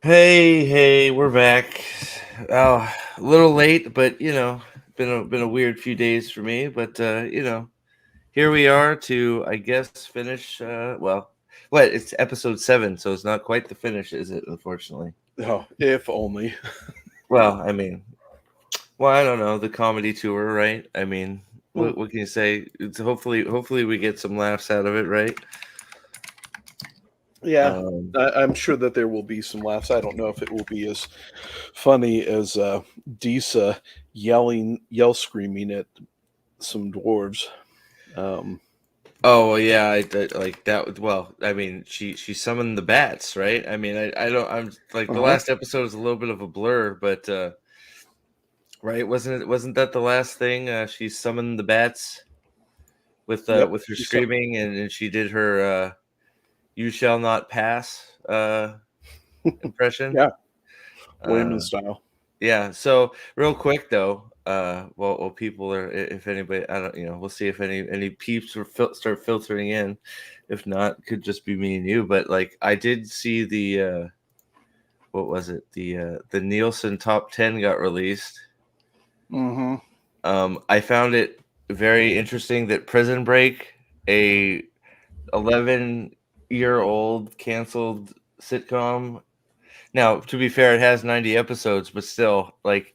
Hey, we're back. Oh, a little late, but been a weird few days for me. But here we are to, I guess, finish. What? It's episode 7, so it's not quite the finish, is it? Unfortunately. Oh, if only. Well, I mean, I don't know, the comedy tour, right? I mean, Mm, what can you say? It's hopefully we get some laughs out of it, right? yeah, Um, I'm sure that there will be some laughs. I don't know if it will be as funny as Disa yell screaming at some dwarves. Um, Oh well, yeah, like that. Well, I mean, she summoned the bats, right? I mean, I don't. I'm like the uh-huh. last episode is a little bit of a blur, but right? Wasn't that the last thing? She summoned the bats Yep. with her screaming, and she did her "You shall not pass" impression. Yeah, Uh, Wayman style. yeah. So real quick though, while people are, if anybody, I don't, we'll see if any peeps or start filtering in. If not, could just be me and you. But like, I did see the what was it? The Nielsen top 10 got released. Mm-hmm. I found it very interesting that Prison Break, a 11-year-old canceled sitcom. Now, to be fair, it has 90 episodes, but still, like,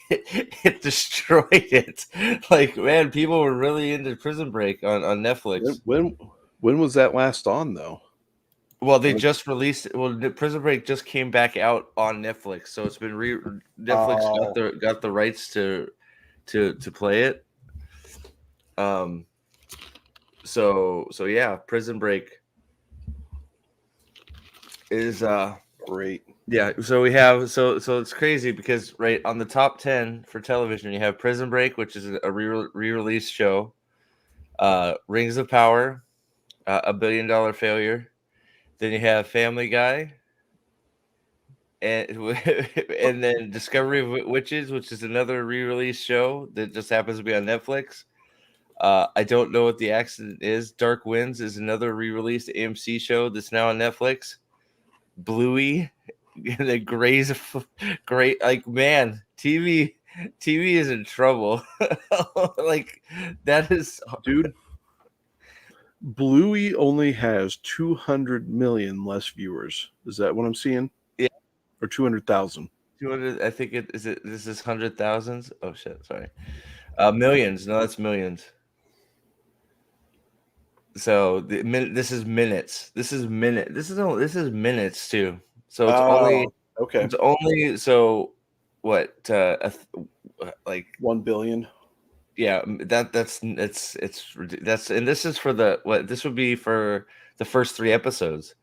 it destroyed it. Like, man, people were really into Prison Break on When, Netflix. when when was that last on though? Well, they Like, just released. Well, Prison Break just came back out on Netflix, so it's been Netflix oh, got the rights to play it. Um. So yeah, Prison Break is great. yeah. So we have so it's crazy because right on the top 10 for television, you have Prison Break, which is a re-release show. Rings of Power, $1 billion failure. Then you have Family Guy, and and then Discovery of Witches, which is another re-release show that just happens to be on Netflix. I don't know what the accident is. Dark Winds is another re-released AMC show that's now on Netflix. Bluey, the Grey's, great. Like, man, TV is in trouble. Like, that is, Dude, Bluey only has 200 million less viewers. Is that what I'm seeing? yeah. Or 200,000? 200. I think it is. It this is hundred thousands. Oh shit! Sorry. Millions. No, that's millions. So this is minutes. This is minute. This is minutes too. So Oh, okay. it's only so what like 1 billion. yeah, that's, and this is for the what this would be for the first 3 episodes.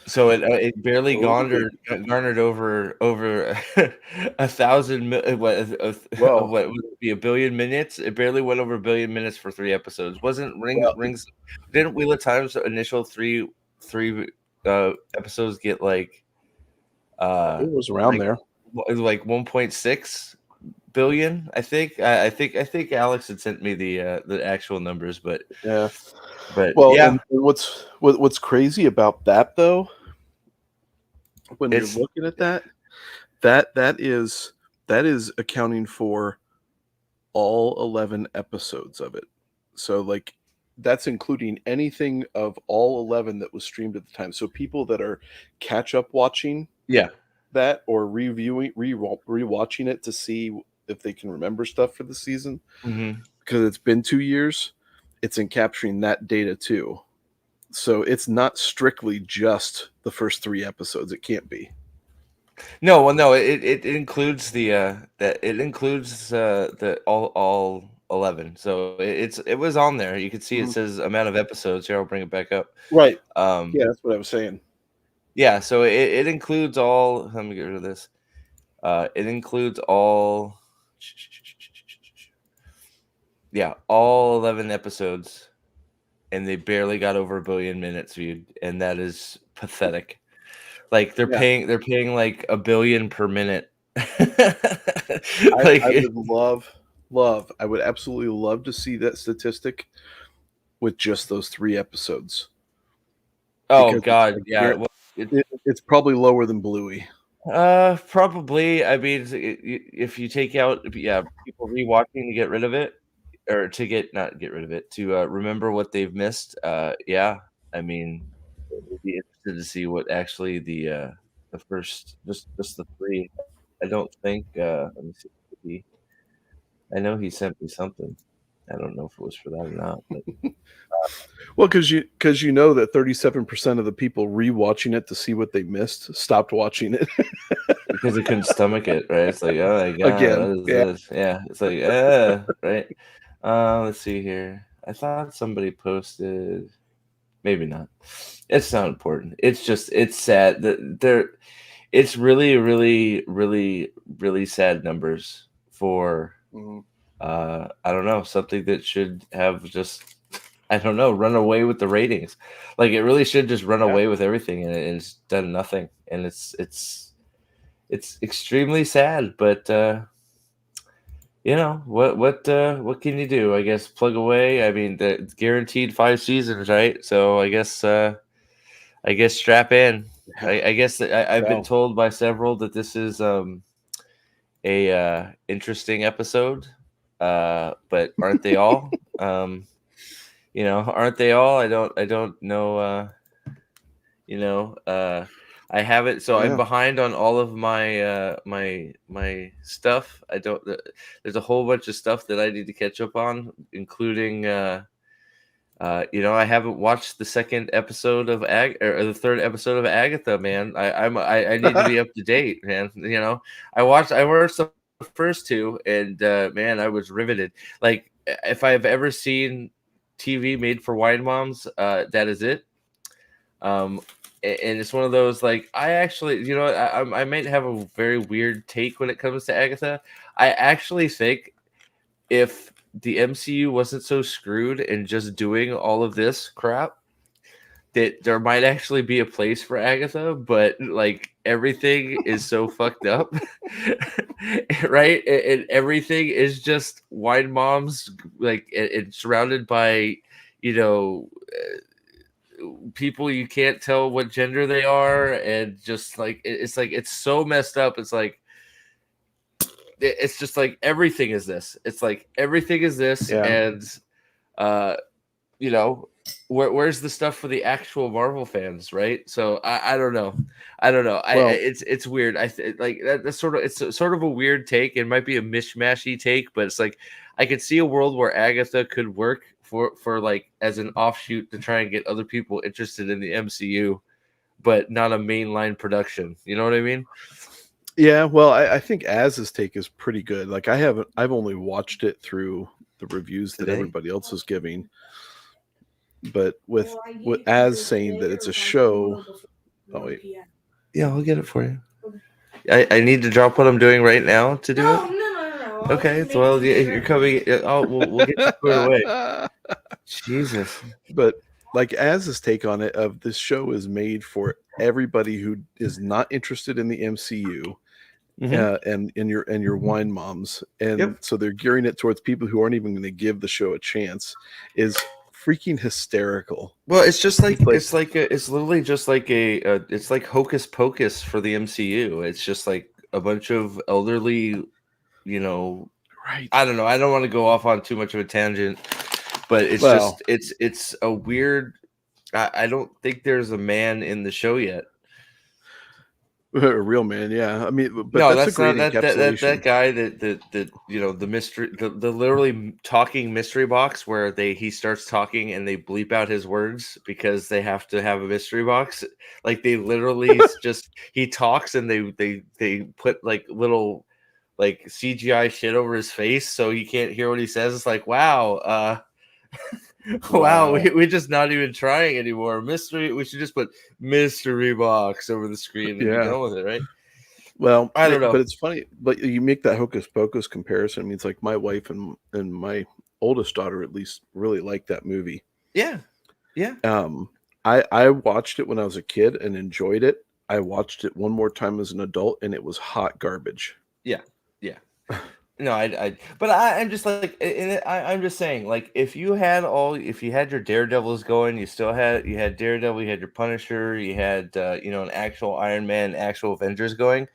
So it barely Okay. garnered over 1,000 Well, what would it be, 1 billion minutes. It barely went over 1 billion minutes for 3 episodes. Wasn't well, Rings? Didn't Wheel of Time's initial three episodes get it was around like there. 1.6 billion? I think Alex had sent me the actual numbers, Yeah. but Well, yeah, and what's crazy about that though, when you're it's looking at that that is accounting for all 11 episodes of it. So like that's including anything of all 11 that was streamed at the time. So people that are catch up watching yeah. that or rewatching it to see if they can remember stuff for the season Hmm. because it's been 2 years, it's in capturing that data too. So it's not strictly just the first 3 episodes. It can't be. No, well, no, it includes it includes the all 11. So it was on there. You could see it Mhm. says amount of episodes. Here, I'll bring it back up. Right. Um, Yeah, that's what I was saying. yeah, so it includes all. Let me get rid of this. It includes all. Yeah, all 11 episodes, and they barely got over 1 billion minutes viewed, and that is pathetic. Like Yeah. they're paying like 1 billion per minute. I Like would I would absolutely love to see that statistic with just those 3 episodes. Oh because it's God, like yeah. Well, it's probably lower than Bluey. probably. I mean, if you take out, yeah, people rewatching to get rid of it, or to get not get rid of it, to remember what they've missed. Yeah, I mean, it would be interested to see what actually the first just the three. I don't think. Let me see. I know he sent me something. I don't know if it was for that or not, but Well, because you know that 37% of the people rewatching it to see what they missed stopped watching it because he couldn't stomach it, right? It's like, oh my god, again. what is Yeah. this? Yeah, it's like, right. Let's see here. I thought somebody posted. Maybe not. It's not important. It's just it's sad that there. It's really, really, really, really sad numbers for Mhm. I don't know, something that should have just I don't know, run away with the ratings. Like it really should just run Yeah. away with everything, and it's done nothing. And it's extremely sad, but you know, what can you do? I guess plug away. I mean, it's guaranteed 5 seasons, right? So I guess strap in. Yeah. I guess that I've been Wow. told by several that this is a interesting episode. But aren't they all? You know, aren't they all? I don't know. You know, I haven't. So I'm Yeah. behind on all of my my stuff. I don't. There's a whole bunch of stuff that I need to catch up on, including. You know, I haven't watched the second episode of or the third episode of Agatha. Man, I need to be up to date, man. You know, I watched the first two, and man, I was riveted. Like, if I've ever seen TV made for wine moms, that is it. Um, and it's one of those like I actually, you know, I might have a very weird take when it comes to Agatha. I actually think if the MCU wasn't so screwed and just doing all of this crap, that there might actually be a place for Agatha, but like everything is so fucked up, right? And everything is just wine moms, like and surrounded by, you know, people you can't tell what gender they are, and just like it's like it's so messed up. It's like it's just like everything is this. It's like everything is this, Yeah. and uh, you know, where's the stuff for the actual Marvel fans, right? So I don't know, I don't know. Well, It's weird. Like that's sort of sort of a weird take. It might be a mishmashy take, but it's like I could see a world where Agatha could work for like as an offshoot to try and get other people interested in the MCU, but not a mainline production. You know what I mean? yeah. Well, I think Az's take is pretty good. Like I've only watched it through the reviews that Today. everybody else is giving, but with Az saying that it's a show. Oh wait. Yeah, I'll get it for you. I need to drop what I'm doing right now to do it. No. Okay, so well, you're coming. Oh, we'll get you squared away. Jesus. But like Az's take on it of this show is made for everybody who is not interested in the MCU and your wine moms, and Yep. so they're gearing it towards people who aren't even going to give the show a chance is freaking hysterical. Well, it's just like It's like- it's literally just like it's like Hocus Pocus for the MCU. It's just like a bunch of elderly, you know, Right. I don't know. I don't want to go off on too much of a tangent, but it's Well- just it's a weird. I don't think there's a man in the show yet. A real man, yeah. I mean, but No, that's a great not encapsulation. that guy that you know the mystery the literally talking mystery box where he starts talking and they bleep out his words because they have to have a mystery box. Like they literally just he talks and they put like little like CGI shit over his face so he can't hear what he says. It's like wow, wow, we're just not even trying anymore. Mystery, we should just put mystery box over the screen and be done with it, right? Well, I don't know. but it's funny. But you make that Hocus Pocus comparison. I mean, it's like my wife and my oldest daughter at least really like that movie. Yeah. I watched it when I was a kid and enjoyed it. I watched it one more time as an adult, and it was hot garbage. Yeah. No, but I'm just like, I'm just saying, like, if you had your Daredevils going, you had Daredevil, you had your Punisher, you had, an actual Iron Man, actual Avengers going.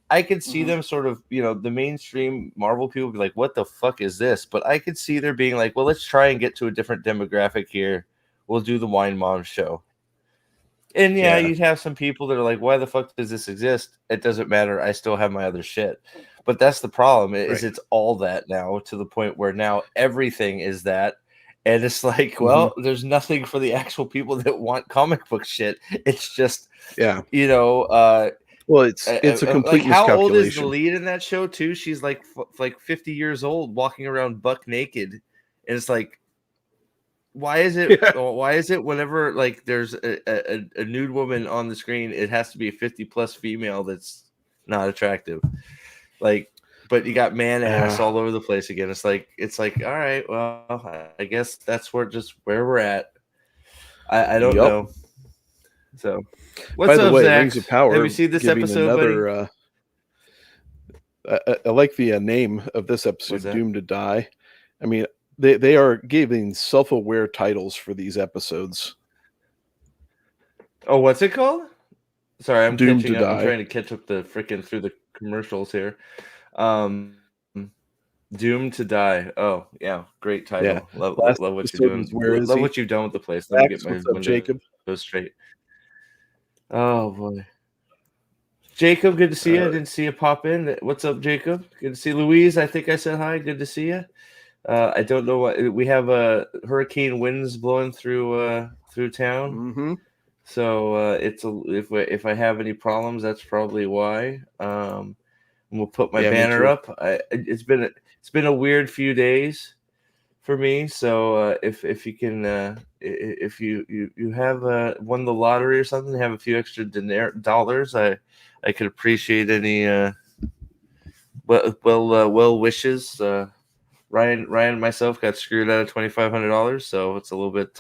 I could see them sort of, the mainstream Marvel people be like, what the fuck is this? But I could see there being like, well, let's try and get to a different demographic here. We'll do the Wine Mom show. And yeah, you'd have some people that are like, why the fuck does this exist? It doesn't matter. I still have my other shit. But that's the problem is Right. it's all that now, to the point where now everything is that. And it's like, well, there's nothing for the actual people that want comic book shit. It's just, Yeah. well, it's a complete like, how old is the miscalculation. lead in that show too? She's like 50 years old, walking around buck naked, and it's like, why is it? Yeah. Why is it whenever like there's a nude woman on the screen, it has to be a 50+ female that's not attractive? Like, but you got man ass all over the place again. It's like, all right, well, I guess that's where we're at. I don't know. So, what's By the up, way, Zach? Rings of Power. Have you seen this episode, buddy? I like the name of this What's episode, that? Doomed to Die. I mean, they are giving self-aware titles for these episodes. Oh, what's it called? Sorry, I'm Doomed catching to up. Die. I'm trying to catch up through the commercials here. Doomed to Die. Oh, yeah, great title. Yeah. Love Last what you're doing. Where is Love he? what you've done with the place. Let me get my What's up, windows Jacob? straight. Oh boy, Jacob, good to see you. I didn't see you pop in. What's up, Jacob? Good to see Louise. I think I said hi. Good to see you. I don't know what we have. Hurricane winds blowing through town. Mm-hmm. So if I have any problems, that's probably why. We'll put my banner up. It's been a weird few days for me. So if you can, if you have won the lottery or something, have a few extra dollars, I could appreciate any well wishes. Ryan and myself got screwed out of $2,500, so it's a little bit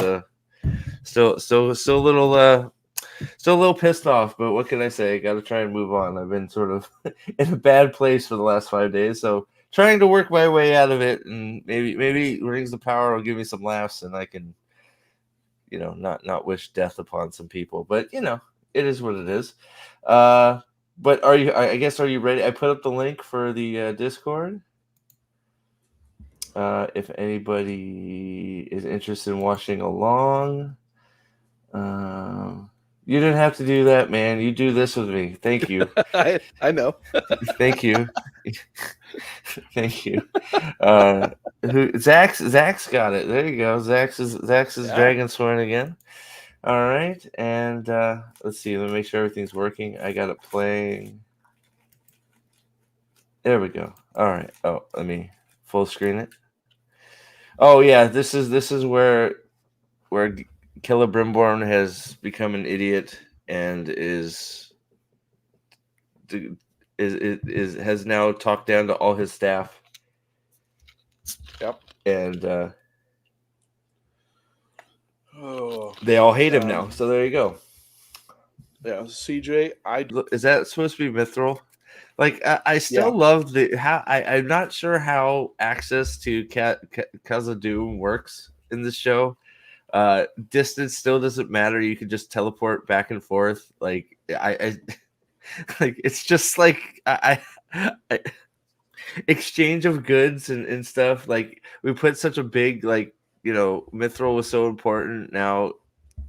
still a little pissed off, but what can I say? I got to try and move on. I've been sort of in a bad place for the last 5 days, so trying to work my way out of it, and maybe Rings of Power will give me some laughs, and I can, not wish death upon some people. But it is what it is. But are you? I guess, are you ready? I put up the link for the Discord. If anybody is interested in watching along. You didn't have to do that, man. You do this with me. Thank you. I know. Thank you. Thank you. Zach's got it. There you go. Zach's is Dragon Sworn again. All right, and let's see. Let me make sure everything's working. I got it playing. There we go. All right. Oh, let me full screen it. Oh yeah, this is where Celebrimbor has become an idiot and has now talked down to all his staff. Yep. And they all hate him now. So there you go. Yeah, CJ, is that supposed to be Mithril? Like, I still love I'm not sure how access to Khazad-dûm works in this show. Distance still doesn't matter. You can just teleport back and forth. Like, I like, it's just like I exchange of goods and stuff. Like, we put such a big, like, Mithril was so important. Now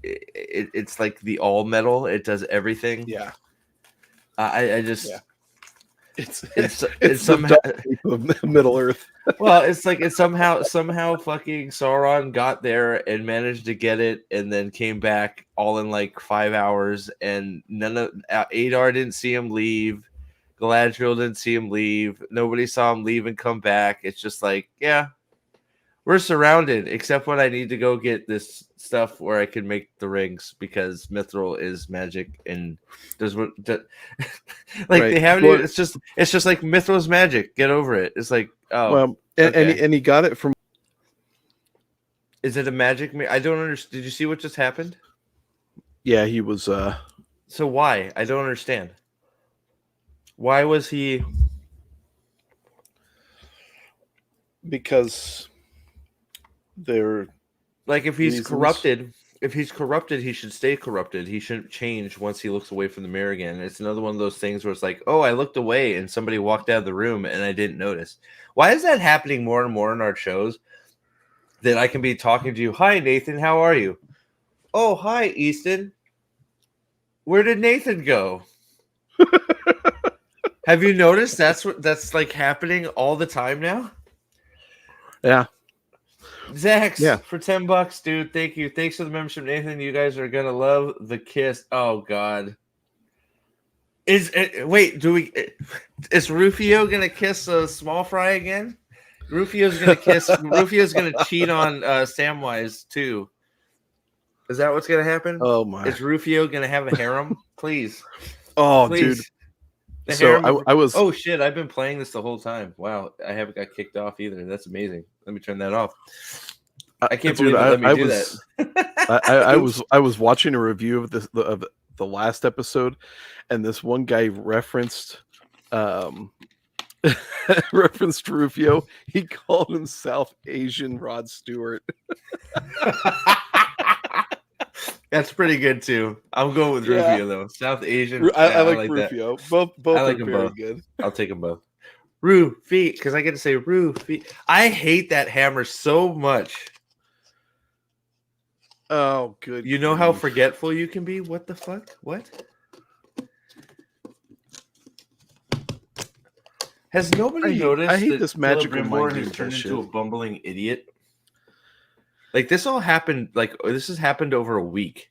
it's like the all metal. It does everything. Yeah. I just. Yeah. It's somehow of Middle Earth. Well, it's like it somehow fucking Sauron got there and managed to get it, and then came back all in like 5 hours, and none of Adar didn't see him leave, Galadriel didn't see him leave, nobody saw him leave and come back. It's just like, yeah, we're surrounded, except when I need to go get this stuff where I can make the rings, because Mithril is magic, and there's what like right. They haven't. Well, it's just like Mithril's magic. Get over it. It's like, oh, well, and he got it from. Is it a magic? I don't understand. Did you see what just happened? Yeah, he was. So why? I don't understand. Why was he? Because they're Like if he's reasons. corrupted, he should stay corrupted. He shouldn't change once he looks away from the mirror again. It's another one of those things where it's like, oh, I looked away and somebody walked out of the room and I didn't notice. Why is that happening more and more in our shows? That I can be talking to you. Hi, Nathan. How are you? Oh, hi, Easton. Where did Nathan go? Have you noticed that's like happening all the time now? Yeah. Zax, Yeah. for $10, dude. Thank you. Thanks for the membership, Nathan. You guys are gonna love the kiss. Oh God. Is Rufio gonna kiss a small fry again? Rufio's gonna cheat on Samwise too. Is that what's gonna happen? Oh my. Is Rufio gonna have a harem? Please. Oh, Please. dude. The So harem I was. Oh shit! I've been playing this the whole time. Wow, I haven't got kicked off either. That's amazing. Let me turn that off. I can't believe it let me do that. I was watching a review of the last episode, and this one guy referenced referenced Rufio. He called him South Asian Rod Stewart. That's pretty good too. I'm going with Rufio though. South Asian. I like Rufio. That. Both I like are them very both. good. I'll take them both. Rufy, because I get to say Rufy. I hate that hammer so much. Oh, good. You know how forgetful you can be? What the fuck? What? Has nobody noticed? I hate that this magical Celebrimbor mind has turned bullshit. into a bumbling idiot. Like this all happened. Like this has happened over a week.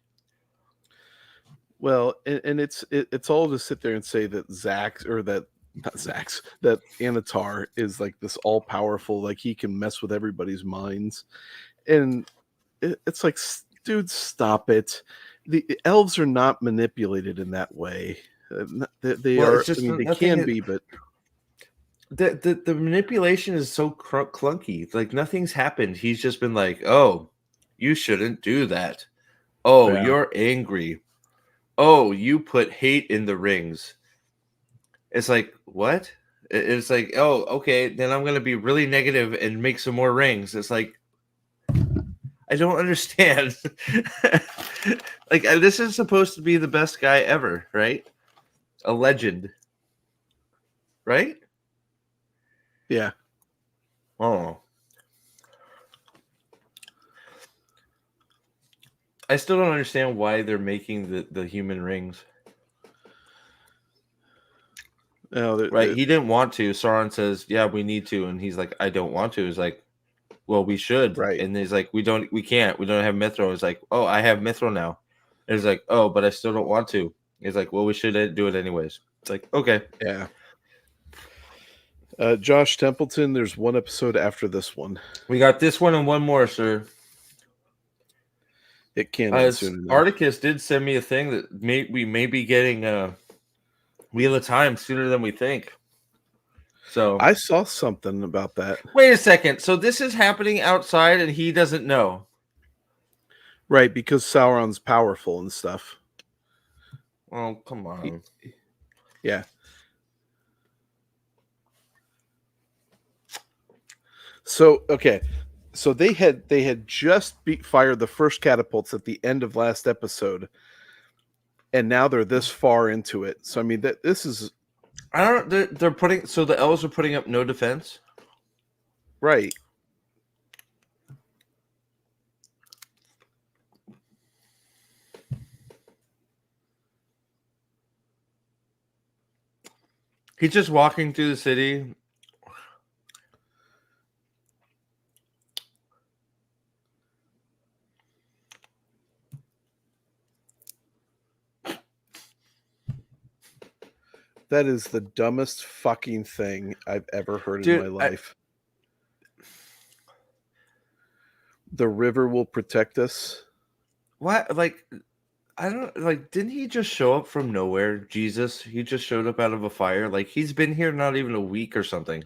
Well, and it's all to sit there and say that that Anatar is like this all powerful, like he can mess with everybody's minds, and it's like, dude, stop it. The elves are not manipulated in that way. They are. I mean, they can be, but the manipulation is so clunky. Like nothing's happened. He's just been like, "Oh, you shouldn't do that. Oh, Yeah. You're angry. Oh, you put hate in the rings." It's like, what? It's like, oh, okay, then I'm gonna be really negative and make some more rings. It's like, I don't understand. Like this is supposed to be the best guy ever, right? A legend, right? Yeah. Oh. I still don't understand why they're making the human rings. No, right. He didn't want to. Sauron says, yeah, we need to. And he's like, I don't want to. He's like, well, we should. Right. And he's like, we can't. We don't have Mithril. He's like, oh, I have Mithril now. And he's like, oh, but I still don't want to. He's like, well, we should do it anyways. It's like, okay. Yeah. Josh Templeton, there's one episode after this one. We got this one and one more, sir. It can't end soon enough. Articus did send me a thing that we may be getting Wheel of Time sooner than we think. So I saw something about that. Wait a second. So this is happening outside and he doesn't know. Right, because Sauron's powerful and stuff. Oh, come on. Yeah. So, okay. So they had just fired the first catapults at the end of last episode. And now they're this far into it. So I mean this is I don't they're putting so the elves are putting up no defense. Right. He's just walking through the city. That is the dumbest fucking thing I've ever heard in my life. The river will protect us. What? Like, I don't like. Didn't he just show up from nowhere? Jesus, he just showed up out of a fire. Like he's been here not even a week or something,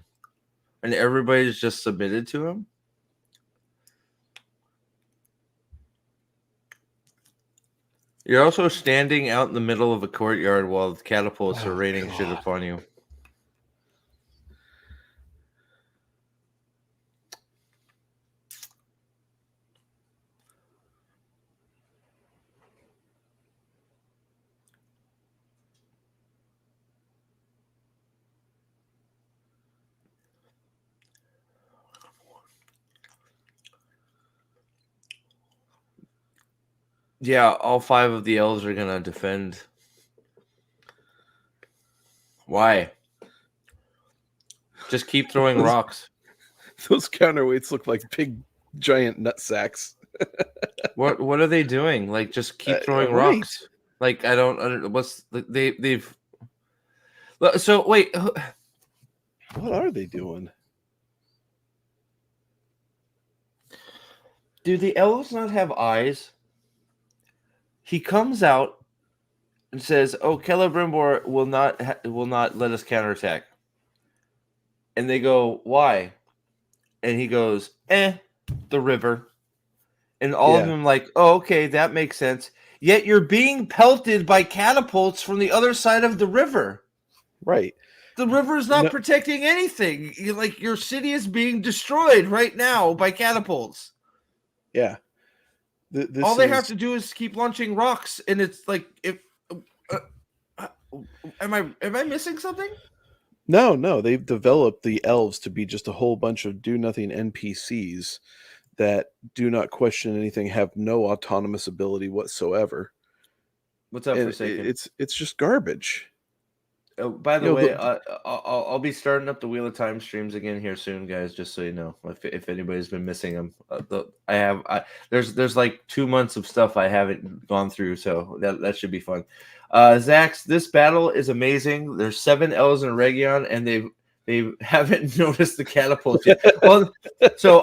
and everybody's just submitted to him. You're also standing out in the middle of a courtyard while the catapults are raining shit upon you. Yeah, all 5 of the elves are gonna defend. Why? Just keep throwing rocks. Those counterweights look like big, giant nut sacks. What are they doing? Like, just keep throwing Right. rocks. Like, I don't. What's they've. So wait, What are they doing? do the elves not have eyes? He comes out and says, "Oh, Celebrimbor will not let us counterattack." And they go, "Why?" And he goes, the river." And all of Yeah. them like, "Oh, okay, that makes sense." Yet you're being pelted by catapults from the other side of the river. Right. The river is not protecting anything. Like, your city is being destroyed right now by catapults. Yeah. All they have to do is keep launching rocks, and it's like, if am I missing something? No, they've developed the elves to be just a whole bunch of do nothing NPCs that do not question anything, have no autonomous ability whatsoever. What's up, And Forsaken? it's just garbage. Oh, by the You know, way, I'll be starting up the Wheel of Time streams again here soon, guys. Just so you know, if anybody's been missing them, there's like 2 months of stuff I haven't gone through, so that should be fun. Zax, this battle is amazing. There's 7 elves in a Region, and they haven't noticed the catapults yet. Well, so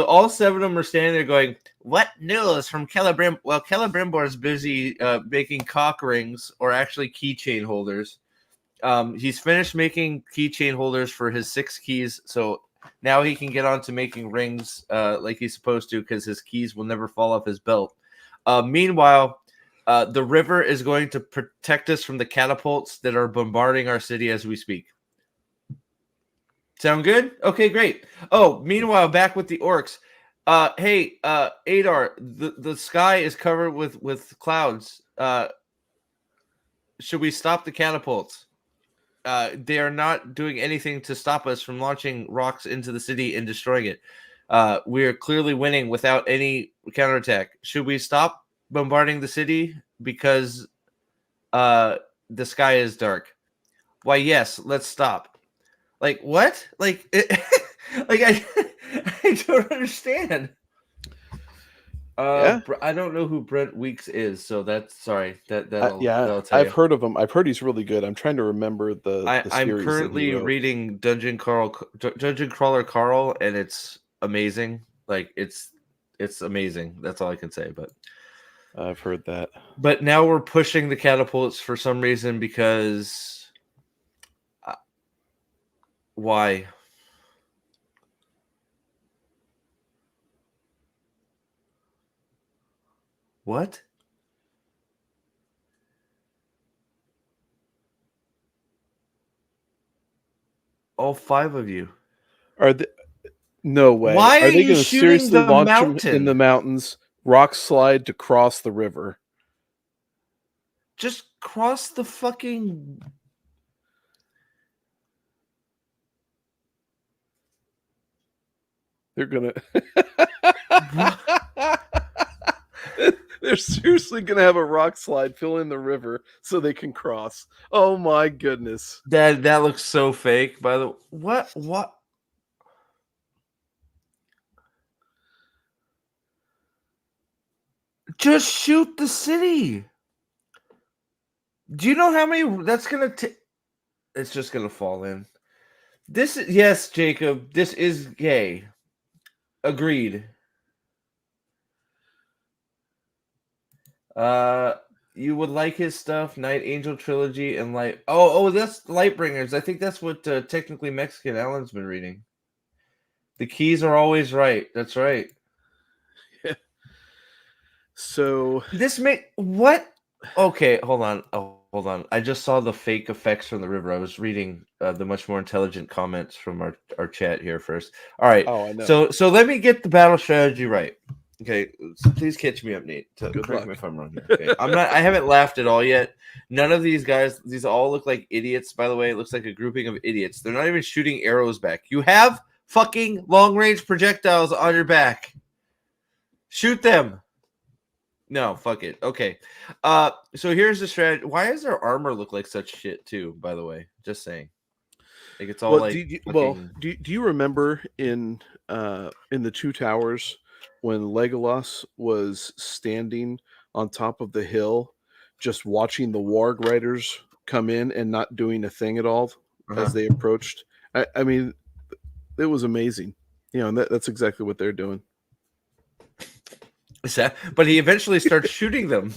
all 7 of them are standing there going, "What news from Celebrim?" Well, Celebrimbor is busy making cock rings, or actually keychain holders. He's finished making keychain holders for his 6 keys, so now he can get on to making rings like he's supposed to, because his keys will never fall off his belt. Meanwhile, the river is going to protect us from the catapults that are bombarding our city as we speak. Sound good? Okay, great. Oh, meanwhile, back with the orcs. Hey, Adar, the sky is covered with clouds. Should we stop the catapults? They are not doing anything to stop us from launching rocks into the city and destroying it. We are clearly winning without any counterattack. Should we stop bombarding the city because the sky is dark? Why, yes, let's stop. Like, what? Like, I don't understand. Yeah. I don't know who Brent Weeks is, so that's sorry. That'll tell I've you. heard of him. I've heard he's really good. I'm trying to remember the I'm series currently that he wrote. reading Dungeon Crawler Carl, and it's amazing. Like, it's amazing. That's all I can say. I've heard that. But now we're pushing the catapults for some reason, because why? What? All 5 of you. Are they? No way. Why are they you going to shooting seriously the launch them mountain? in the mountains, rock slide to cross the river? Just cross the fucking. They're gonna. They're seriously gonna have a rock slide fill in the river so they can cross. Oh my goodness! That looks so fake. By the what? Just shoot the city. Do you know how many that's gonna take? It's just gonna fall in. This is, yes, Jacob. This is gay. Agreed. You would like his stuff, Night Angel Trilogy and Light. Oh, that's Lightbringers. I think that's what technically Mexican Alan's been reading. The keys are always right. That's right. So this what? Okay, hold on. Oh, hold on. I just saw the fake effects from the river. I was reading the much more intelligent comments from our chat here first. All right. Oh, I know. So let me get the battle strategy right. Okay, so please catch me up, Nate. Correct me if I'm wrong here. Okay. I haven't laughed at all yet. None of these guys. These all look like idiots. By the way, it looks like a grouping of idiots. They're not even shooting arrows back. You have fucking long range projectiles on your back. Shoot them. No, fuck it. Okay. So here's the strategy. Why does their armor look like such shit too, by the way? Just saying. Like it's all Well, like well, fucking do you remember in the Two Towers when Legolas was standing on top of the hill, just watching the Warg riders come in and not doing a thing at all uh-huh. as they approached? I mean, it was amazing. You know, and that's exactly what they're doing. But he eventually starts shooting them.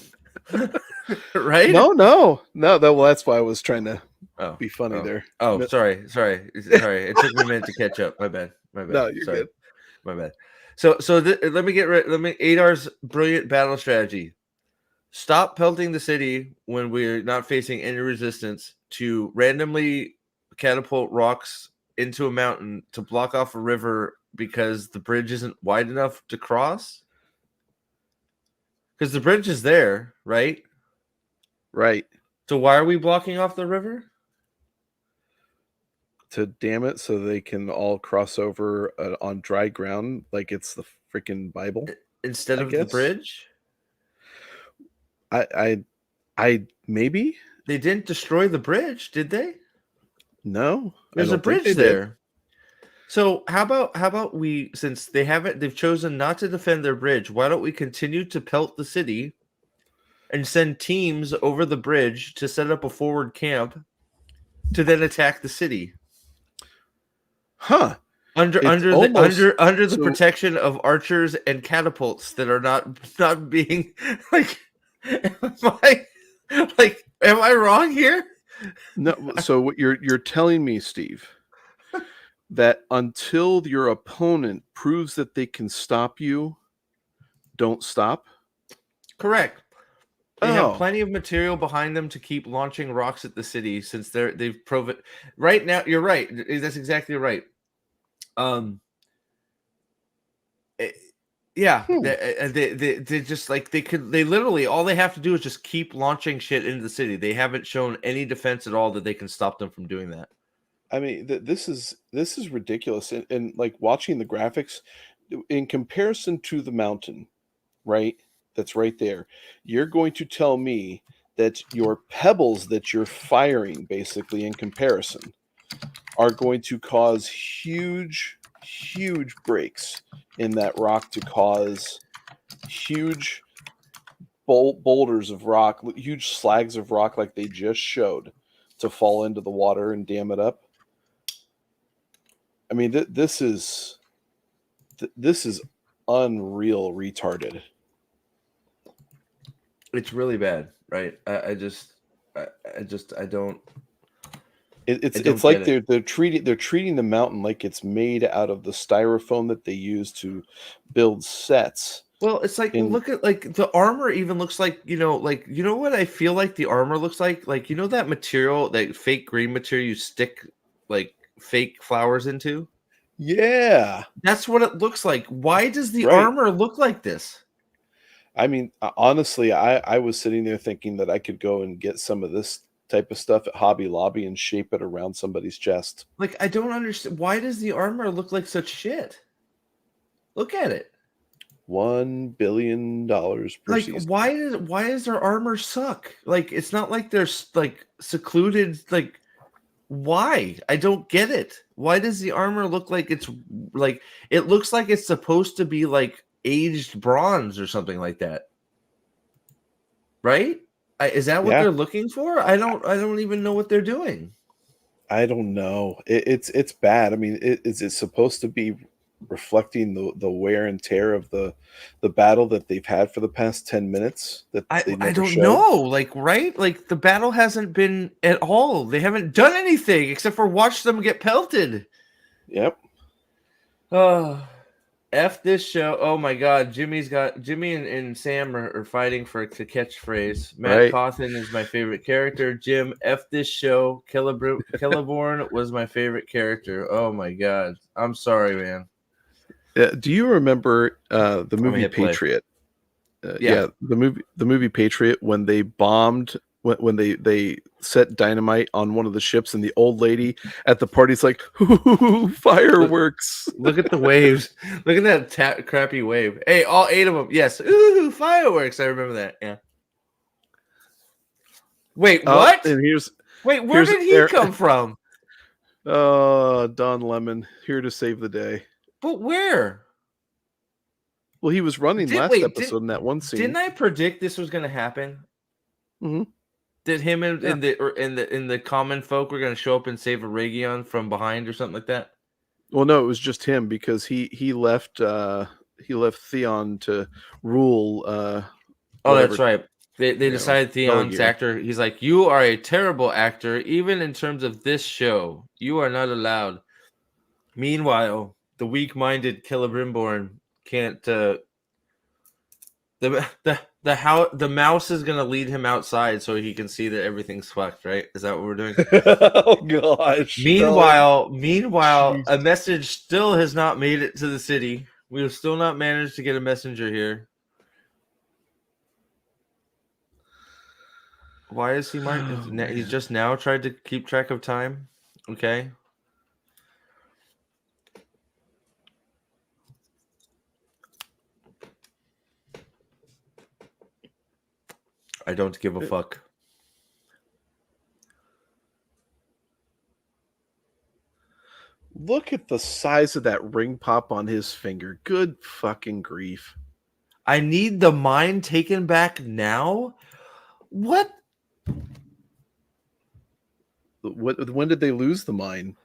Right? No. Well, that's why I was trying to Oh, be funny oh, there. oh, No, sorry. It took me a minute to catch up. My bad. no, you're Sorry. good. My bad. So let me Adar's brilliant battle strategy. Stop pelting the city when we're not facing any resistance to randomly catapult rocks into a mountain to block off a river because the bridge isn't wide enough to cross. Because the bridge is there, right? Right. So why are we blocking off the river? To dam it so they can all cross over on dry ground like it's the freaking Bible. Instead I of the guess. bridge? I maybe They didn't destroy the bridge, did they? no. There's I a don't think bridge they did. there. So how about we, since they've chosen not to defend their bridge, why don't we continue to pelt the city and send teams over the bridge to set up a forward camp to then attack the city? Huh? Under It's under the almost under the so. protection of archers and catapults that are not being like am I wrong here? No. So what you're telling me, Steve, that until your opponent proves that they can stop you, don't stop. Correct. They have Oh, plenty of material behind them to keep launching rocks at the city since they've proven right now. You're right. That's exactly right. Um, eh, yeah, hmm. they just like they literally all they have to do is just keep launching shit into the city. They haven't shown any defense at all that they can stop them from doing that. I mean, this is ridiculous. And like watching the graphics in comparison to the mountain, right? That's right there. You're going to tell me that your pebbles that you're firing, basically in comparison, are going to cause huge breaks in that rock to cause huge boulders of rock, huge slags of rock, like they just showed, to fall into the water and dam it up. I mean, this is unreal retarded. It's really bad, right? I don't It's like get it. they're treating the mountain like it's made out of the styrofoam that they use to build sets. Well, it's like In look at like the armor even looks like you know what I feel like the armor looks like that material, that fake green material you stick like fake flowers into. yeah, That's what it looks like. Why does the right. armor look like this? I mean, honestly, I was sitting there thinking that I could go and get some of this type of stuff at Hobby Lobby and shape it around somebody's chest. Like I don't understand. Why does the armor look like such shit? Look at it. $1 billion per Like season. why does their armor suck? Like it's not like they're like secluded. Like why? I don't get it. Why does the armor look like it's like it looks like it's supposed to be like aged bronze or something like that? Right? Is that what Yeah, they're looking for? I don't even know what they're doing. I don't know. It's bad. I mean, is it supposed to be reflecting the wear and tear of the battle that they've had for the past 10 minutes that they I never don't showed? know. Like, right? Like the battle hasn't been at all. They haven't done anything except for watch them get pelted. Yep. Oh, F this show. Oh my god. Jimmy and Sam are fighting for the catchphrase. Matt Right. Cawthon is my favorite character. Jim, F this show. Celeborn was my favorite character. Oh my god. I'm sorry, man. Do you remember the Let me movie hit play. Patriot? Yeah. Yeah, the movie Patriot, when they bombed when they set dynamite on one of the ships, and the old lady at the party's like, "Ooh, fireworks!" Look at the waves. Look at that crappy wave. Hey, all 8 of them. Yes. Ooh, fireworks. I remember that. Yeah. Wait, what? And Wait, where did he Aaron- come from? Don Lemon here to save the day. But where? Well, he was running last wait, episode in that one scene. Didn't I predict this was going to happen? Mhm. Did him and Yeah. in the common folk were going to show up and save a Region from behind or something like that? Well, no, it was just him because he left Theon to rule. Oh, whatever, that's right. They decided Theon's Belligear. actor. He's like, you are a terrible actor, even in terms of this show. You are not allowed. Meanwhile, the weak-minded Celebrimborn can't. The mouse is gonna lead him outside so he can see that everything's fucked. Right? Is that what we're doing? Oh gosh. Meanwhile, Jeez. a message still has not made it to the city. We have still not managed to get a messenger here. Why is he he's just now tried to keep track of time? Okay. I don't give a fuck. Look at the size of that ring pop on his finger. Good fucking grief. I need the mine taken back now? What? When did they lose the mine?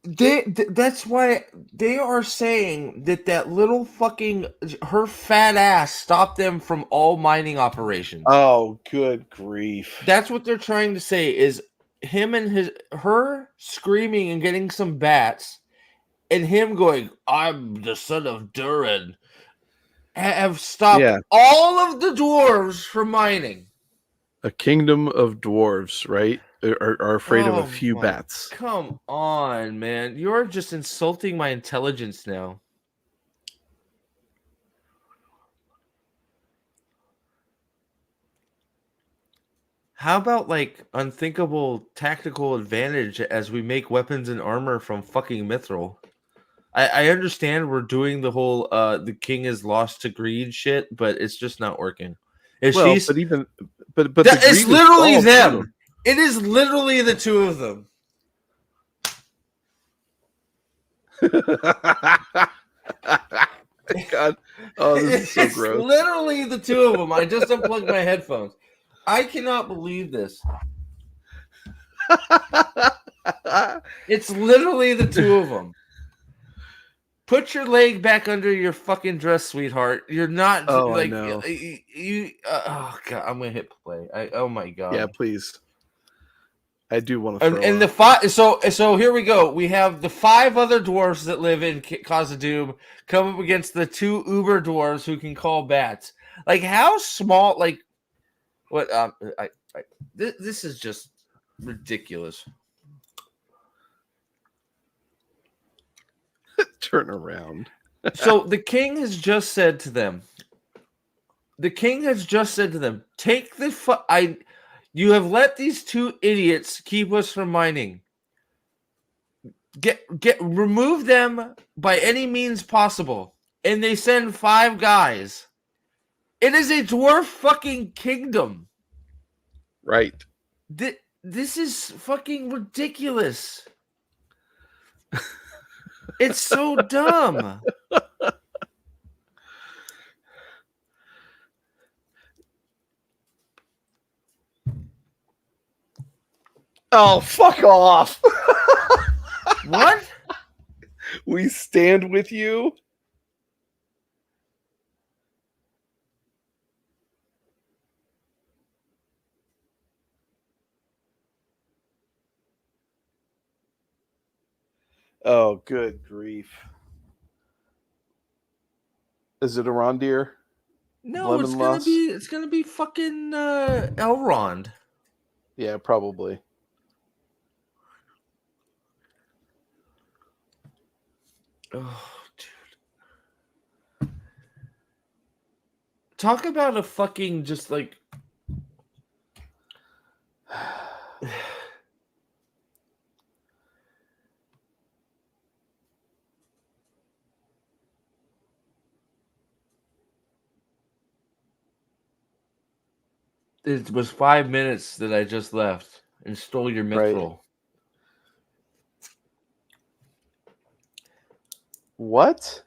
That's why they are saying that little fucking her fat ass stopped them from all mining operations. Oh, good grief. That's what they're trying to say is him and her screaming and getting some bats and him going, I'm the son of Durin, have stopped all of the dwarves from mining. A kingdom of dwarves, right? Are afraid of a few bats. Come on, man. You're just insulting my intelligence now. How about like unthinkable tactical advantage as we make weapons and armor from fucking mithril? I understand we're doing the whole the king is lost to greed shit, but it's just not working. But it's literally them. It is literally the two of them. God. Oh, this is so gross. It's literally the two of them. I just unplugged my headphones. I cannot believe this. It's literally the two of them. Put your leg back under your fucking dress, sweetheart. You're not like you. Oh god, I'm gonna hit play. Oh my god. Yeah, please. I do want to. And the five. So here we go. We have the 5 other dwarves that live in Khazad-dûm come up against the 2 uber dwarves who can call bats. Like how small? Like what? This is just ridiculous. Turn around. So the king has just said to them. Take the you have let these 2 idiots keep us from mining. Remove them by any means possible. And they send 5 guys. It is a dwarf fucking kingdom. Right. This is fucking ridiculous. It's so dumb. Oh, fuck off. What? We stand with you. Oh, good grief. Is it Arondir? No, it's gonna be fucking Elrond. Yeah, probably. Oh, dude. Talk about a fucking just like It was 5 minutes that I just left and stole your Right. mithril. What?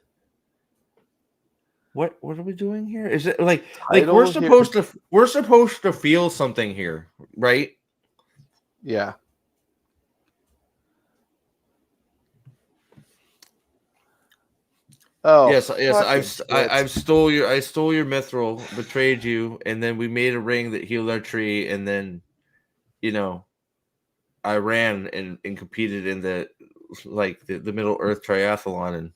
What are we doing here? Is it like Title we're here- supposed to feel something here, right? Yeah. Oh Yes, fucking shit. I stole your mithril, betrayed you, and then we made a ring that healed our tree, and then, you know, I ran and competed in the Middle Earth triathlon, and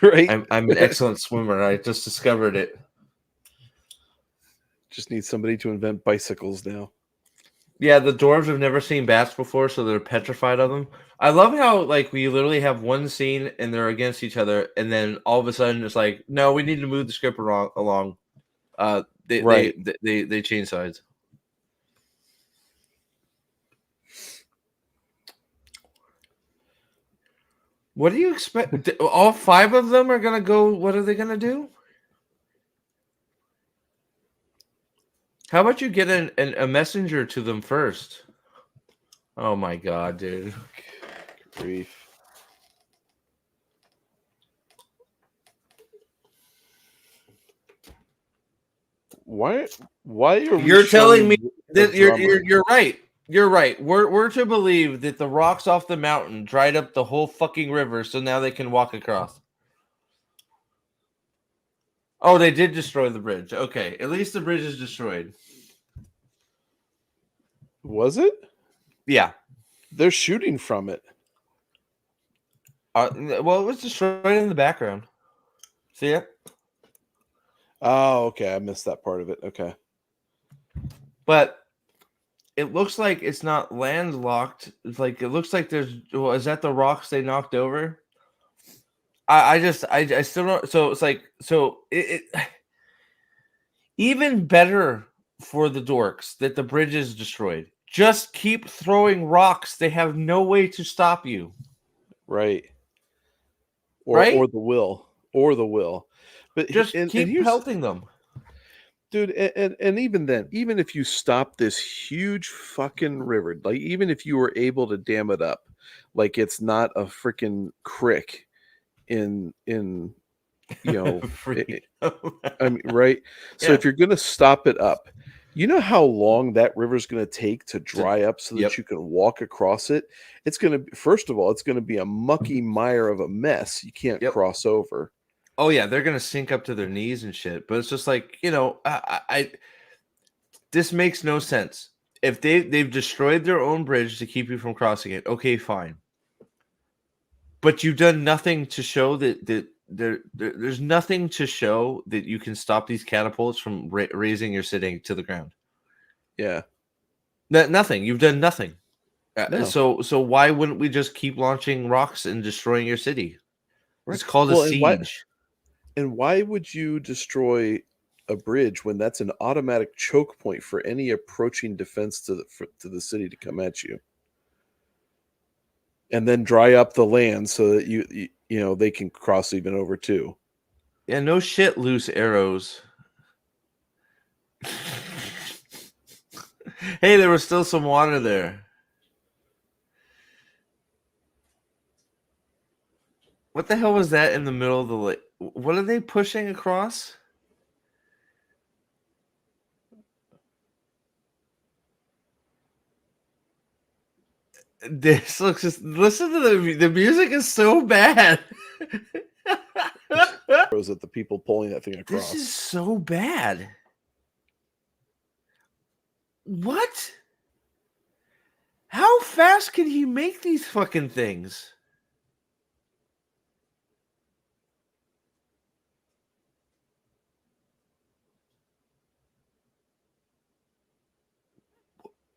right. I'm an excellent swimmer. I just discovered it. Just need somebody to invent bicycles now. Yeah, the dwarves have never seen bats before, so they're petrified of them. I love how like we literally have one scene and they're against each other, and then all of a sudden it's like, no, we need to move the script along. Right. They change sides. What do you expect? All five of them are gonna go. What are they gonna do? How about you get a messenger to them first? Oh my god, dude. Grief. Why are we You're telling me showing that a drummer? you're right. You're right. We're to believe that the rocks off the mountain dried up the whole fucking river, so now they can walk across. Oh, they did destroy the bridge. Okay, at least the bridge is destroyed. Was it? Yeah. They're shooting from it. Well, it was destroyed in the background. See it? Oh, okay. I missed that part of it. Okay. But it looks like it's not landlocked. It's like it looks like there's. Well, is that the rocks they knocked over? I still don't. So it's like it even better for the dorks that the bridge is destroyed. Just keep throwing rocks. They have no way to stop you. Right. Right? Or the will. Or the will. But Just and keep here's, pelting them. dude, and even then, even if you stop this huge fucking river, like even if you were able to dam it up, like it's not a freaking crick in you know Free. I mean, right? So Yeah. if you're going to stop it up, you know how long that river's going to take to dry up so that Yep. you can walk across it? It's going to, first of all, it's going to be a mucky mire of a mess. You can't Yep. cross over. Oh yeah, they're gonna sink up to their knees and shit. But it's just like, I this makes no sense. If they've destroyed their own bridge to keep you from crossing it, okay, fine. But you've done nothing to show that there's nothing to show that you can stop these catapults from raising your city to the ground. Yeah. Nothing. You've done nothing. No. So why wouldn't we just keep launching rocks and destroying your city? Right. It's called Well, a siege. and why would you destroy a bridge when that's an automatic choke point for any approaching defense to the city to come at you? And then dry up the land so that you know they can cross even over too. Yeah, no shit, loose arrows. Hey, there was still some water there. What the hell was that in the middle of the lake? What are they pushing across? This looks just listen to the music is so bad. Throws at the people pulling that thing across. This is so bad. What? How fast can he make these fucking things?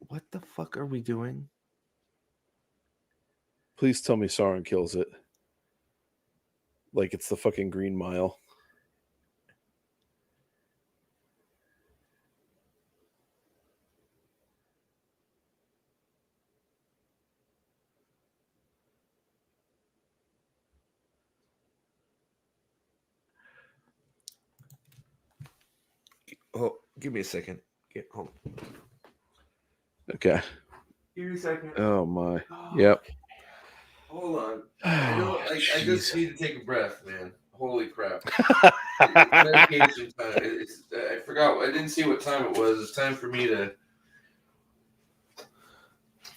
What the fuck are we doing? Please tell me Sauron kills it. Like it's the fucking Green Mile. Oh, give me a second. Hold. Okay. Give me a second. Oh my. Oh, Yep. okay. Hold on. I Oh, don't. I just jeez. need to take a breath, man. Holy crap! It's medication time. I forgot. I didn't see what time it was. It's time for me to.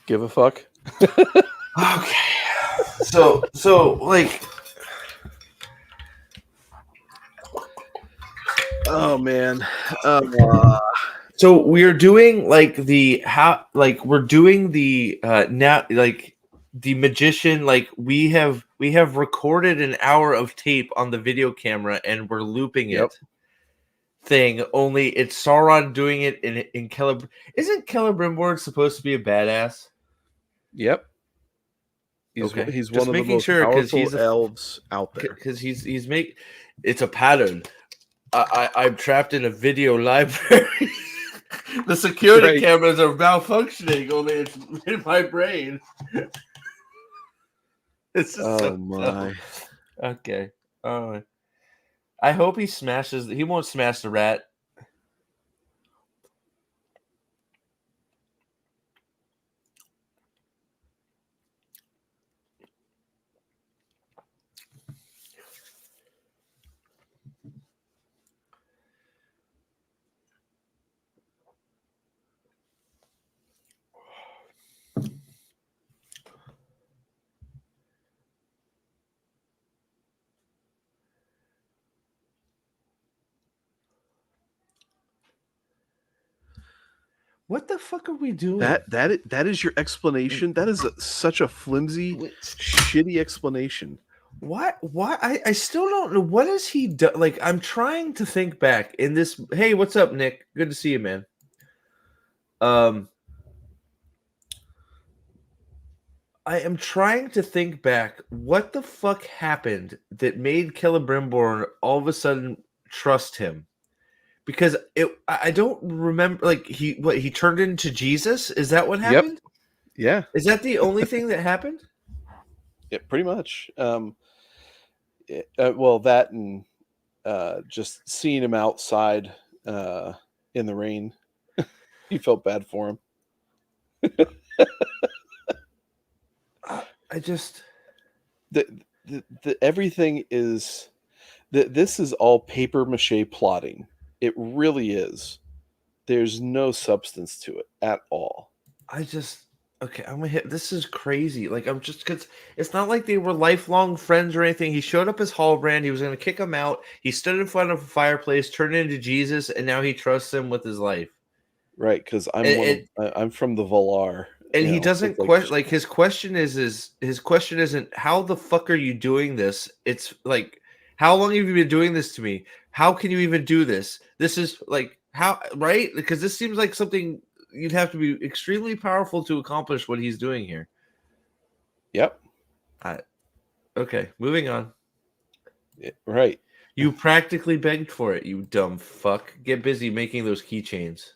Give a fuck. Okay. So like. Oh man. So we're doing like we're doing the now like the magician, like we have recorded an hour of tape on the video camera and we're looping Yep. it thing, only it's Sauron doing it in Celebrimbor. Isn't Celebrimbor supposed to be a badass? Yep. He's Okay, he's just one of the making most sure because powerful he's a elves out there. because he's make it's a pattern. I'm trapped in a video library. The security Right. cameras are malfunctioning, only it's in my brain. This is Oh so my. dumb. Okay. I hope he smashes. He won't smash the rat. What the fuck are we doing? That is your explanation. That is such a flimsy, shitty explanation. What? I still don't know. What has he done? Like, I'm trying to think back in this. Hey, what's up, Nick? Good to see you, man. I am trying to think back. What the fuck happened that made Celebrimbor all of a sudden trust him? Because I don't remember. Like he turned into Jesus. Is that what Yep. happened? Yeah. Is that the only thing that happened? Yeah, pretty much. Well, that and just seeing him outside in the rain, he felt bad for him. I just The everything is this is all paper mache plotting. It really is. There's no substance to it at all. okay. I'm gonna hit. This is crazy. Like I'm just because it's not like they were lifelong friends or anything. He showed up as Hallbrand. He was gonna kick him out. He stood in front of a fireplace, turned into Jesus, and now he trusts him with his life. Right, because And, I'm from the Valar. and You he know, doesn't it's like question. Like his question is his question isn't how the fuck are you doing this? It's like how long have you been doing this to me? How can you even do this? This is like how right? Because this seems like something you'd have to be extremely powerful to accomplish what he's doing here. Yep. Okay, moving on. Right. You practically begged for it, you dumb fuck. Get busy making those keychains.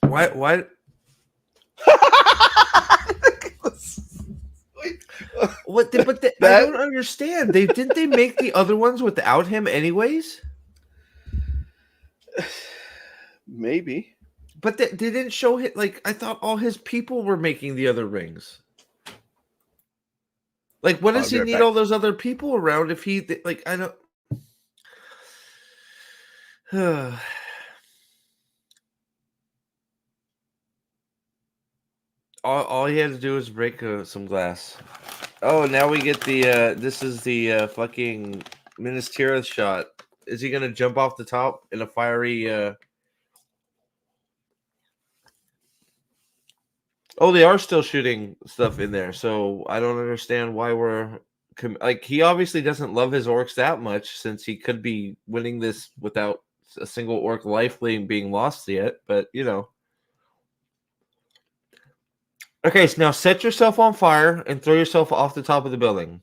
Why what but I don't understand. Didn't they make the other ones without him anyways? Maybe. But they didn't show it. Like I thought all his people were making the other rings. Like what I'll does be he right need back. all those other people around if he like I don't all he had to do was break some glass. Oh, now we get the this is the fucking Minas Tirith shot. Is he gonna jump off the top in a fiery Oh, they are still shooting stuff in there, so I don't understand why we're like he obviously doesn't love his orcs that much, since he could be winning this without a single orc life being lost yet. But okay. So now set yourself on fire and throw yourself off the top of the building.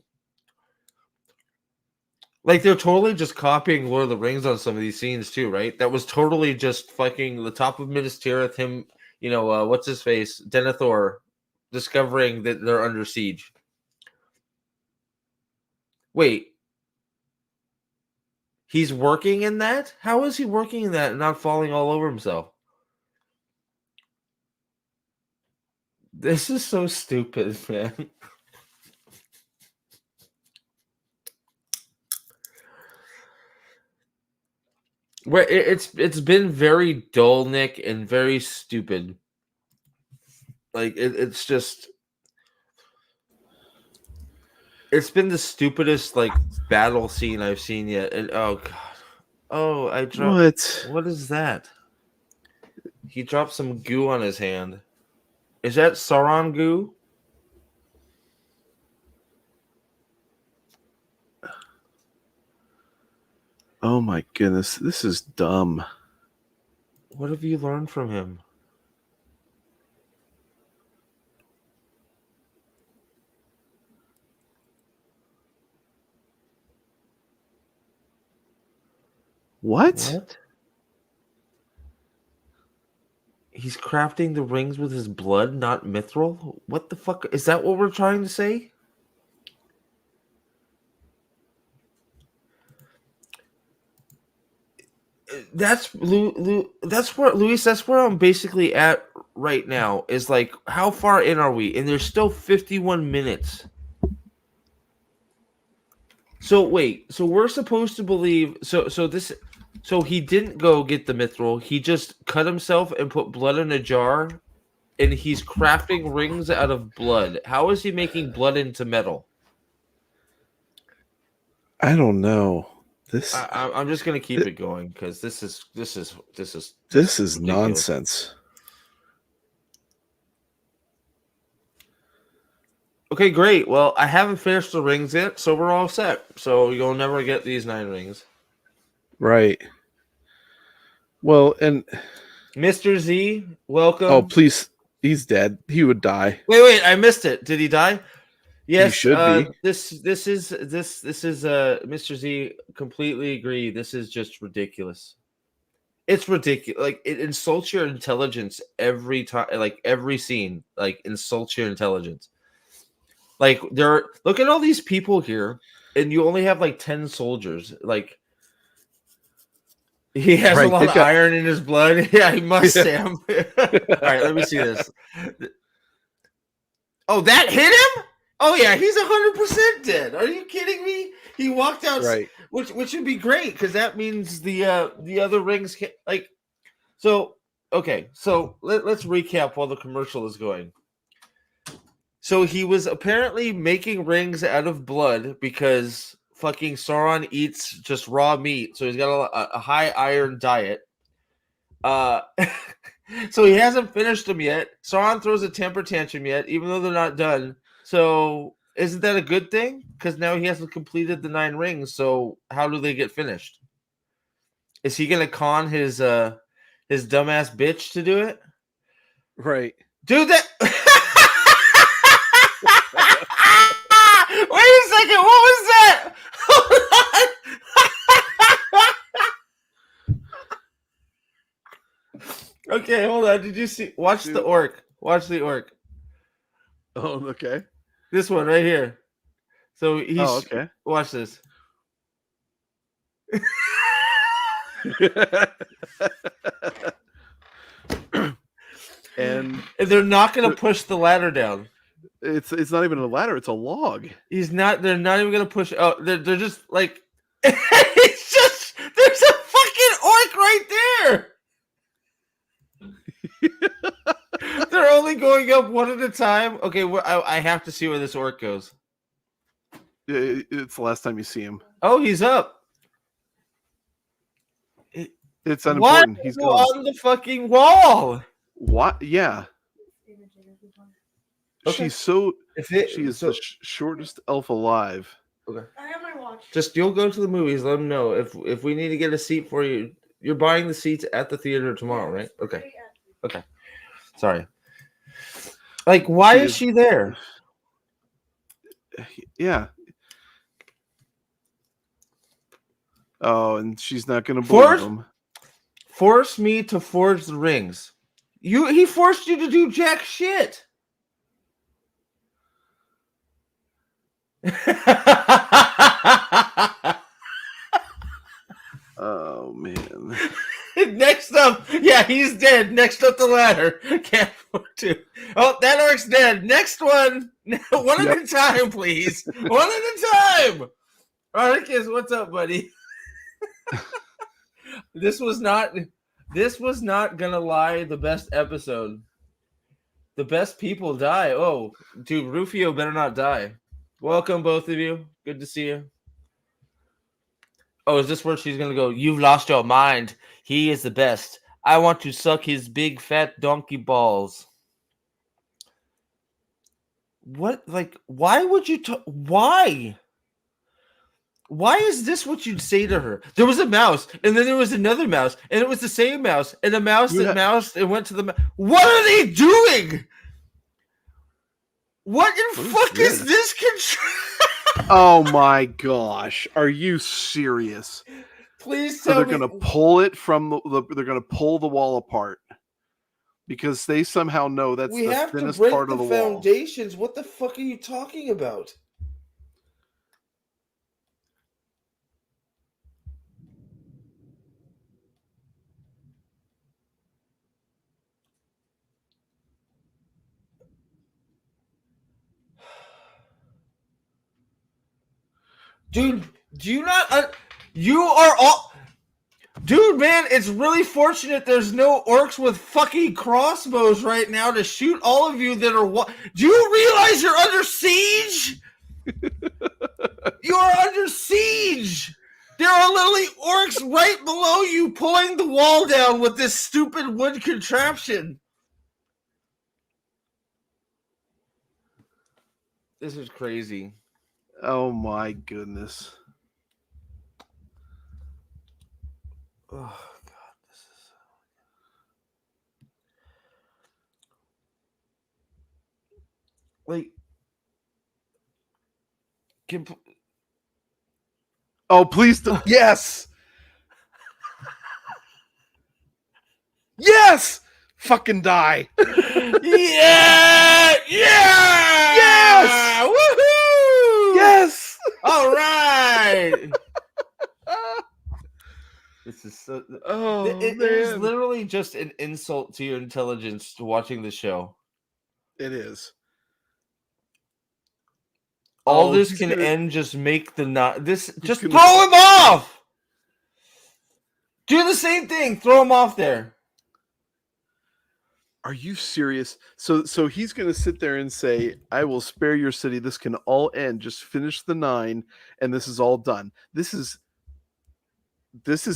Like, they're totally just copying Lord of the Rings on some of these scenes too, right? That was totally just fucking the top of Minas Tirith. Him, what's his face, Denethor, discovering that they're under siege. Wait, he's working in that? How is he working in that and not falling all over himself? This is so stupid, man. Where it's been very dull, Nick, and very stupid. Like it's just, it's been the stupidest like battle scene I've seen yet. And oh god, I dropped. What is that? He dropped some goo on his hand. Is that Sauron goo? Oh my goodness, this is dumb. What have you learned from him? What? He's crafting the rings with his blood, not mithril? What the fuck? Is that what we're trying to say? That's where Luis. That's where I'm basically at right now. Is like, how far in are we? And there's still 51 minutes. So wait. So we're supposed to believe. So he didn't go get the mithril. He just cut himself and put blood in a jar, and he's crafting rings out of blood. How is he making blood into metal? I don't know. I'm just gonna keep it going because this is nonsense. Okay, great. Well, I haven't finished the rings yet, so we're all set. So you'll never get these 9 rings. Right. Well, and Mr. Z, welcome. Oh, please. He's dead. He would die. Wait, I missed it. Did he die? Yes, he should be. This is Mr. Z, completely agree. This is just ridiculous. It's ridiculous. Like, it insults your intelligence every time. Like, every scene, like, insults your intelligence. Like, look at all these people here, and you only have like 10 soldiers. Like, he has a lot of iron in his blood. Yeah, he must, Sam. All right, let me see this. Oh, that hit him? Oh yeah, he's 100% dead. Are you kidding me? He walked out, right? Which would be great, because that means the other rings can, like. So okay, so let's recap while the commercial is going. So he was apparently making rings out of blood because fucking Sauron eats just raw meat, so he's got a high iron diet. So he hasn't finished them yet. Sauron throws a temper tantrum yet, even though they're not done. So isn't that a good thing? Because now he hasn't completed the 9 rings. So how do they get finished? Is he gonna con his dumbass bitch to do it? Right, dude. That. Wait a second. What was that? Okay, hold on. Did you see? Watch the orc. Watch the orc. Oh, okay. This one right here. So he's. Oh, okay. Watch this. and they're not going to push the ladder down. It's not even a ladder. It's a log. They're not even going to push. Oh, they're just like. It's just. There's a fucking orc right there. They're only going up one at a time. Okay, I have to see where this orc goes. It's the last time you see him. Oh, he's up. It's unimportant. He's on the fucking wall. What? Yeah. Okay. She is the shortest elf alive. Okay. I have my watch. Just you'll go to the movies. Let them know if we need to get a seat for you. You're buying the seats at the theater tomorrow, right? Okay. Okay. Sorry. Like, why is she there? Yeah. Oh, and she's not going to believe him. Force me to forge the rings. He forced you to do jack shit. Oh man. Next up, yeah, he's dead. Next up the ladder. Can't afford to. Oh, that orc's dead. Next one. One at a time, please. One at a time. Articus, what's up, buddy? This was not gonna lie the best episode. The best people die. Oh, dude, Rufio better not die. Welcome, both of you. Good to see you. Oh, is this where she's gonna go? You've lost your mind. He is the best. I want to suck his big fat donkey balls. What? Like, why would you talk? Why? Why is this what you'd say to her? There was a mouse, and then there was another mouse, and it was the same mouse, and a mouse that moused and went to the What are they doing? What in fuck is this control? Oh my gosh. Are you serious? Please tell me. me. They're going to pull it from they're going to pull the wall apart because they somehow know that's we the have thinnest to break part of the foundations. Wall. What the fuck are you talking about? Dude, do you not? You are all. Dude, man, it's really fortunate there's no orcs with fucking crossbows right now to shoot all of you that are. Do you realize you're under siege? You are under siege. There are literally orcs right below you pulling the wall down with this stupid wood contraption. This is crazy. Oh my goodness. Oh god, this is like oh please yes. Yes! Fucking die. Yeah! Yes! Woohoo! Yes! All right. This is so. It is literally just an insult to your intelligence to watching the show. It is. All this can end. Just make the not. Just throw him off. Do the same thing. Throw him off there. Are you serious? So he's going to sit there and say, I will spare your city. This can all end. Just finish the 9 and this is all done. This is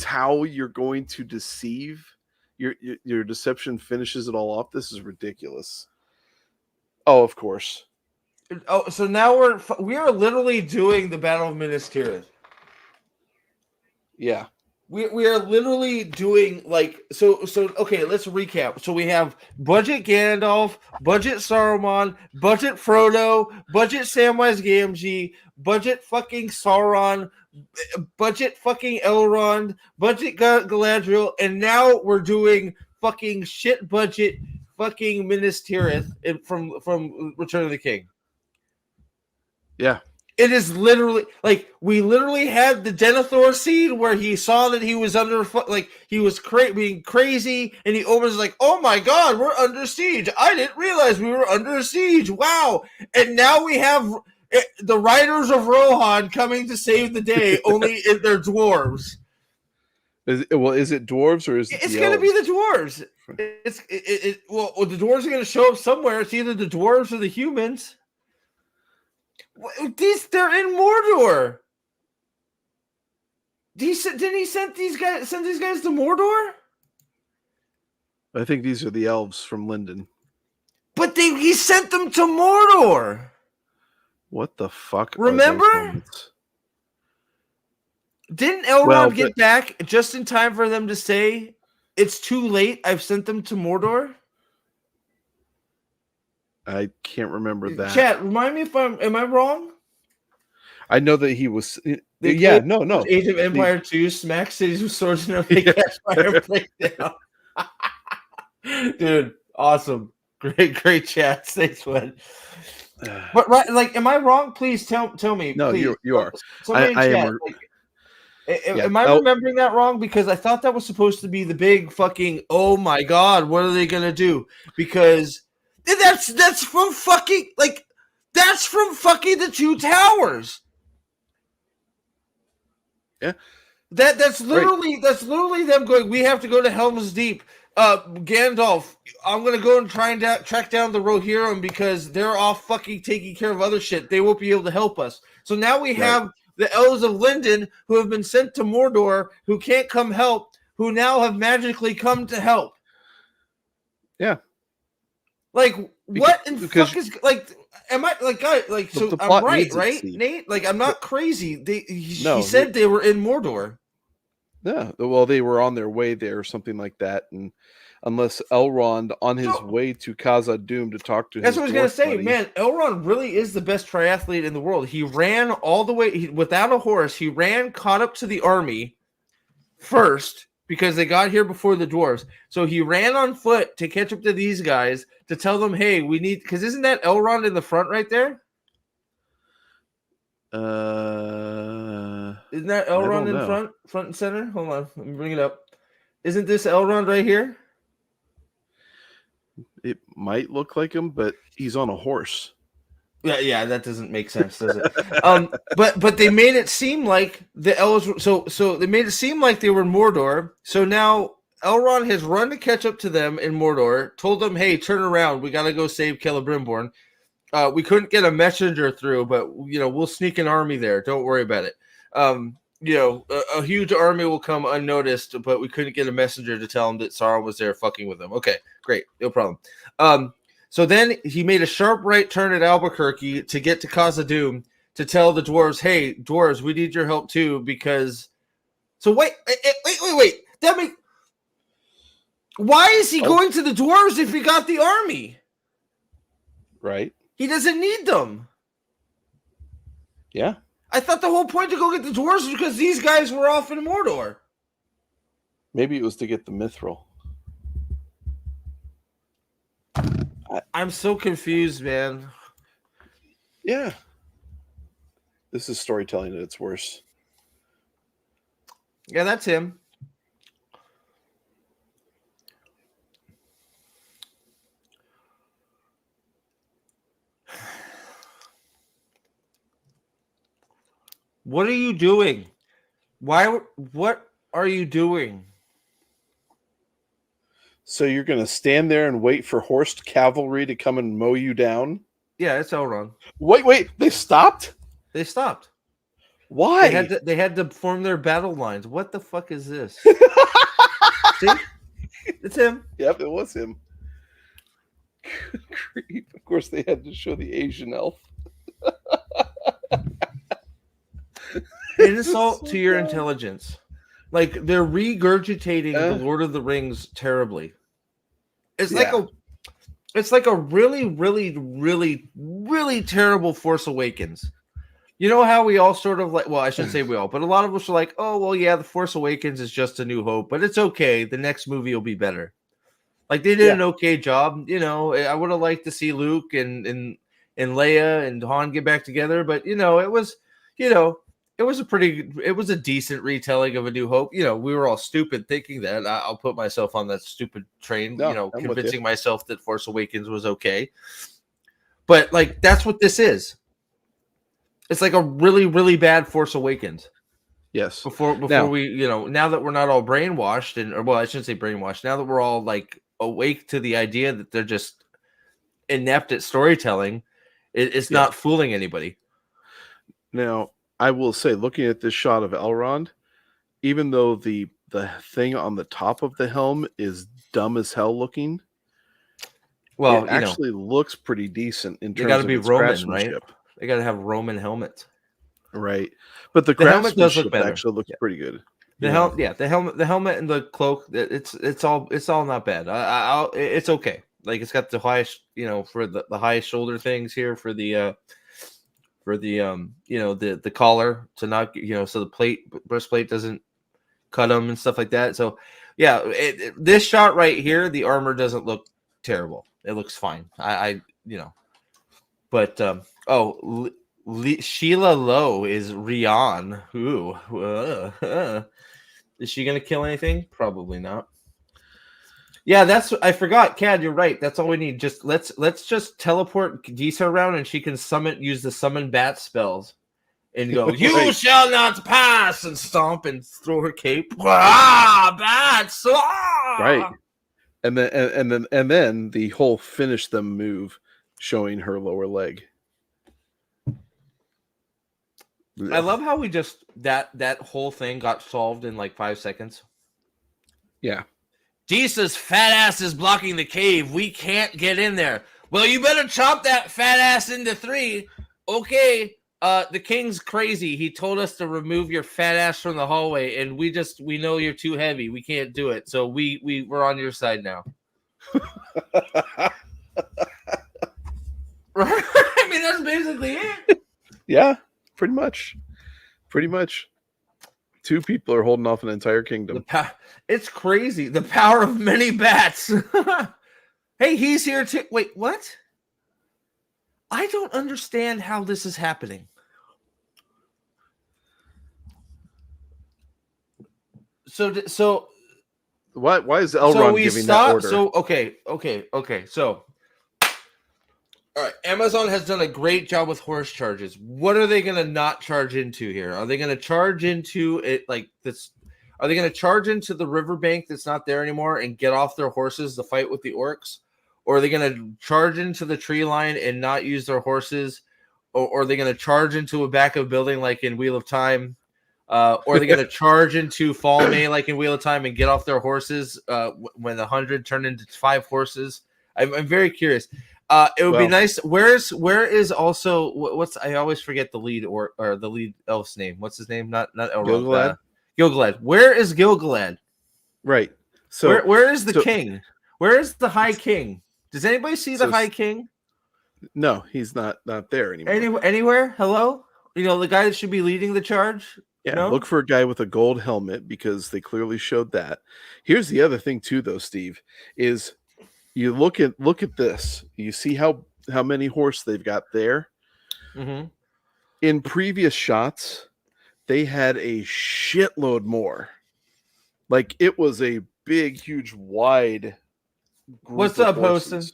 how you're going to deceive. Your deception finishes it all off. This is ridiculous. Oh, of course. Oh, so now we are literally doing the Battle of Minas Tirith. Yeah. We are literally doing so okay, let's recap. So we have budget Gandalf, budget Saruman, budget Frodo, budget Samwise Gamgee, budget fucking Sauron, budget fucking Elrond, budget Galadriel, and now we're doing fucking shit budget fucking Minas Tirith from Return of the King. Yeah. It is literally we literally had the Denethor scene where he saw that he was under he was being crazy, and he opens oh my god, we're under siege. I didn't realize we were under siege. Wow. And now we have the Riders of Rohan coming to save the day, only they're dwarves. Is it dwarves or is it it's going to be the dwarves? Well, the dwarves are going to show up somewhere. It's either the dwarves or the humans. They're in Mordor. Didn't he send these guys to Mordor? I think these are the elves from Linden. But he sent them to Mordor. What the fuck? Remember? Are those moments? Didn't Elrond get back just in time for them to say, "It's too late. I've sent them to Mordor"? I can't remember that. Chat, remind me if am I wrong? I know that he was. They no. Age of Empire 2, smack cities with swords and they catch fire breakdown. Dude, awesome. Great chat. Thanks, Wed. But right, like, am I wrong? Please tell me. No, please. you are. Somebody in chat. Am I remembering that wrong? Because I thought that was supposed to be the big fucking, oh my god, what are they gonna do? Because that's from fucking the Two Towers. Yeah. That's literally them going, we have to go to Helm's Deep. Gandalf, I'm gonna go and try and track down the Rohirrim because they're off fucking taking care of other shit. They won't be able to help us. So now we have the Elves of Lindon who have been sent to Mordor, who can't come help, who now have magically come to help. Yeah. Like, what in fuck is, like, am I, like, guy, like, so I'm right, Nate? Like, I'm not crazy. He said they were in Mordor. Yeah, well, they were on their way there or something like that, and unless Elrond on his way to Khazad-dûm to talk to that's what I was gonna say, buddy. man. Elrond really is the best triathlete in the world. He ran all the way without a horse. He ran, caught up to the army first because they got here before the dwarves. So he ran on foot to catch up to these guys to tell them, "Hey, we need." Because isn't that Elrond in the front right there? Isn't that Elrond in front and center? Hold on, let me bring it up. Isn't this Elrond right here? It might look like him, but he's on a horse. Yeah, that doesn't make sense, does it? But they made it seem like the elves. So they made it seem like they were in Mordor. So now Elrond has run to catch up to them in Mordor. Told them, "Hey, turn around. We got to go save Celebrimborn." We couldn't get a messenger through, but we'll sneak an army there. Don't worry about it. A huge army will come unnoticed, but we couldn't get a messenger to tell them that Sauron was there fucking with them. Okay, great, no problem. So then he made a sharp right turn at Albuquerque to get to Khazad-dûm to tell the dwarves, "Hey, dwarves, we need your help too." Because, so wait. Why is he going to the dwarves if he got the army? Right. He doesn't need them. Yeah. I thought the whole point to go get the dwarves was because these guys were off in Mordor. Maybe it was to get the mithril. I'm so confused, man. Yeah. This is storytelling at its worst. Yeah, that's him. What are you doing? What are you doing? So you're going to stand there and wait for horsed cavalry to come and mow you down? Yeah, it's Elrond. Wait, they stopped? They stopped. Why? They had to form their battle lines. What the fuck is this? See? It's him. Yep, it was him. Of course, they had to show the Asian elf. Insult to your intelligence. Like, they're regurgitating the Lord of the Rings terribly. It's like a really, really, really, really terrible Force Awakens. You know how we all sort of like, well, I shouldn't say we all, but a lot of us are like, oh, well, yeah, the Force Awakens is just A New Hope, but it's okay. The next movie will be better. Like, they did an okay job. I would have liked to see Luke and Leia and Han get back together, but it was a decent retelling of A New Hope. We were all stupid thinking that. I'll put myself on that stupid train, convincing myself that Force Awakens was okay. But like, that's what this is. It's like a really, really bad Force Awakens. Yes. Before we, now that we're not all brainwashed I shouldn't say brainwashed. Now that we're all like awake to the idea that they're just inept at storytelling, it's not fooling anybody. Now, I will say, looking at this shot of Elrond, even though the thing on the top of the helm is dumb as hell looking, well, it actually looks pretty decent in terms of its craftsmanship. They got to have Roman helmets. Right, but the helmet does look craftsmanship better. actually looks pretty good. The helmet, and the cloak. It's all not bad. It's okay. Like it's got the highest, for the highest shoulder things here for the the collar to not, so the breastplate doesn't cut them and stuff like that. So yeah, this shot right here, the armor doesn't look terrible. It looks fine. But Sheila Lowe is Rian. Ooh, is she gonna kill anything? Probably not. Yeah, I forgot. Cad, you're right. That's all we need. Just let's just teleport Disa around, and she can use the summon bat spells, and go. You shall not pass, and stomp and throw her cape. Bats! Right, and then the whole finish them move, showing her lower leg. I love how we just that whole thing got solved in like 5 seconds. Yeah. Disa's fat ass is blocking the cave. We can't get in there. Well, you better chop that fat ass into 3. Okay. The king's crazy. He told us to remove your fat ass from the hallway, and we know you're too heavy. We can't do it. So we're on your side now. Right? I mean, that's basically it. Yeah, pretty much. 2 people are holding off an entire kingdom. It's crazy. The power of many bats. Hey, he's here too. Wait, what? I don't understand how this is happening. So why is Elrond giving that order? So okay. So all right, Amazon has done a great job with horse charges. What are they going to not charge into here? Are they going to charge into it like this? Are they going to charge into the riverbank that's not there anymore and get off their horses to fight with the orcs? Or are they going to charge into the tree line and not use their horses? Or are they going to charge into a back of a building like in Wheel of Time? Or are they going to charge into Falme like in Wheel of Time and get off their horses when 100 turn into 5 horses? I'm very curious. It would be nice. Where is also what's I always forget the lead or the lead elf's name. What's his name? Not Elrond. Gilgalad. Gilgalad. Where is Gilgalad? Right. So where is the king? Where is the High King? Does anybody see the High King? No, he's not there anymore. Anywhere? Hello? The guy that should be leading the charge? Yeah, no? Look for a guy with a gold helmet because they clearly showed that. Here's the other thing too, though, Steve, is you look at this. You see how many horse they've got there. Mm-hmm. In previous shots, they had a shitload more. Like it was a big, huge, wide. What's up, Hostin?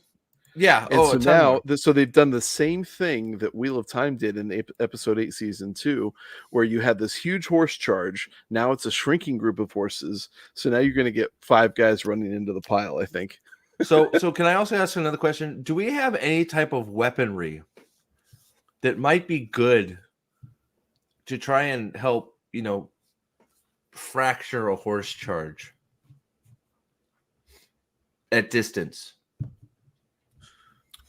Yeah. And so now, so they've done the same thing that Wheel of Time did in episode 8, season 2, where you had this huge horse charge. Now it's a shrinking group of horses. So now you're going to get 5 guys running into the pile, I think. So can I also ask another question? Do we have any type of weaponry that might be good to try and help, fracture a horse charge at distance?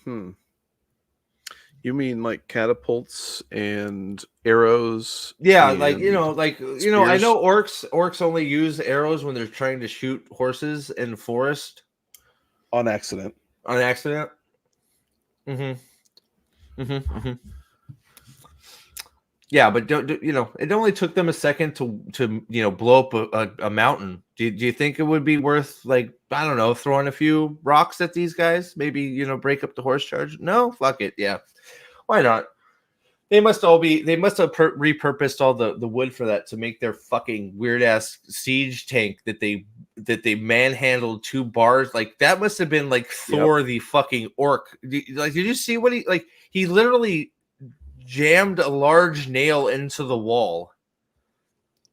You mean like catapults and arrows? Yeah, and I know orcs only use arrows when they're trying to shoot horses in the forest. On accident. Yeah, but it only took them a second to blow up a mountain. Do you think it would be worth, like, I don't know, throwing a few rocks at these guys? Maybe, break up the horse charge? No, fuck it. Yeah. Why not? They must have repurposed all the wood for that to make their fucking weird ass siege tank that they manhandled 2 bars. Like that must have been like Thor the fucking orc. Did you see what he literally jammed a large nail into the wall,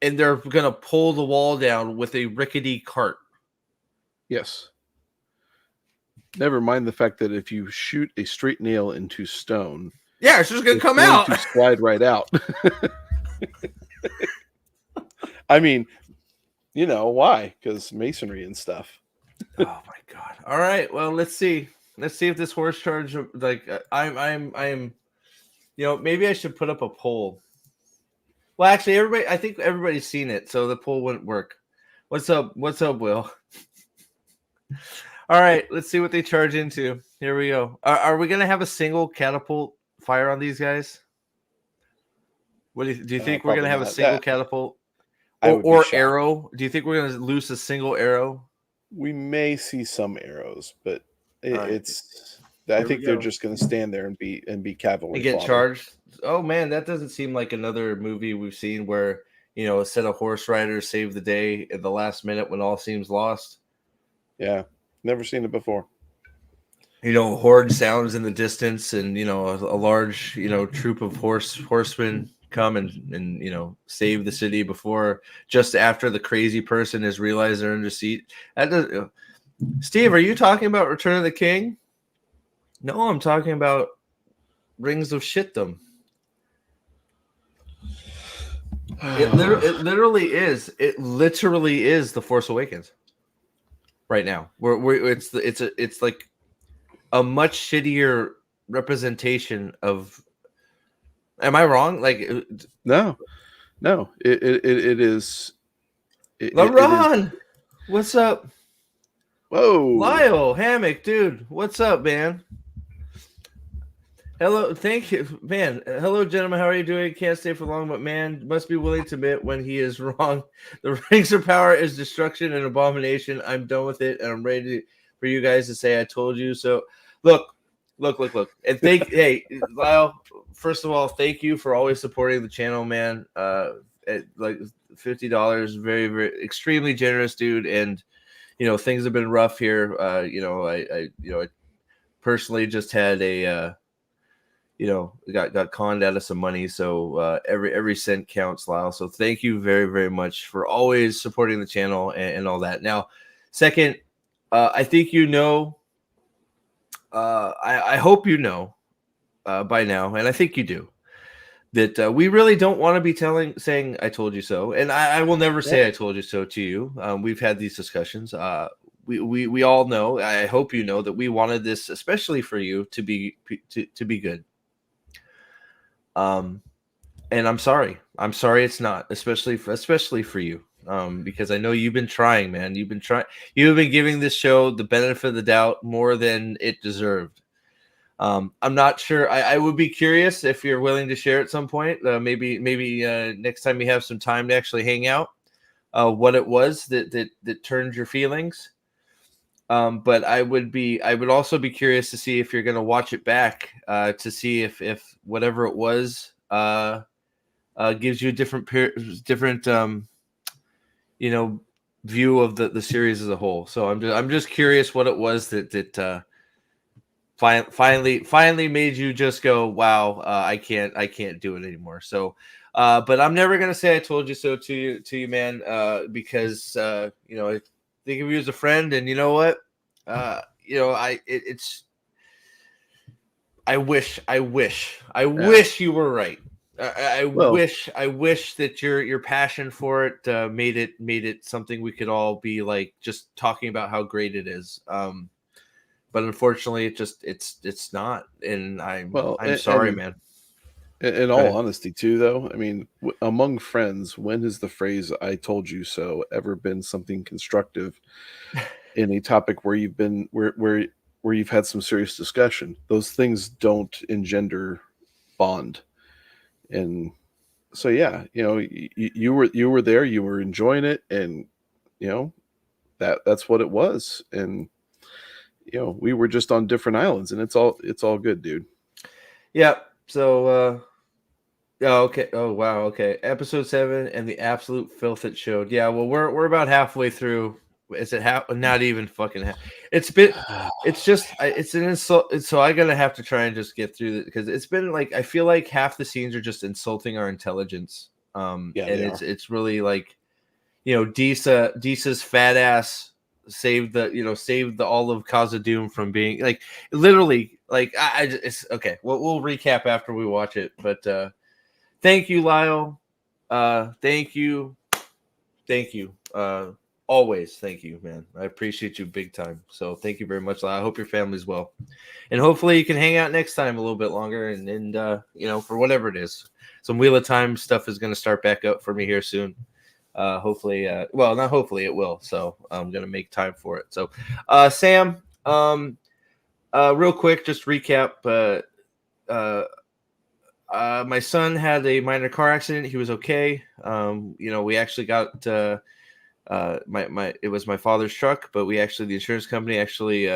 and they're gonna pull the wall down with a rickety cart. Yes. Never mind the fact that if you shoot a straight nail into stone, yeah, it's just gonna come out. To slide right out. I mean, why? Because masonry and stuff. Oh my god! All right, well, let's see if this horse charge. Like, I'm maybe I should put up a poll. Well, actually, I think everybody's seen it, so the poll wouldn't work. What's up? What's up, Will? All right, let's see what they charge into. Here we go. Are we gonna have a single catapult fire on these guys? What do you think we're gonna have a single catapult or arrow? Do you think we're gonna loose a single arrow? We may see some arrows, but I think they're just going to stand there and be cavalry and get fodder. Charged. Oh man, that doesn't seem like another movie we've seen where a set of horse riders save the day at the last minute when all seems lost. Yeah, never seen it before. Horde sounds in the distance, and a large troop of horsemen come and save the city just after the crazy person has realized they're under siege. Steve, are you talking about Return of the King? No, I'm talking about Rings of Shitdom. It literally is. It literally is The Force Awakens. Right now, it's like a much shittier representation of. Am I wrong? Like, no, it is. LeBron, what's up? Whoa, Lyle Hammock, dude, what's up, man? Hello, thank you, man. Hello, gentlemen. How are you doing? Can't stay for long, but man, must be willing to admit when he is wrong. The Rings of Power is destruction and abomination. I'm done with it, and I'm ready for you guys to say I told you so. Look. And hey, Lyle. First of all, thank you for always supporting the channel, man. At like $50, very, very extremely generous, dude. And things have been rough here. I personally just had a. Got conned out of some money. So every cent counts, Lyle. So thank you very, very much for always supporting the channel and all that. Now, second, I think I hope by now, and I think you do, that we really don't want to be saying I told you so. And I will never say I told you so to you. We've had these discussions. We all know, I hope you know, that we wanted this, especially for you, to be good. And I'm sorry it's not, especially for you, because I know you've been trying, man. You've been giving this show the benefit of the doubt more than it deserved. I'm not sure. I would be curious if you're willing to share at some point, maybe next time you have some time to actually hang out, what it was that turned your feelings. But I would also be curious to see if you're going to watch it back, to see if whatever it was gives you a different view of the series as a whole. So I'm just curious what it was that finally made you just go, wow, I can't do it anymore. So but I'm never going to say I told you so to you, man, because I think of you as a friend, and you know what? I wish you were right. I wish that your passion for it made it something we could all be like just talking about how great it is. But unfortunately, it's not, and I'm sorry, man. In all honesty, too, though, I mean, among friends, when has the phrase "I told you so" ever been something constructive in a topic where you've been where you've had some serious discussion? Those things don't engender bond, and so yeah, you were there, you were enjoying it, and that's what it was, and we were just on different islands, and it's all good, dude. Yeah. So, okay. Oh, wow. Okay. Episode 7 and the absolute filth it showed. Yeah. Well, we're about halfway through. Is it half? Not even fucking half. It's an insult. So I'm going to have to try and just get through it, because it's been like, I feel like half the scenes are just insulting our intelligence. And it's really like, Disa's fat ass saved all of Khazad-dûm from being like, literally, like, it's okay. We'll recap after we watch it, but thank you, Lyle. Thank you. Always. Thank you, man. I appreciate you big time. So thank you very much. I hope your family's well. And hopefully you can hang out next time a little bit longer and for whatever it is. Some Wheel of Time stuff is going to start back up for me here soon. Hopefully, well, not hopefully, it will. So I'm going to make time for it. So, Sam, real quick, just recap. My son had a minor car accident. He was okay. We actually got it was my father's truck, but the insurance company actually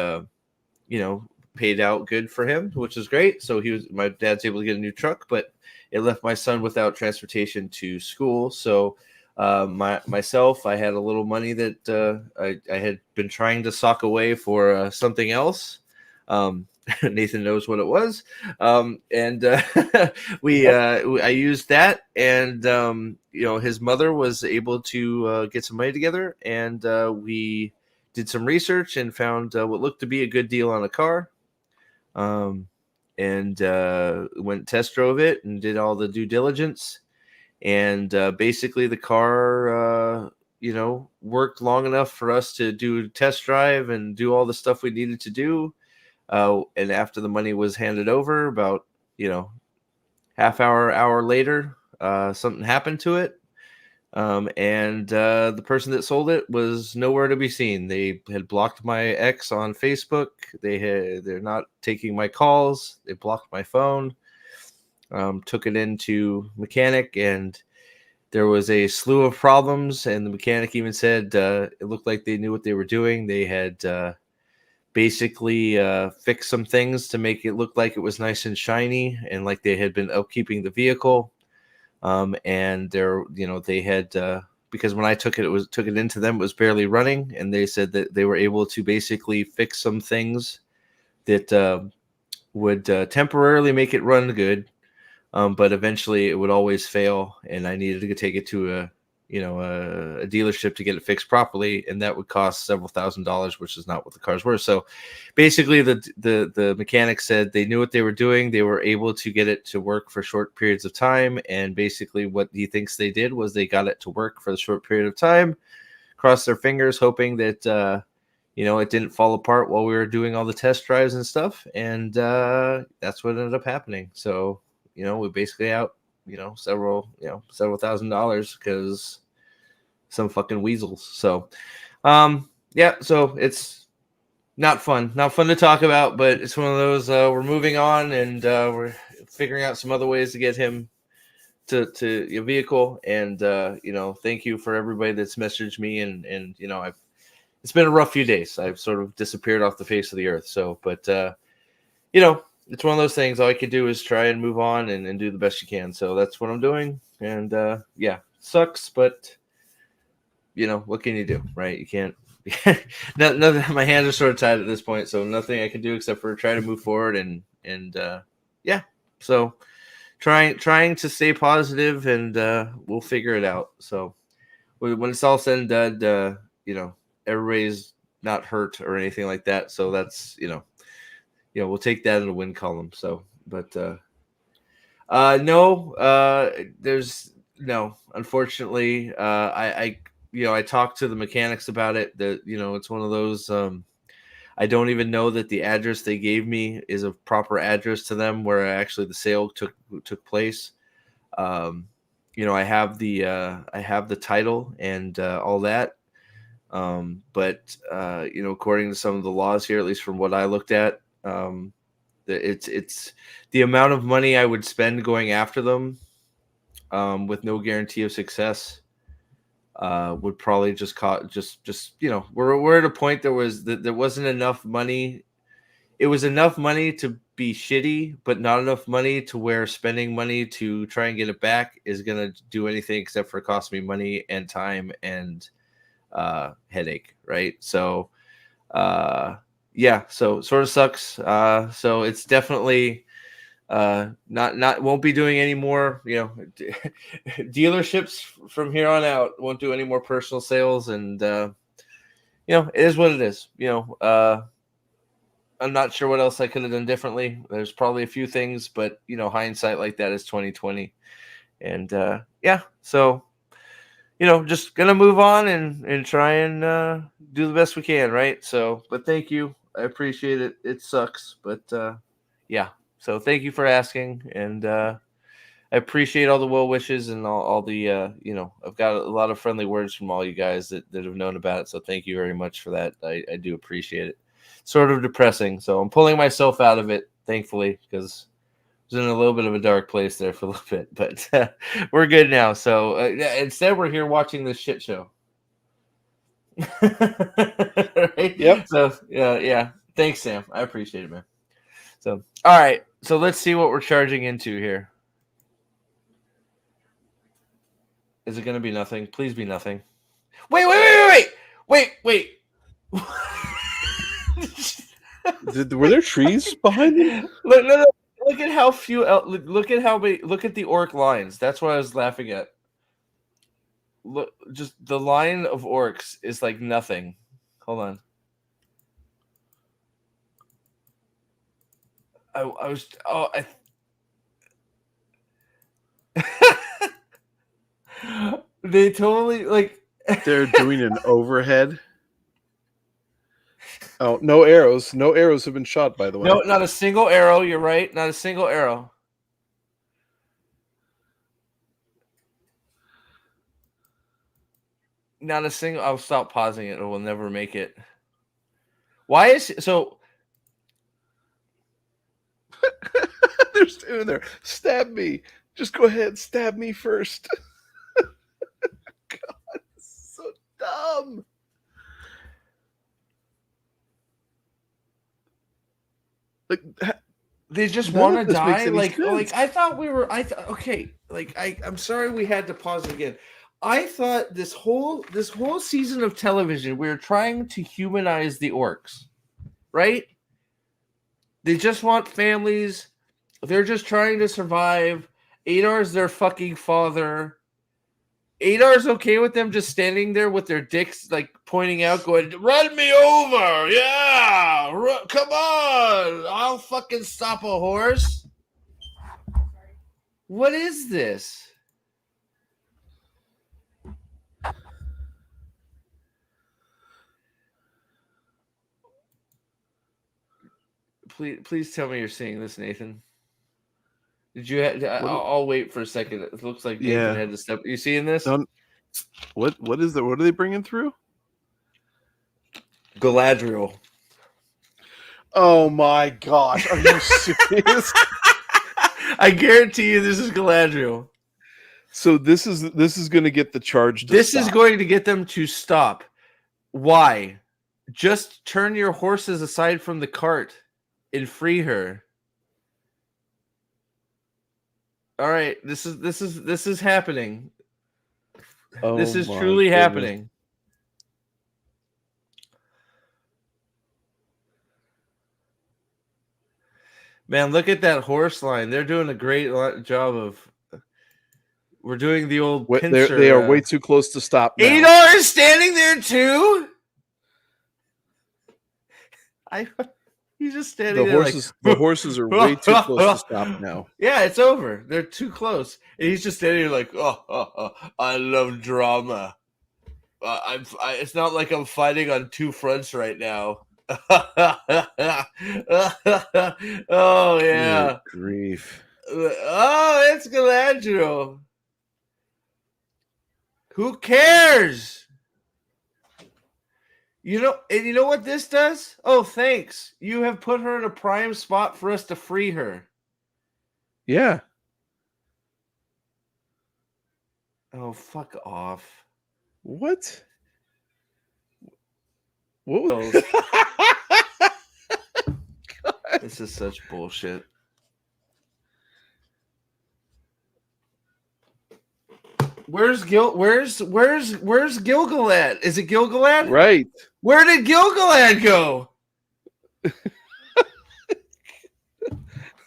paid out good for him, which is great. So my dad's able to get a new truck, but it left my son without transportation to school. So myself, I had a little money that I had been trying to sock away for something else. Nathan knows what it was. And I used that, and his mother was able to get some money together, and we did some research and found what looked to be a good deal on a car. And went test drove it and did all the due diligence. And basically the car, worked long enough for us to do a test drive and do all the stuff we needed to do. And after the money was handed over, about, half hour later, something happened to it. And the person that sold it was nowhere to be seen. They had blocked my ex on Facebook. They're not taking my calls. They blocked my phone. Took it into mechanic, and there was a slew of problems. And the mechanic even said it looked like they knew what they were doing. They had basically fixed some things to make it look like it was nice and shiny, and like they had been upkeeping the vehicle. And they had because when I took it into them, it was barely running, and they said that they were able to basically fix some things that would temporarily make it run good, but eventually it would always fail, and I needed to take it to a dealership to get it fixed properly, and that would cost several $1,000s, which is not what the cars were. So basically the mechanic said they knew what they were doing. They were able to get it to work for short periods of time, and basically what he thinks they did was they got it to work for the short period of time, crossed their fingers, hoping that it didn't fall apart while we were doing all the test drives and stuff, and that's what ended up happening. So we basically out several $1,000s because some fucking weasels. So so it's not fun to talk about, but it's one of those we're moving on, and we're figuring out some other ways to get him to your vehicle. And thank you for everybody that's messaged me, and it's been a rough few days. I've sort of disappeared off the face of the earth. So but it's one of those things. All I can do is try and move on and do the best you can. So that's what I'm doing. And sucks, but what can you do, right? You can't. Nothing. My hands are sort of tied at this point, so nothing I can do except for try to move forward and So trying to stay positive, and we'll figure it out. So when it's all said and done, everybody's not hurt or anything like that. So that's we'll take that in the win column. So, but there's no. Unfortunately, I talked to the mechanics about it. That it's one of those. I don't even know that the address they gave me is a proper address to them where actually the sale took place. I have the title and all that. But according to some of the laws here, at least from what I looked at, it's the amount of money I would spend going after them with no guarantee of success would probably just we're at a point there wasn't enough money. It was enough money to be shitty, but not enough money to where spending money to try and get it back is gonna do anything except for cost me money and time and headache, right? So so sort of sucks. So it's definitely not won't be doing any more dealerships from here on out. Won't do any more personal sales, and it is what it is. I'm not sure what else I could have done differently. There's probably a few things, but hindsight like that is 2020. And so just gonna move on and try and do the best we can, right? So, but thank you, I appreciate it. It sucks, but yeah. So thank you for asking, and I appreciate all the well wishes and all the I've got a lot of friendly words from all you guys that have known about it. So thank you very much for that. I do appreciate it. Sort of depressing, so I'm pulling myself out of it, thankfully, because was in a little bit of a dark place there for a little bit, but we're good now. So instead, we're here watching this shit show. Right? Yep. So yeah. Thanks, Sam. I appreciate it, man. So all right. So let's see what we're charging into here. Is it going to be nothing? Please be nothing. Wait. Were there trees behind them? No. Look at how few. Look at how many. Look at the orc lines. That's what I was laughing at. Look, just the line of orcs is like nothing. Hold on. I was. Oh, they totally like. They're doing an overhead. Oh, no arrows. No arrows have been shot, by the way. No, not a single arrow. You're right. Not a single arrow. Not a single. I'll stop pausing it. It will never make it. Why is so? They're standing there. Stab me. Just go ahead. Stab me first. God, this is so dumb. Like they just none want of to this makes die. any Like sense. I thought we were. Okay. Like I'm sorry we had to pause it again. I thought this whole season of television we were trying to humanize the orcs, right? They just want families. They're just trying to survive. Adar's their fucking father. Adar's okay with them just standing there with their dicks like pointing out, going, "Run me over, yeah, come on, I'll fucking stop a horse." What is this? Please tell me you're seeing this, Nathan. Did you? I'll wait for a second. It looks like Nathan had to step. You seeing this? What is that? What are they bringing through? Galadriel. Oh my gosh! Are you serious? I guarantee you, this is Galadriel. So this is going to get the charge. This is going to get them to stop. Why? Just turn your horses aside from the cart and free her. All right, this is happening. Oh, this is truly happening. Man, look at that horse line. They're doing a great job of. We're doing the old pincer. They are way too close to stop now. Adar is standing there too. He's just standing there. The horses are way too close to stop now. Yeah, it's over. They're too close, and he's just standing there like, oh, I love drama. It's not like I'm fighting on two fronts right now. Oh yeah. Good grief. Oh, it's Galadriel. Who cares? And you know what this does? Oh, thanks. You have put her in a prime spot for us to free her. Yeah. Oh, fuck off. What? What was This is such bullshit. Where's Gilgalad? Is it Gilgalad? Right. Where did Gilgalad go?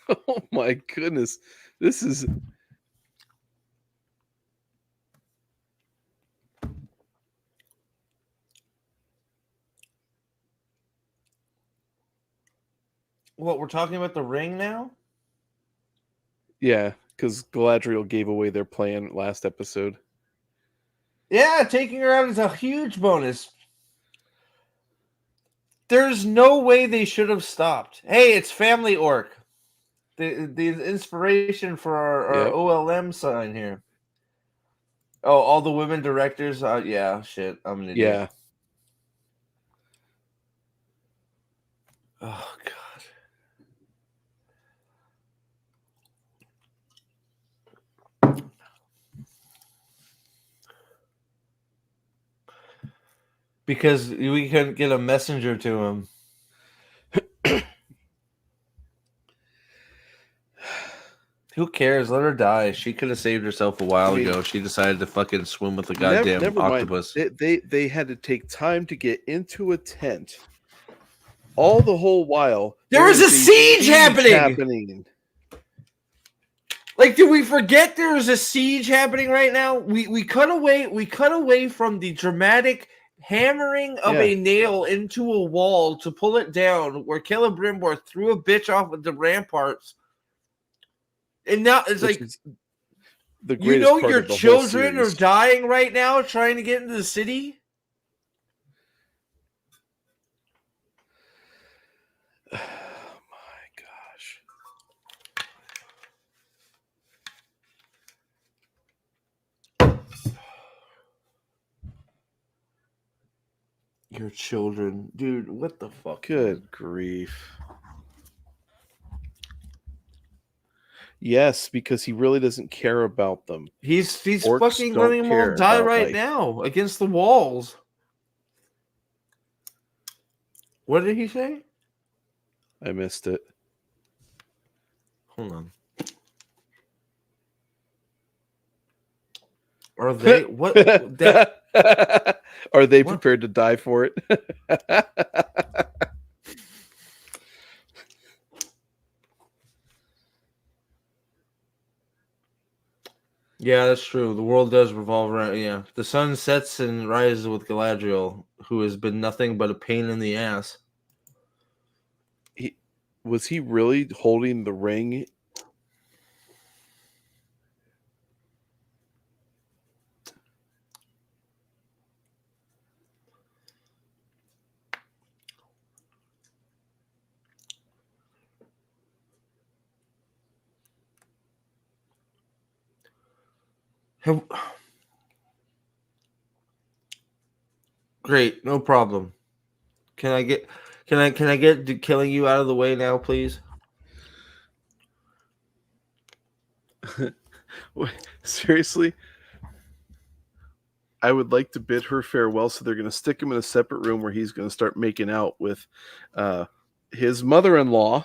Oh my goodness. This is What, we're talking about the ring now? Yeah, because Galadriel gave away their plan last episode. Yeah, taking her out is a huge bonus. There's no way they should have stopped. Hey, it's Family Orc. The inspiration for our Yep. OLM sign here. Oh, all the women directors. Yeah, shit. I'm an idiot. Yeah. Oh god. Because we couldn't get a messenger to him. Who cares? Let her die. She could have saved herself a while ago. She decided to fucking swim with the goddamn never octopus. Mind. They had to take time to get into a tent. All the whole while there was a siege happening. Like, did we forget there was a siege happening right now? We cut away from the dramatic hammering of a nail into a wall to pull it down, where Celebrimbor threw a bitch off of the ramparts. And now it's like, you know, your children are dying right now trying to get into the city. Oh my gosh. Your children, dude, what the fuck? Good grief. Yes, because he really doesn't care about them. He's fucking letting them all die right now against the walls. What did he say? I missed it. Hold on. Are they what? Are they prepared to die for it? Yeah, that's true. The world does revolve around. Yeah, the sun sets and rises with Galadriel, who has been nothing but a pain in the ass. Was he really holding the ring? Great, no problem. Can I get to killing you out of the way now, please? Seriously? I would like to bid her farewell, so they're going to stick him in a separate room where he's going to start making out with his mother-in-law.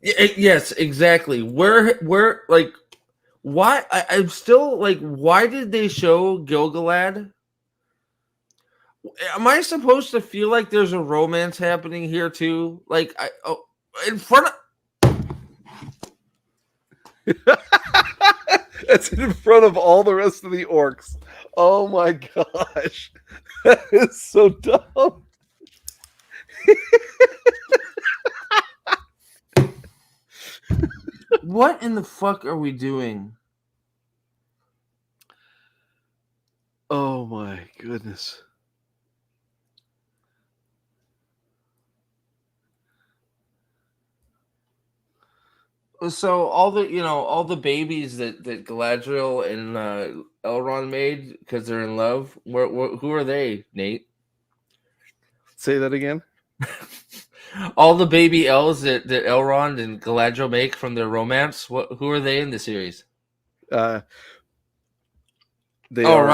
Yes, exactly. Where, like, why? I'm still like, why did they show Gilgalad? Am I supposed to feel like there's a romance happening here too? Like, in front of. That's in front of all the rest of the orcs. Oh my gosh. That is so dumb. What in the fuck are we doing? Oh my goodness. So all the babies that Galadriel and Elrond made because they're in love. Who are they, Nate? Say that again. All the baby elves that Elrond and Galadriel make from their romance. Who are they in the series? They are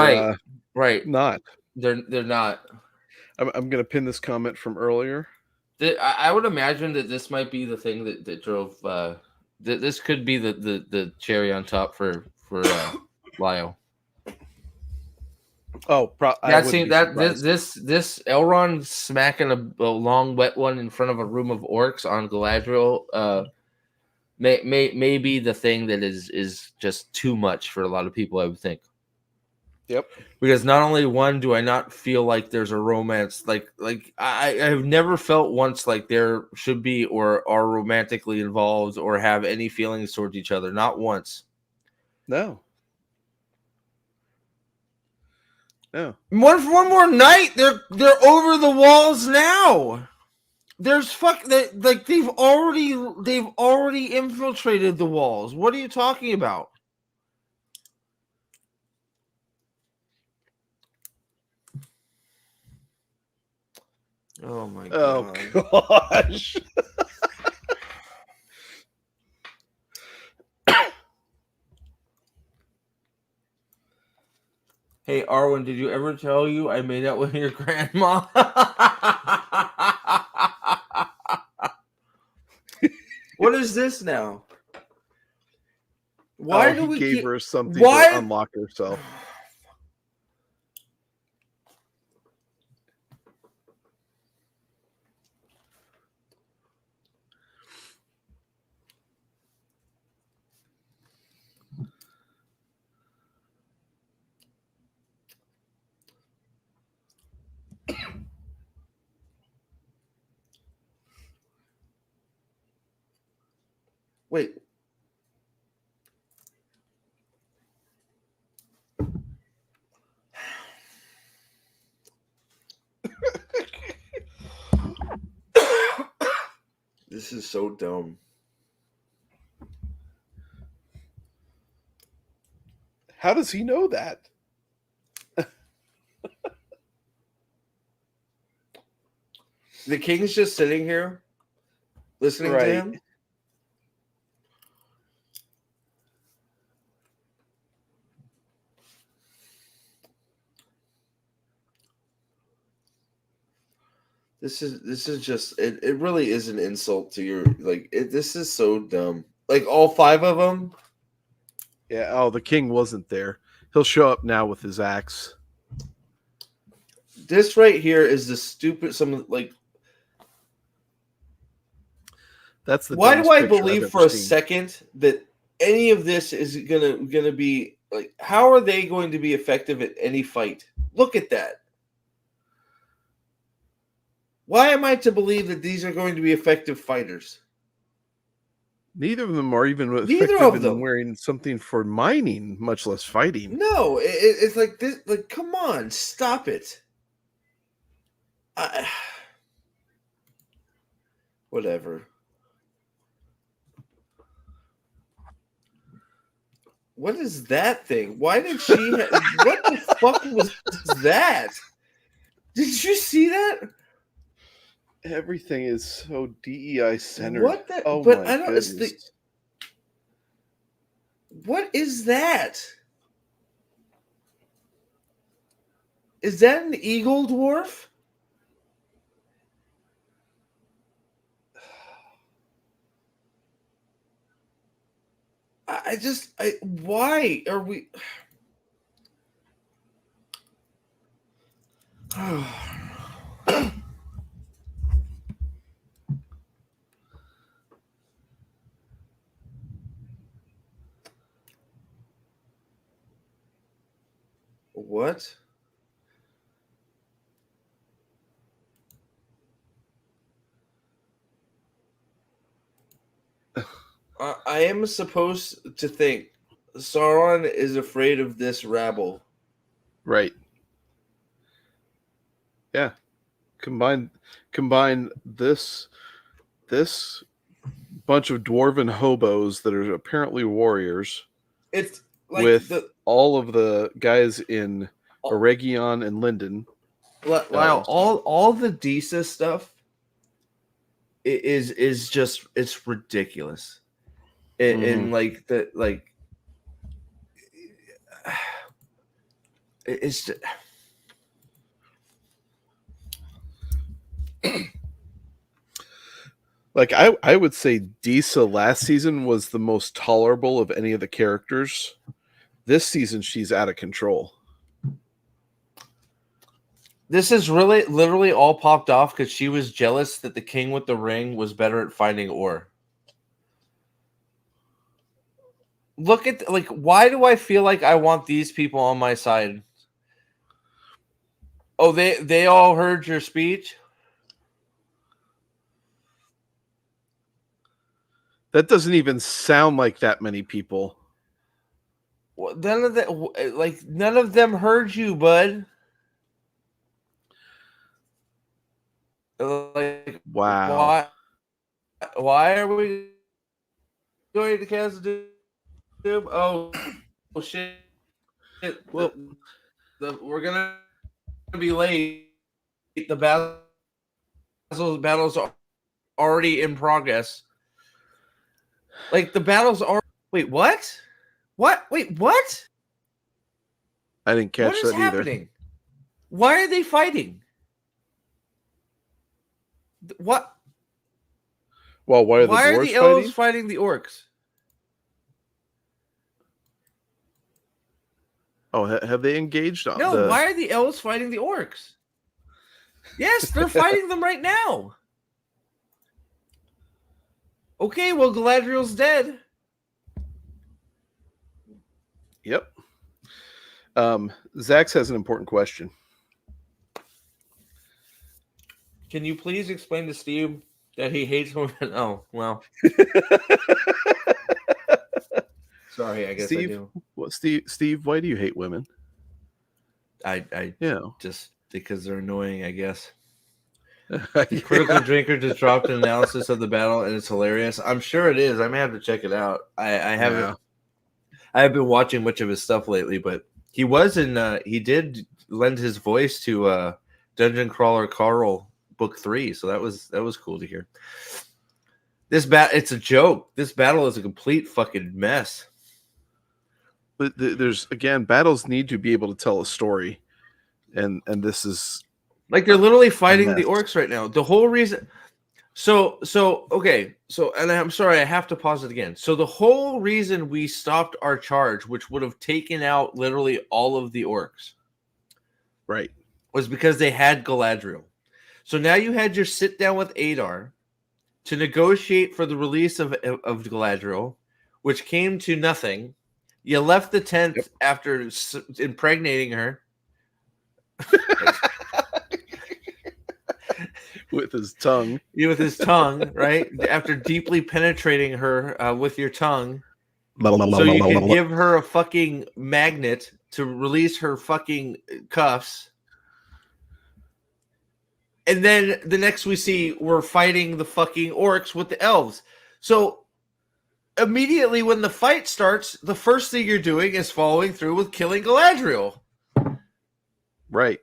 right. Not. They're not. I'm going to pin this comment from earlier. I would imagine that this might be the thing that drove. This could be the cherry on top for Lyle. Oh, this Elrond smacking a long wet one in front of a room of orcs on Galadriel may be the thing that is just too much for a lot of people, I would think. Yep. Because not only one do I not feel like there's a romance, like I have never felt once like there should be or are romantically involved or have any feelings towards each other. Not once. No. No. One more night, they're over the walls now. There's like they've already infiltrated the walls. What are you talking about? Oh my god. Oh gosh. Hey Arwen, did you ever tell you I made out with your grandma? What is this now? Why do he we gave her something Why? to unlock herself? Wait. This is so dumb. How does he know that? The king's just sitting here listening to him. This is just it really is an insult to your this is so dumb. Like all 5 of them. Yeah, oh, the king wasn't there. He'll show up now with his axe. This right here is the stupid That's the why do I dumbest picture believe I've for ever a seen. second that any of this is gonna be like, how are they going to be effective at any fight? Look at that. Why am I to believe that these are going to be effective fighters? Neither of them are even Neither effective of in them. wearing something for mining, much less fighting. No, it's like this. Like, come on, stop it. Whatever. What is that thing? Why did she? What the fuck was that? Did you see that? Everything is so DEI centered. What the? Oh But my I don't. goodness. It's the. What is that? Is that an eagle dwarf? Why are we? What? I am supposed to think Sauron is afraid of this rabble. Right. Yeah. Combine this bunch of dwarven hobos that are apparently warriors. It's like with all of the guys in Oh. Eregion and Linden. Wow, all the Disa stuff is just, it's ridiculous. And like the it's just, like I would say Disa last season was the most tolerable of any of the characters. This season she's out of control. This is really literally all popped off because she was jealous that the king with the ring was better at finding ore. Look at, like, why do I feel like I want these people on my side Oh, they all heard your speech? That doesn't even sound like that many people. Well, none of them heard you, bud. Like, Wow. why are we going to Kansas? Oh shit! Well, We're gonna be late. The battles are already in progress. Like the battles are. Wait, what? What? Wait, what? I didn't catch What is that either. happening? Why are they fighting? What? Well, why are the Why dwarves are the elves fighting? fighting the orcs? Oh, have they engaged on No, why are the elves fighting the orcs? Yes, they're fighting them right now. Okay, well, Galadriel's dead. Yep. Zax has an important question. Can you please explain to Steve that he hates women? Oh, well. Sorry, I guess Steve, I do. Well, Steve, why do you hate women? I Yeah. just because they're annoying, I guess. The Critical Drinker just dropped an analysis of the battle, and it's hilarious. I'm sure it is. I may have to check it out. I haven't. Yeah. I haven't been watching much of his stuff lately, but he was in. He did lend his voice to Dungeon Crawler Carl Book 3, so that was cool to hear. It's a joke. This battle is a complete fucking mess. But there's again, battles need to be able to tell a story, and this is like they're literally fighting the orcs right now. The whole reason. So okay. So, and I'm sorry, I have to pause it again. So the whole reason we stopped our charge, which would have taken out literally all of the orcs, right, was because they had Galadriel. So now you had your sit down with Adar to negotiate for the release of Galadriel, which came to nothing. You left the tent after impregnating her. with his tongue. With his tongue, right? After deeply penetrating her with your tongue. So you can give her a fucking magnet to release her fucking cuffs. And then the next we see, we're fighting the fucking orcs with the elves. So immediately when the fight starts, the first thing you're doing is following through with killing Galadriel. Right.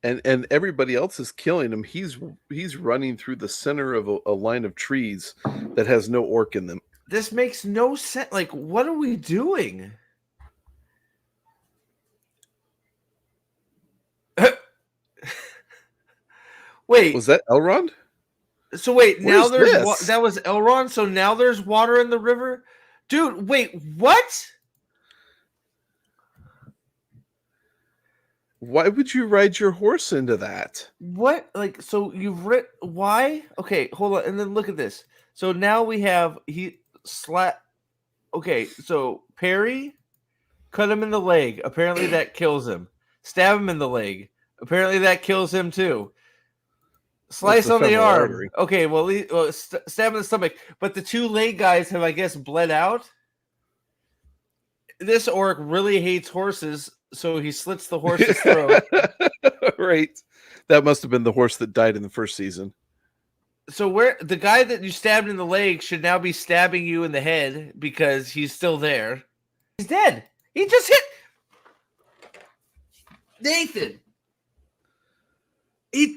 And everybody else is killing him. He's running through the center of a line of trees that has no orc in them. This makes no sense. Like, what are we doing? Wait, was that Elrond? So wait, now Where's there's this? that was Elrond. So now there's water in the river, dude. Wait, what? Why would you ride your horse into that? What? Like, so you've written why? Okay, hold on, and then look at this. So now we have Okay, so Perry cut him in the leg. Apparently that kills him. Stab him in the leg. Apparently that kills him too. Slice on the arm. Artery. Okay, well, stab in the stomach. But the two leg guys have, I guess, bled out. This orc really hates horses, so he slits the horse's throat. Right. That must have been the horse that died in the first season. So where the guy that you stabbed in the leg should now be stabbing you in the head because he's still there. He's dead. He just hit Nathan.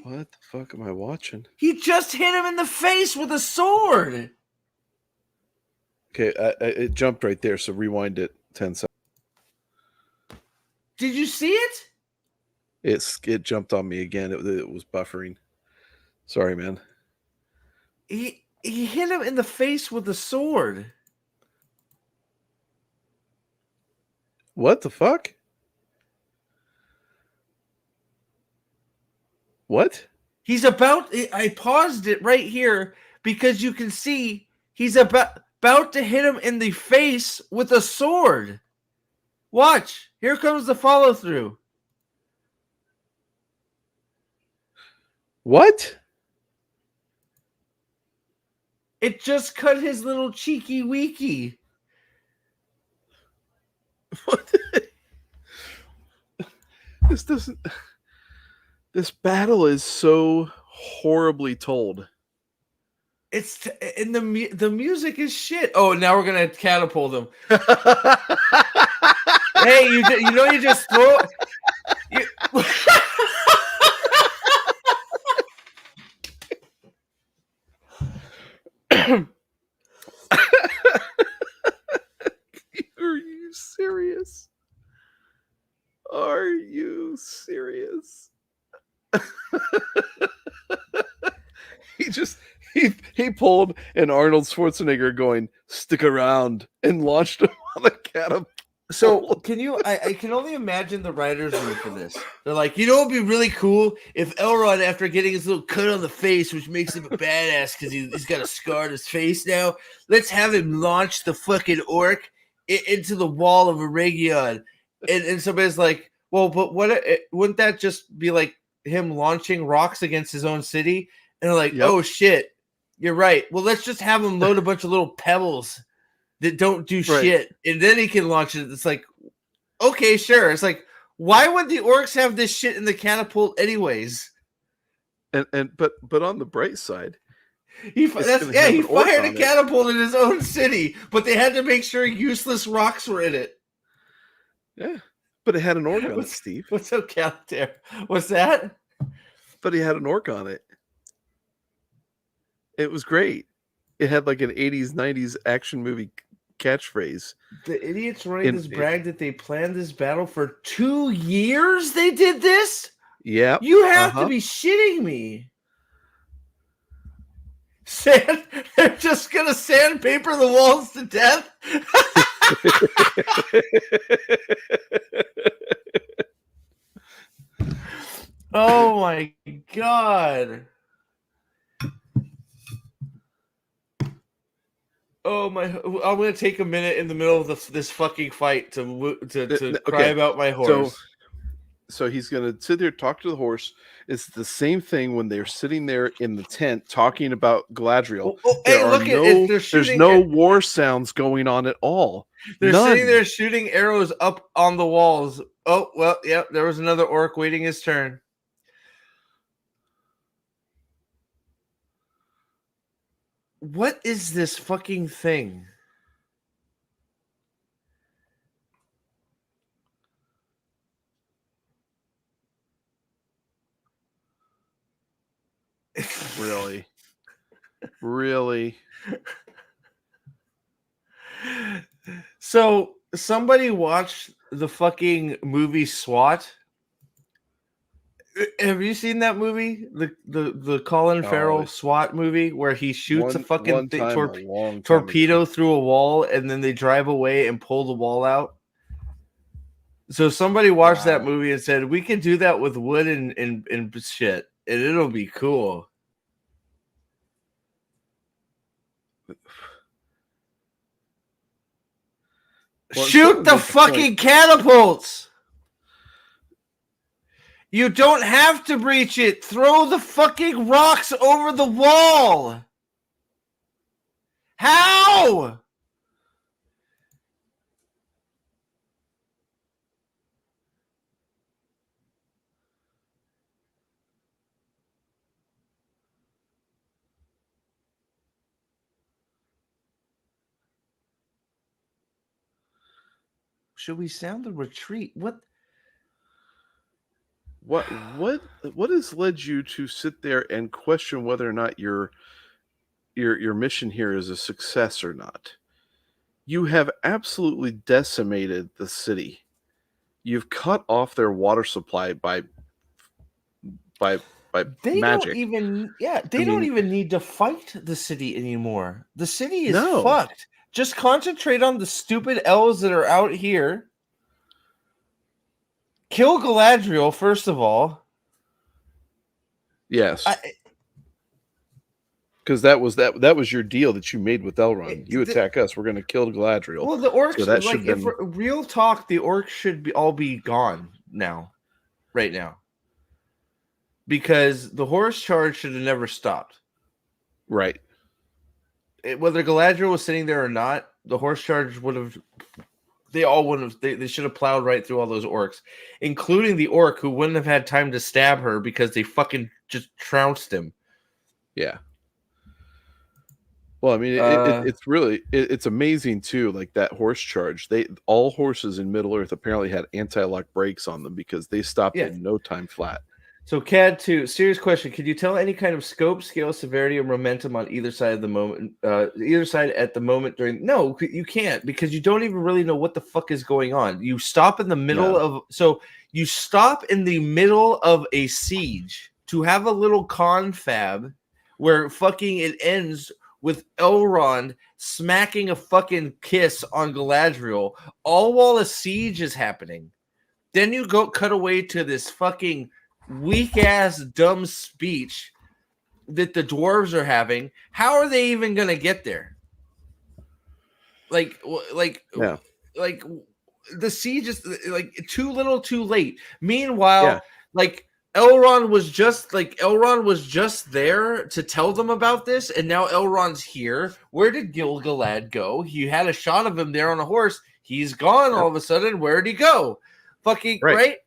What the fuck am I watching? He just hit him in the face with a sword. Okay, it jumped right there, so rewind it 10 seconds. Did you see it? It jumped on me again. It was buffering. Sorry, man. He hit him in the face with a sword. What the fuck? What? He's about. I paused it right here because you can see he's about. about to hit him in the face with a sword. Watch. Here comes the follow through. What? It just cut his little cheeky weeky. What? This doesn't. This battle is so horribly told. It's and the music is shit. Oh, now we're gonna catapult him. Hey, you know you just throw. You, Are you serious? Are you serious? he pulled an Arnold Schwarzenegger going, stick around, and launched him on a catapult. So can you? I can only imagine the writers' room for this. They're like, you know, it'd be really cool if Elrond, after getting his little cut on the face, which makes him a badass because he's got a scar on his face now, let's have him launch the fucking orc into the wall of Eregion. And somebody's like, well, but wouldn't that just be like him launching rocks against his own city? And they're like, oh shit, you're right. Well, let's just have him load a bunch of little pebbles that don't do shit, and then he can launch it. It's like, okay, sure. It's like, why would the orcs have this shit in the catapult anyways? But on the bright side, he fired a catapult in his own city, but they had to make sure useless rocks were in it. Yeah, but it had an orc on it, Steve. What's up, there? What's that? But he had an orc on it. It was great. It had like an 80s, 90s action movie catchphrase. The idiots running this brag that they planned this battle for 2 years. They did this? Yeah. You have to be shitting me. They're just going to sandpaper the walls to death? Oh my God. Oh my! I'm gonna take a minute in the middle of this fucking fight to cry about my horse. So he's gonna sit there, talk to the horse. It's the same thing when they're sitting there in the tent talking about Galadriel. There's no war sounds going on at all. They're sitting there shooting arrows up on the walls. Oh well, yeah. There was another orc waiting his turn. What is this fucking thing? Really? Really? So somebody watched the fucking movie SWAT. Have you seen that movie? The Colin Farrell SWAT movie where he shoots a fucking torpedo through a wall and then they drive away and pull the wall out. So somebody watched that movie and said, we can do that with wood and shit, and it'll be cool. Shoot the fucking catapults! You don't have to breach it. Throw the fucking rocks over the wall. How? Should we sound the retreat? What has led you to sit there and question whether or not your mission here is a success or not? You have absolutely decimated the city. You've cut off their water supply by they magic. Don't even need to fight the city anymore. The city is fucked. Just concentrate on the stupid elves that are out here. Kill Galadriel, first of all. Yes. Because that was your deal that you made with Elrond. You attack us, we're going to kill Galadriel. Well, the orcs, So that like, should have if been real talk, the orcs should all be gone now, right now, because the horse charge should have never stopped. right. Whether Galadriel was sitting there or not, the horse charge would have. They all wouldn't have. They should have plowed right through all those orcs, including the orc who wouldn't have had time to stab her because they fucking just trounced him. Yeah. Well, I mean, it's really it's amazing too. Like that horse charge, all horses in Middle Earth apparently had anti-lock brakes on them because they stopped in no time flat. So, CAD 2, serious question: could you tell any kind of scope, scale, severity, or momentum on either side of the moment? Either side at the moment during? No, you can't, because you don't even really know what the fuck is going on. You stop in the middle of you stop in the middle of a siege to have a little confab where fucking it ends with Elrond smacking a fucking kiss on Galadriel, all while a siege is happening. Then you cut away to this fucking weak ass dumb speech that the dwarves are having. How are they even gonna get there? Like the siege is like too little, too late. Meanwhile, like Elrond was just there to tell them about this, and now Elrond's here. Where did Gil-galad go? He had a shot of him there on a horse. He's gone all of a sudden. Where'd he go? Fucking right?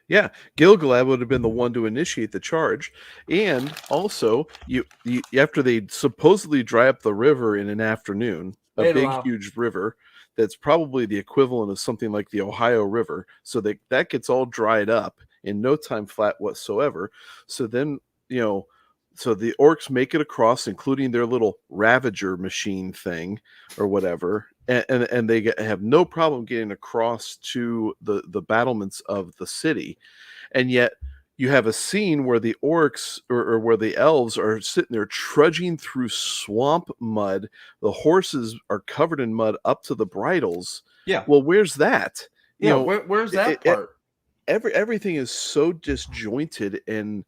Yeah, Gil-galad would have been the one to initiate the charge, and also you after they supposedly dry up the river in an afternoon, huge river that's probably the equivalent of something like the Ohio River, so that gets all dried up in no time flat whatsoever. So then so the orcs make it across, including their little Ravager machine thing or whatever. And they have no problem getting across to the battlements of the city. And yet you have a scene where the orcs or where the elves are sitting there trudging through swamp mud. The horses are covered in mud up to the bridles. Yeah. Well, where's that? Where's that part? Everything is so disjointed and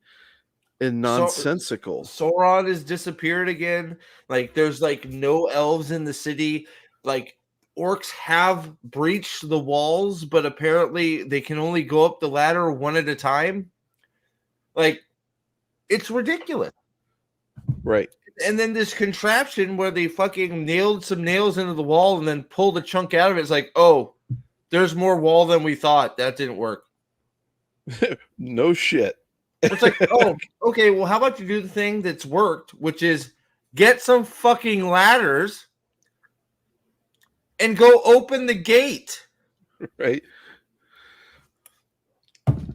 nonsensical. Sauron has disappeared again. Like there's like no elves in the city. Like orcs have breached the walls, but apparently they can only go up the ladder one at a time. Like it's ridiculous. Right. And then this contraption where they fucking nailed some nails into the wall and then pulled a chunk out of it. It's like, oh, there's more wall than we thought. That didn't work. No shit. It's like, oh, okay, well, how about you do the thing that's worked, which is get some fucking ladders and go open the gate. Right.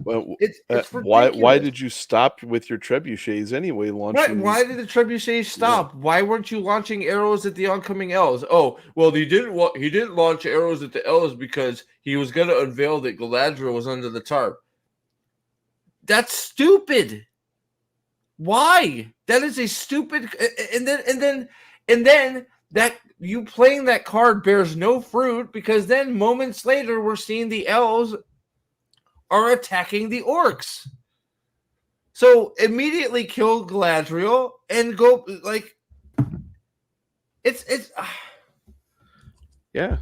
Well, it's why did you stop with your trebuchets anyway? Launching. Why did the trebuchets stop? Yeah. Why weren't you launching arrows at the oncoming elves? Oh, well, he didn't launch arrows at the elves because he was going to unveil that Galadriel was under the tarp. That's stupid. Why? That is a stupid. And then that you playing that card bears no fruit, because then moments later we're seeing the elves are attacking the orcs. So immediately kill Galadriel and go like it's yeah.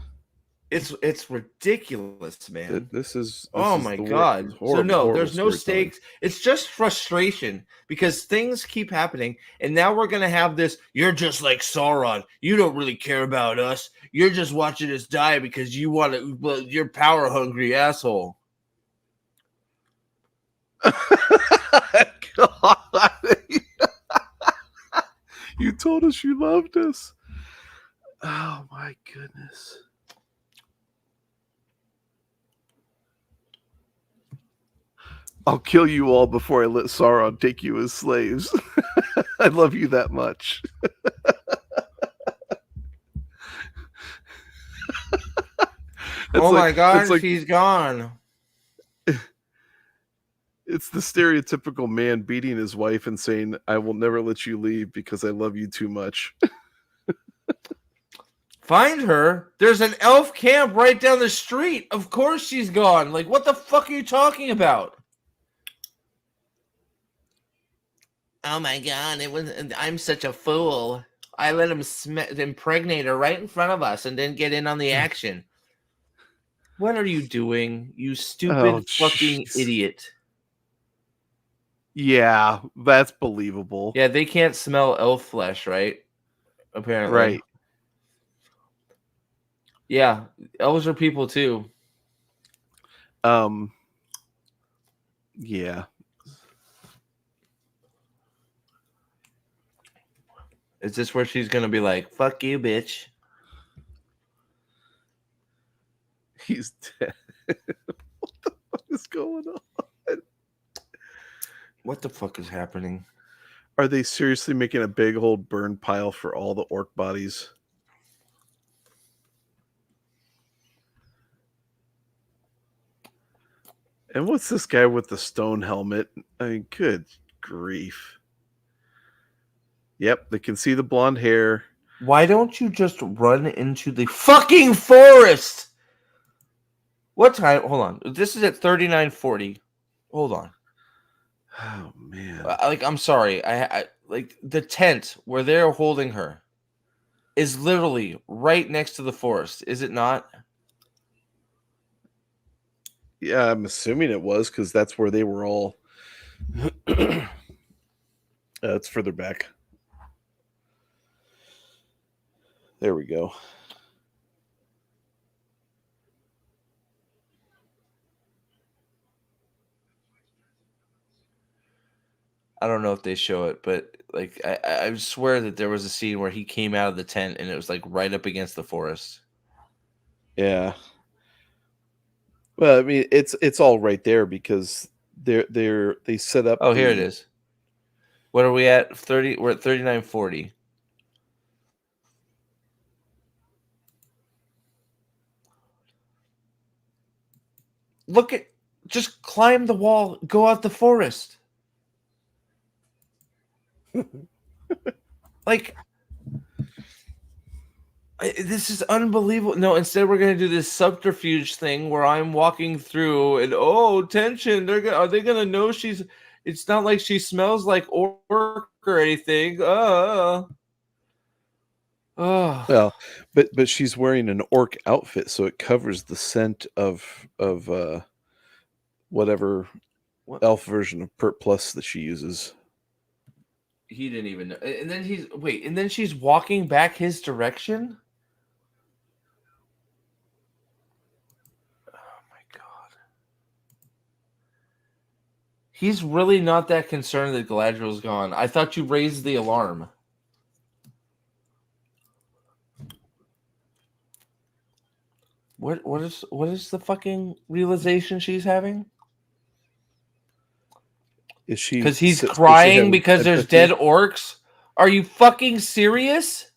It's ridiculous, man. This is oh my god. So no, there's no stakes. It's just frustration because things keep happening, and now we're gonna have this. You're just like Sauron. You don't really care about us. You're just watching us die because you want to. Well, you're power hungry, asshole. God. You told us you loved us. Oh my goodness. I'll kill you all before I let Sauron take you as slaves. I love you that much. Oh my god, she's gone. It's the stereotypical man beating his wife and saying, I will never let you leave because I love you too much. Find her. There's an elf camp right down the street. Of course she's gone. Like, what the fuck are you talking about? Oh my god, I'm such a fool. I let him impregnate her right in front of us and then get in on the action. What are you doing, you stupid Oh, fucking jeez. idiot? Yeah, that's believable. Yeah, they can't smell elf flesh, right? Apparently. Right. Yeah, elves are people too. Yeah. Is this where she's gonna be like, fuck you, bitch? He's dead. What the fuck is going on? What the fuck is happening? Are they seriously making a big old burn pile for all the orc bodies? And what's this guy with the stone helmet? I mean, good grief. Yep, they can see the blonde hair. Why don't you just run into the fucking forest? What time? Hold on. This is at 39:40. Hold on. Oh man. I'm sorry. I like the tent where they're holding her is literally right next to the forest. Is it not? Yeah, I'm assuming it was because that's where they were all. It's further back. There we go. I don't know if they show it, but like I swear that there was a scene where he came out of the tent and it was like right up against the forest. Yeah. Well, I mean, it's all right there because they set up. Oh, here it is. What are we at? 30. We're at 39:40. Look at, just climb the wall, go out the forest. Like, this is unbelievable. No, instead we're gonna do this subterfuge thing where I'm walking through and tension. Are they gonna know she's? It's not like she smells like orc or anything. Well, but she's wearing an orc outfit, so it covers the scent of whatever elf version of Pert Plus that she uses. He didn't even know. And then she's walking back his direction. Oh my god. He's really not that concerned that Galadriel's gone. I thought you raised the alarm. What is the fucking realization she's having? Is she? Because he's crying because there's dead orcs? Are you fucking serious?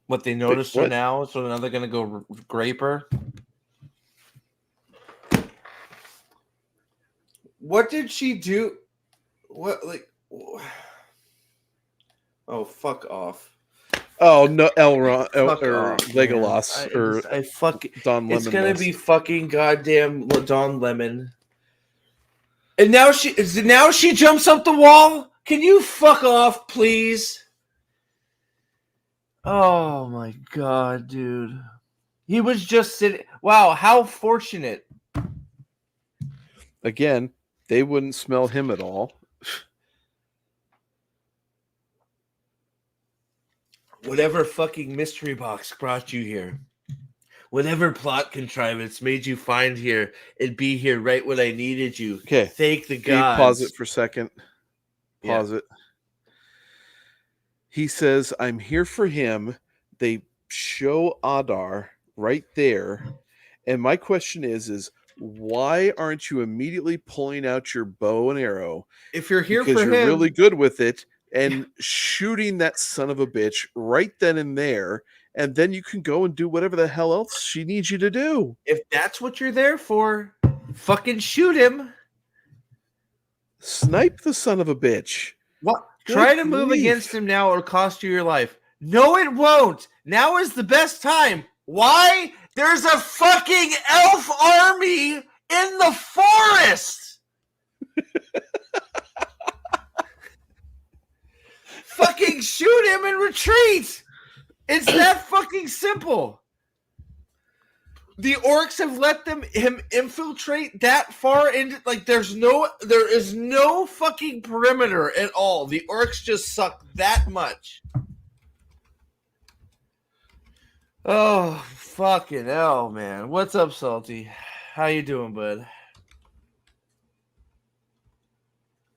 What, they noticed her now, so now they're gonna go grape her? What did she do? What, like? Oh, fuck off. Oh no, Elrond or Legolas Don Lemon. It's gonna be fucking goddamn Don Lemon. And now she jumps up the wall. Can you fuck off, please? Oh my god, dude. He was just sitting. Wow, how fortunate. Again, they wouldn't smell him at all. Whatever fucking mystery box brought you here, whatever plot contrivance made you find here and be here right when I needed you. Okay. Thank the gods. Pause it for a second. Pause it. He says, I'm here for him. They show Adar right there. And my question is why aren't you immediately pulling out your bow and arrow? If you're here for him, because you're really good with it, and shooting that son of a bitch right then and there, and then you can go and do whatever the hell else she needs you to do. If that's what you're there for, fucking shoot him. Snipe the son of a bitch. What? Try to move against him now or cost you your life. No, it won't. Now is the best time. Why? There's a fucking elf army in the forest. Fucking shoot him and retreat. It's that fucking simple. The orcs have let him infiltrate that far into, like, there is no fucking perimeter at all. The orcs just suck that much. Oh, fucking hell, man. What's up, Salty? How you doing, bud?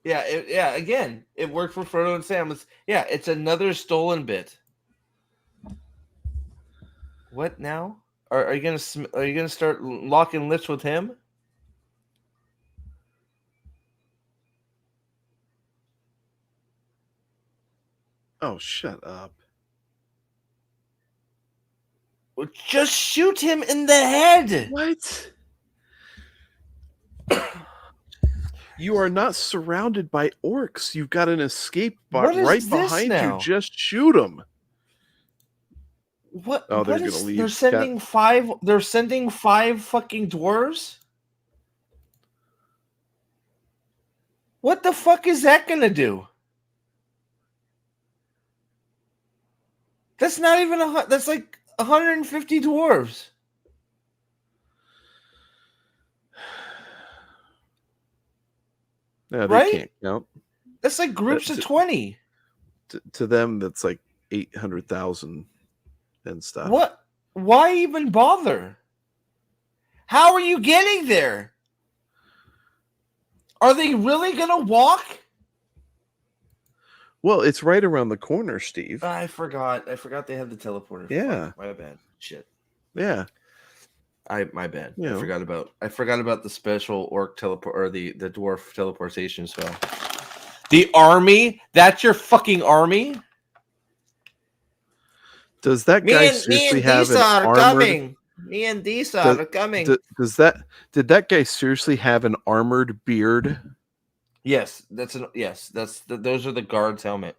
Yeah, again, it worked for Frodo and Sam. It's another stolen bit. What now? Are you gonna start locking lips with him? Oh, shut up. Well, just shoot him in the head. What? You are not surrounded by orcs. You've got an escape bot right behind you. Just shoot them. What? Oh, they're gonna leave. They're sending five. They're sending 5 fucking dwarves. What the fuck is that gonna do? That's not even that's like 150 dwarves. No, they can't count. That's like groups of 20. To them, that's like 800,000 and stuff. What? Why even bother? How are you getting there? Are they really gonna walk? Well, it's right around the corner, Steve. I forgot they had the teleporter. Yeah. My bad. Shit. Yeah. My bad. I forgot about the special orc teleport, or the dwarf teleportation spell. The army? That's your fucking army? Does that guy seriously have an armored... Me and Disa are coming. Did that guy seriously have an armored beard? Yes, those are the guard's helmet.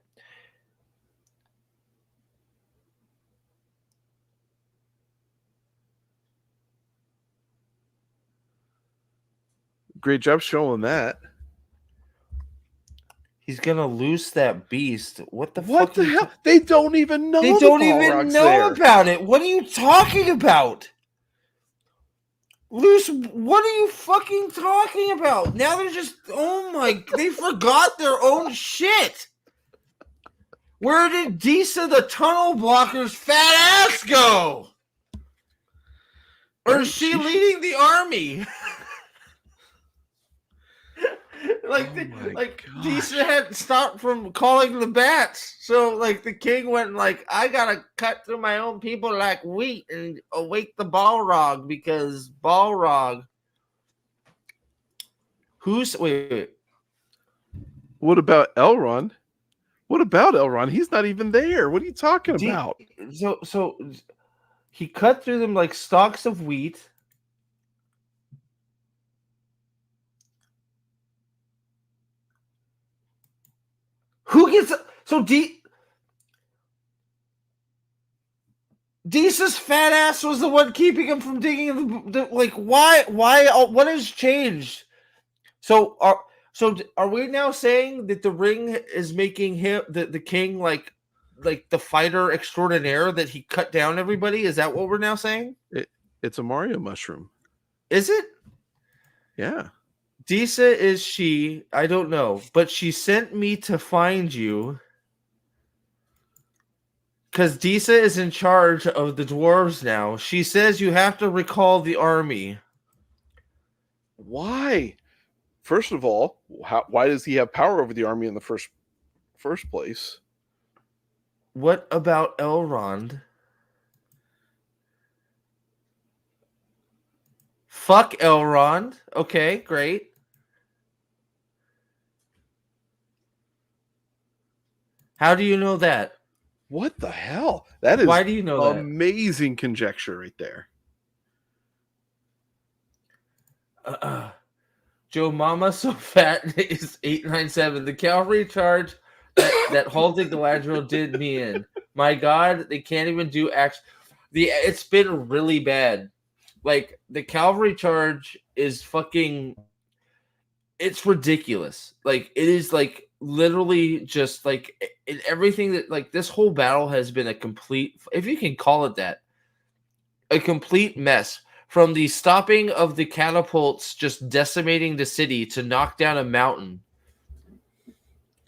Great job showing that. He's gonna loose that beast. What the hell? They don't even know. They don't even know about it. What are you talking about? Loose, what are you fucking talking about? Now they're just, they forgot their own shit. Where did Disa the tunnel blocker's fat ass go? Or is she leading the army? Disa had stopped from calling the bats. So, the king went I gotta cut through my own people like wheat and awake the Balrog, because Balrog. Wait. What about Elrond? He's not even there. What are you talking about? So he cut through them like stalks of wheat. Who gets Disa's fat ass was the one keeping him from digging why what has changed? So are we now saying that the ring is making him the king like the fighter extraordinaire, that he cut down everybody? Is that what we're now saying? It's a Mario mushroom. Is it? Yeah. Disa is she? I don't know, but she sent me to find you because Disa is in charge of the dwarves now. She says you have to recall the army. Why? First of all, why does he have power over the army in the first place? What about Elrond? Fuck Elrond. Okay, great. How do you know that? What the hell? That is why do you know that? Amazing conjecture right there. Joe Mama so fat is 897. The cavalry charge that halted Galadriel did me in. My God, they can't even do action. It's been really bad. Like the cavalry charge is fucking. It's ridiculous. Like it is like literally just like everything that like this whole battle has been a complete, if you can call it that, a complete mess. From the stopping of the catapults just decimating the city to knock down a mountain.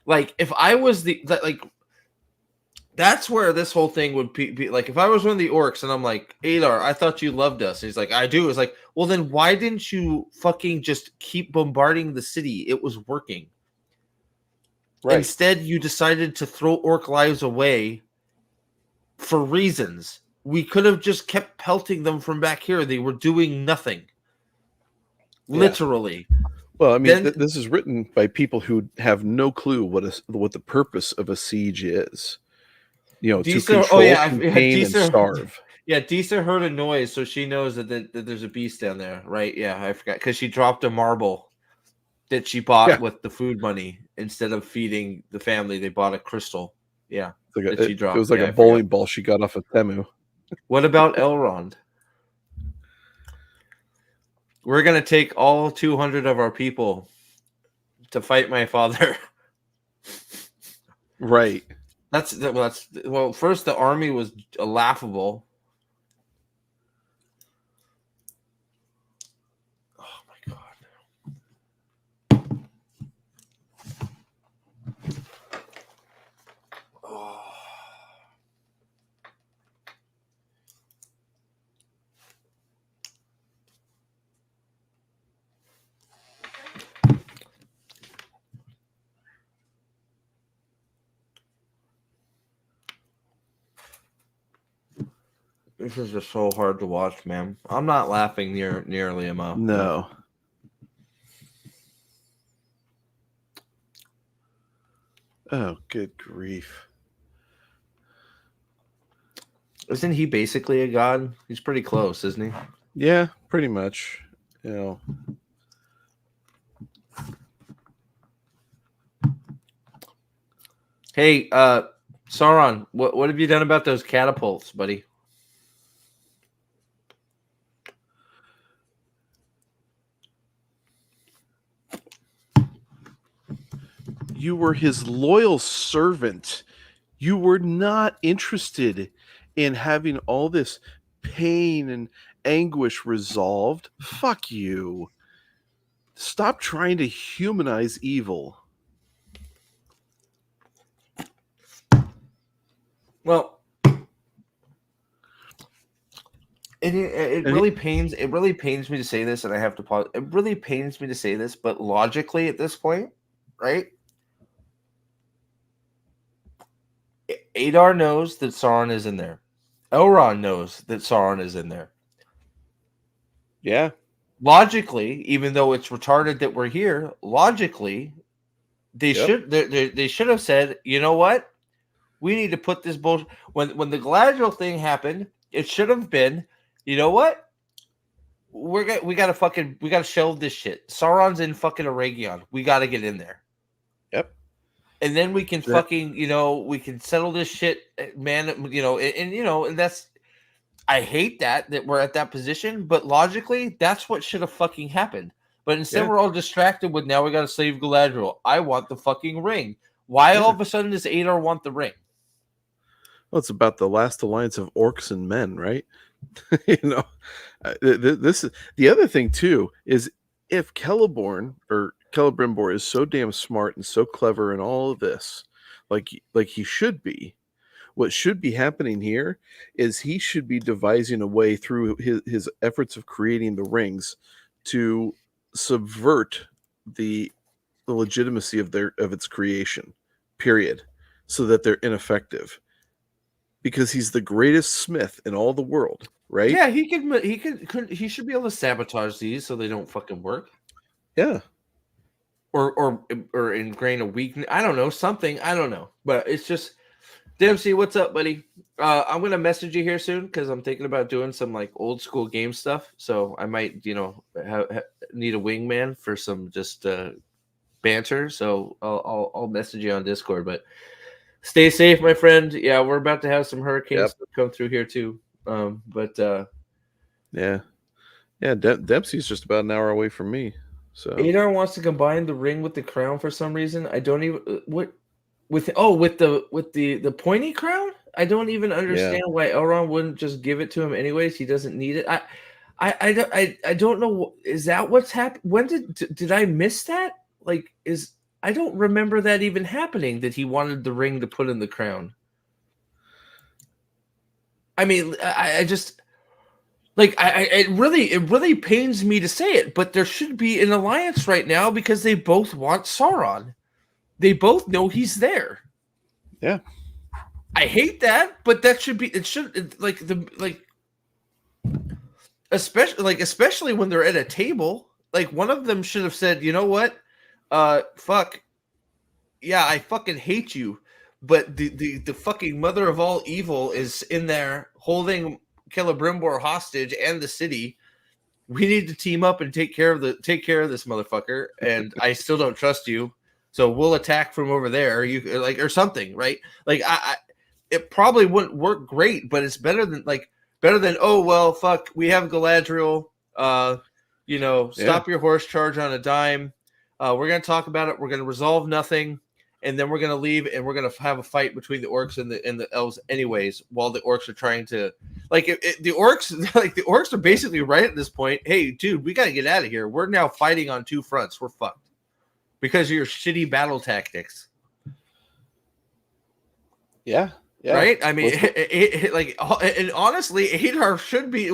Like if I was like that's where this whole thing would be like if I was one of the orcs and I'm like, Adar, I thought you loved us. And he's like, I do. It's like, well, then why didn't you fucking just keep bombarding the city? It was working. Right. Instead, you decided to throw orc lives away for reasons. We could have just kept pelting them from back here. They were doing nothing. Yeah. Literally. Well, I mean, this is written by people who have no clue what the purpose of a siege is. You know, to control, contain, and starve. Yeah, Disa heard a noise, so she knows that there's a beast down there, right? Yeah, I forgot, because she dropped a marble that she bought with the food money. Instead of feeding the family, they bought a crystal. Yeah, she dropped. It was like a bowling ball she got off of Temu. What about Elrond? We're going to take all 200 of our people to fight my father. Right. Well, first the army was laughable. Oh my god. Oh. This is just so hard to watch, man. I'm not laughing nearly enough. No. Oh, good grief. Isn't he basically a god? He's pretty close, isn't he? Yeah, pretty much. You know. Hey, Sauron, what have you done about those catapults, buddy? You were his loyal servant. You were not interested in having all this pain and anguish resolved. Fuck you. Stop trying to humanize evil. Well, it really pains me to say this, and I have to pause. It really pains me to say this, but logically at this point, right? Adar knows that Sauron is in there. Elrond knows that Sauron is in there. Yeah. Logically, even though it's retarded that we're here, logically, they should have said, you know what? We need to put this bullshit. When the Galadriel thing happened, it should have been, you know what? We gotta shelve this shit. Sauron's in fucking Eregion. We gotta get in there. Yep. And then we can fucking, we can settle this shit, man. And that's, I hate that we're at that position, but logically, that's what should have fucking happened. But instead, we're all distracted with now we got to save Galadriel. I want the fucking ring. Why all of a sudden does Adar want the ring? Well, it's about the last alliance of orcs and men, right? This is the other thing too. Is if Celebrimbor is so damn smart and so clever and all of this, like he should be, what should be happening here is he should be devising a way through his efforts of creating the rings to subvert the legitimacy of its creation, period, so that they're ineffective. Because he's the greatest smith in all the world, right? Yeah, he should be able to sabotage these so they don't fucking work. Yeah. Or ingrain a weakness. I don't know, something. I don't know. But it's just, Dempsey, what's up, buddy? I'm gonna message you here soon because I'm thinking about doing some like old school game stuff. So I might, need a wingman for some just banter. So I'll message you on Discord. But stay safe, my friend. Yeah, we're about to have some hurricanes come through here too. Yeah. Yeah, Dempsey's just about an hour away from me. So Adar wants to combine the ring with the crown for some reason. I don't even what with the pointy crown. I don't even yeah, understand why Elrond wouldn't just give it to him anyways. He doesn't need it. I don't know. Is that what's happened? When did I miss that? Like, I don't remember that even happening. That he wanted the ring to put in the crown. I mean, I just like it really pains me to say it, but there should be an alliance right now because they both want Sauron. They both know he's there. yeah. I hate that, but that should be it. Especially when they're at a table. Like one of them should have said, you know what, fuck, yeah, I fucking hate you, but the fucking mother of all evil is in there holding Celebrimbor hostage and the city. We need to team up and take care of this motherfucker, and I still don't trust you, so we'll attack from over there. You like or something, right? Like I it probably wouldn't work great, but it's better than oh well, fuck, we have Galadriel. Stop your horse charge on a dime. We're gonna talk about it. We're gonna resolve nothing, and then we're gonna leave, and we're gonna have a fight between the orcs and the elves, anyways. While the orcs are trying to, the orcs, like the orcs are basically right at this point. Hey, dude, we gotta get out of here. We're now fighting on two fronts. We're fucked because of your shitty battle tactics. Yeah. Right? I mean, and honestly, Adar should be.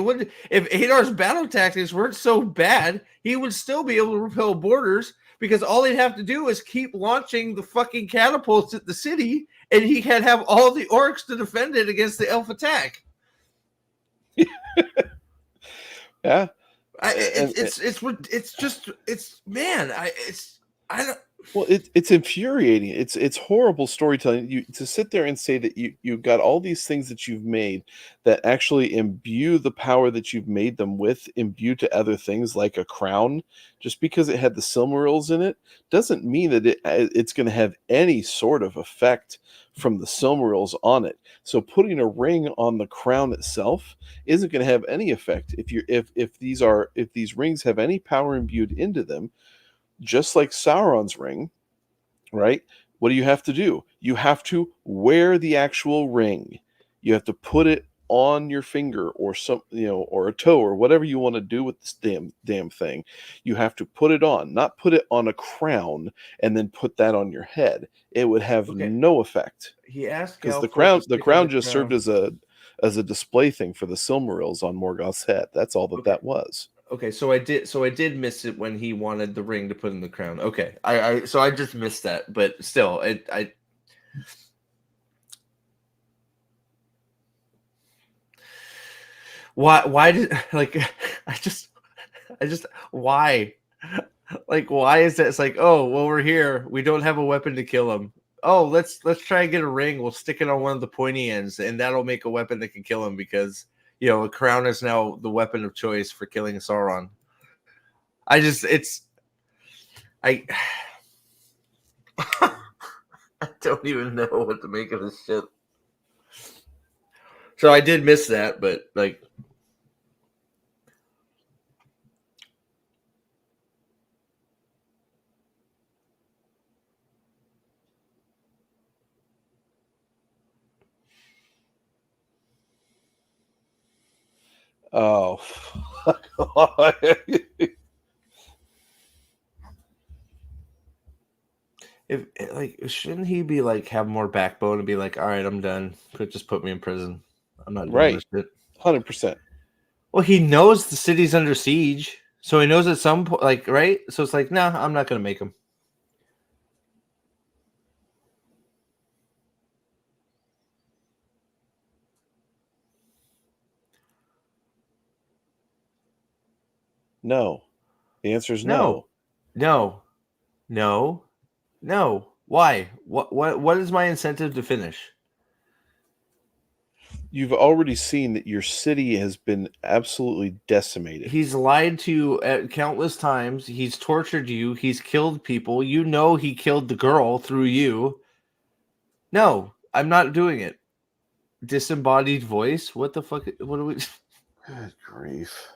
If Adar's battle tactics weren't so bad, he would still be able to repel borders because all he'd have to do is keep launching the fucking catapults at the city, and he could have all the orcs to defend it against the elf attack. Yeah. I don't. Well, it's infuriating. It's horrible storytelling. You to sit there and say that you've got all these things that you've made that actually imbue the power that you've made them with, imbue to other things like a crown, just because it had the Silmarils in it, doesn't mean that it's going to have any sort of effect from the Silmarils on it. So putting a ring on the crown itself isn't going to have any effect if these rings have any power imbued into them, just like Sauron's ring, right? What do you have to do? You have to wear the actual ring. You have to put it on your finger or or a toe or whatever you want to do with this damn thing. You have to put it on, not put it on a crown and then put that on your head. It would have no effect. He asked because the Galfort to crown stick on just served as a display thing for the Silmarils on Morgoth's head. That's all that was. Okay, so I did miss it when he wanted the ring to put in the crown. Okay, I just missed that, but still, why did like I just why why is that? It's like, oh well, we're here, we don't have a weapon to kill him. Oh, let's try and get a ring. We'll stick it on one of the pointy ends, and that'll make a weapon that can kill him because a crown is now the weapon of choice for killing Sauron. I I don't even know what to make of this shit. So I did miss that, but like, oh, if shouldn't he be like have more backbone and be like, all right, I'm done. Just put me in prison. I'm not doing this shit. 100%. Well, he knows the city's under siege, so he knows at some point, like, right? So it's like, nah, I'm not gonna make him. No. The answer is No. No. Why? What is my incentive to finish? You've already seen that your city has been absolutely decimated. He's lied to you at countless times. He's tortured you. He's killed people. You know he killed the girl through you. No, I'm not doing it. Disembodied voice? What the fuck? What are we? Good grief.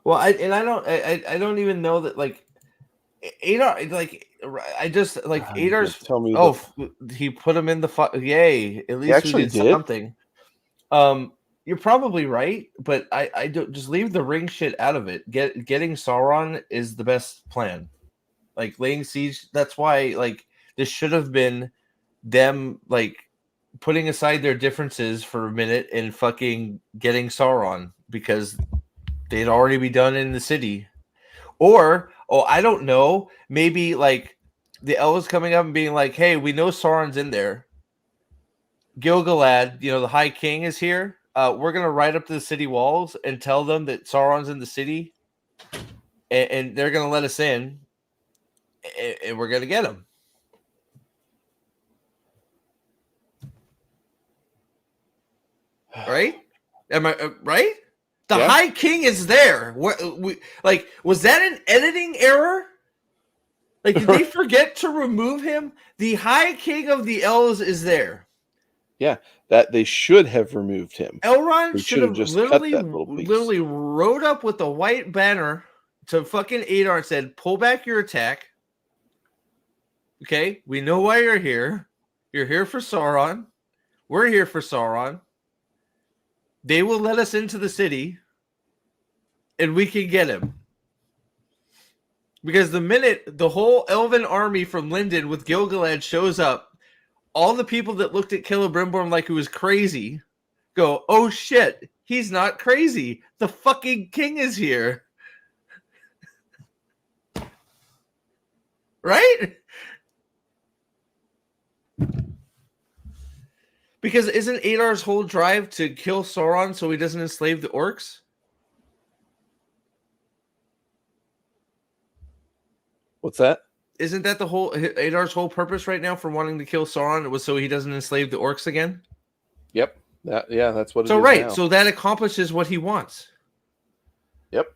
Well, I don't even know that like Adar like I just like You're gonna Adar's. tell me Oh, that he put him in the yay. At he least we actually did did? something. You're probably right, but I don't just leave the ring shit out of it. Getting Sauron is the best plan. Like laying siege. That's why like this should have been them like putting aside their differences for a minute and fucking getting Sauron because they'd already be done in the city. Or, oh, I don't know, maybe like the elves coming up and being like, "Hey, we know Sauron's in there. Gil-galad, the High King is here. We're gonna ride up to the city walls and tell them that Sauron's in the city, and they're gonna let us in, and we're gonna get him." Right? Am I right? The Yeah. High King is there. Was that an editing error? Like, did they forget to remove him? The High King of the Elves is there. Yeah, that they should have removed him. Elrond They should should have have just cut that little piece. literally rode up with a white banner to fucking Adar and said, "Pull back your attack. Okay, we know why you're here. You're here for Sauron. We're here for Sauron. They will let us into the city, and we can get him." Because the minute the whole elven army from Lindon with Gil-galad shows up, all the people that looked at Celebrimbor like he was crazy go, "Oh shit, he's not crazy. The fucking king is here." Right? Because isn't Adar's whole drive to kill Sauron so he doesn't enslave the orcs? What's that? Isn't that the whole Adar's whole purpose right now for wanting to kill Sauron? It was so he doesn't enslave the orcs again? Yep. That's what So it is right, now. so that accomplishes what he wants. Yep.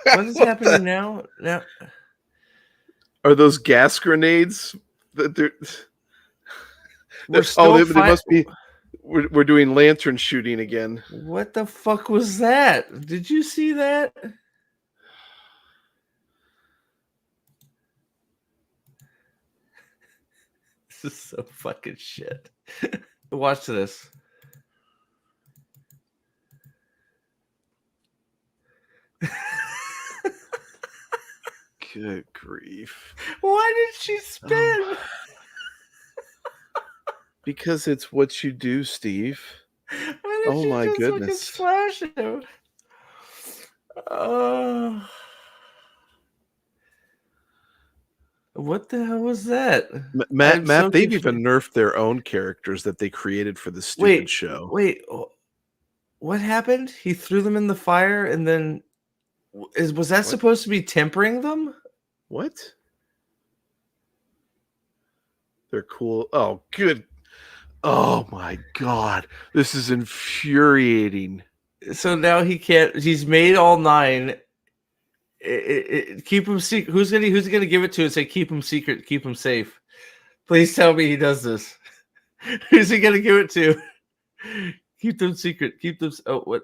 What is happening now? Now Are those gas grenades that they're we're still they must be we're doing lantern shooting again. What the fuck was that? Did you see that? This is so fucking shit. Watch this. Good grief. Why did she spin? Because it's what you do, Steve. Why did Oh she my just goodness. fucking splash him? What the hell was that? Matt, so they've confused. even nerfed their own characters that they created for the stupid show. Wait, what happened? He threw them in the fire and then was that supposed to be tempering them? What? They're cool. Oh, good. Oh my god. This is infuriating. So now he can't. He's made all 9. Keep him secret. Who's gonna give it to and say keep him secret, keep him safe? Please tell me he does this. Who's he gonna give it to? Keep them secret. Keep them. Oh, what?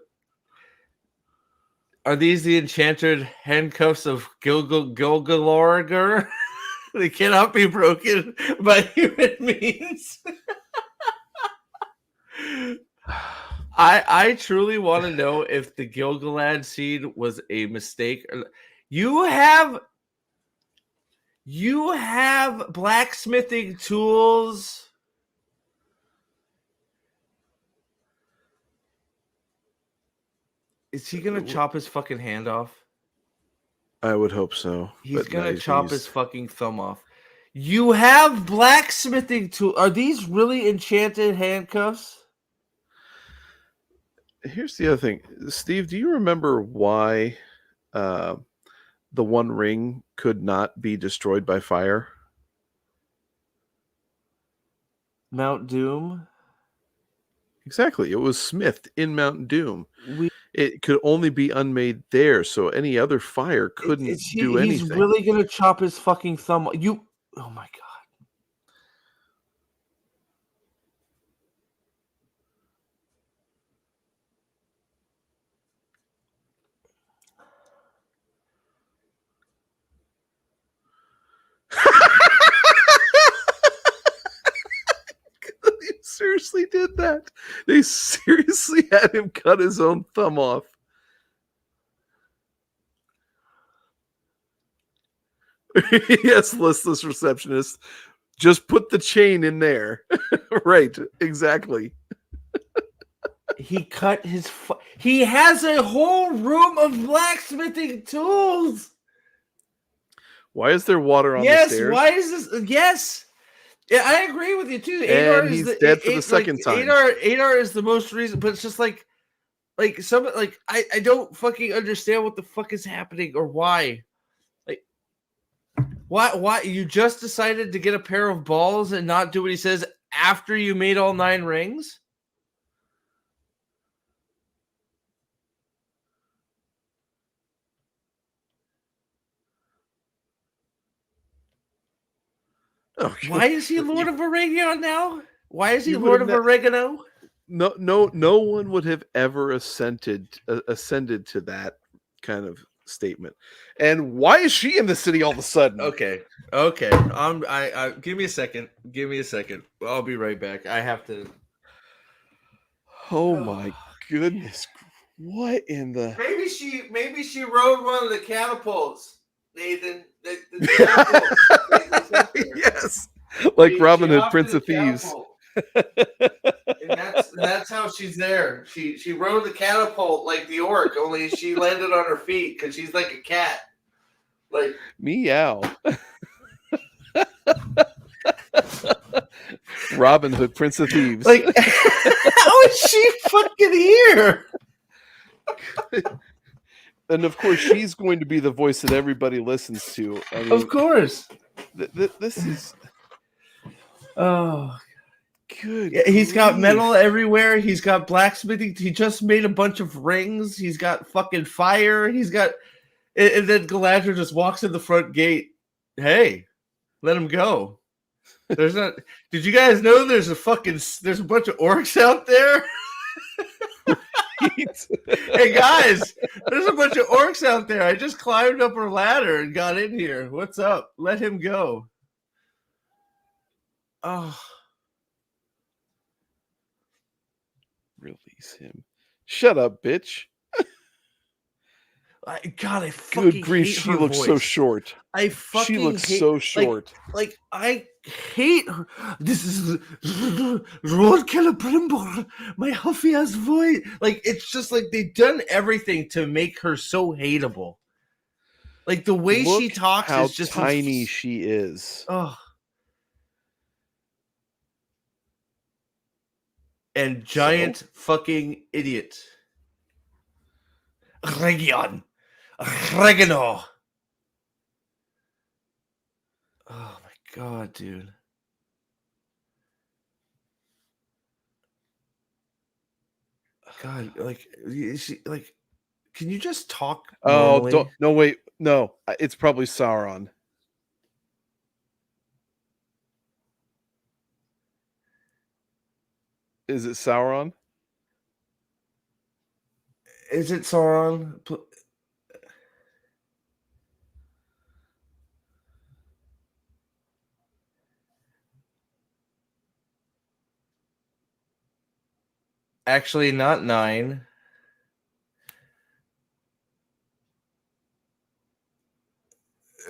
Are these the enchanted handcuffs of Gilgalorgar? They cannot be broken by human means. I truly want to know if the Gil-galad seed was a mistake. You have blacksmithing tools. Is he gonna chop his fucking hand off? I would hope so. He's gonna chop his fucking thumb off. You have blacksmithing tools. Are these really enchanted handcuffs? Here's the other thing. Steve, do you remember why the One Ring could not be destroyed by fire? Mount Doom? Exactly. It was Smith in Mount Doom. It could only be unmade there, so any other fire couldn't do He's anything. really gonna chop his fucking thumb. Oh my god. They seriously did that. They seriously had him cut his own thumb off. Yes, listless receptionist. Just put the chain in there. Right, exactly. He cut his. He has a whole room of blacksmithing tools. Why is there water on the Yes. stairs? Why is this? Yes. Yeah, I agree with you too. And he's dead for the second time. Adar is the most reason, but it's just like some like I don't fucking understand what the fuck is happening or why. Like why you just decided to get a pair of balls and not do what he says after you made all 9 rings? Oh, Why is he Lord of Oregano now? Why is he You Lord would've of Oregano? no one would have ever ascended to that kind of statement. And why is she in the city all of a sudden? Okay. I give me a second. Give me a second. I'll be right back. I have to. Oh my goodness. What in the Maybe she rode one of the catapults, Nathan. The catapult. Yes. Like Robin She Hood, hopped Prince in of the Thieves. catapult. And that's how she's there. She rode the catapult like the orc, only she landed on her feet because she's like a cat. Like Meow. Robin Hood, Prince of Thieves. like how is she fucking here? And of course, she's going to be the voice that everybody listens to. I mean, Of course. This is Oh, good. yeah, he's got grief. metal everywhere. He's got blacksmithing. He just made a bunch of rings. He's got fucking fire. He's got, and then Galadriel just walks in the front gate. Hey, let him go. There's not. Did you guys know there's a bunch of orcs out there? Hey guys, there's a bunch of orcs out there. I just climbed up her ladder and got in here. What's up? Let him go. Oh. Release him. Shut up, bitch. God, I fucking Good grief, hate she her looks voice. so short. I fucking She looks hate, so short. Like I hate her. This is Lord Celebrimbor, my huffy ass voice. Like it's just like they've done everything to make her so hateable. Like the way Look she talks how is just tiny she is. Oh. And giant fucking idiot. Region. Oregano. Oh my god, dude. God, like, can you just talk normally? Oh, no, wait, no, it's probably Sauron. Is it Sauron? Is it Sauron? Actually, not 9.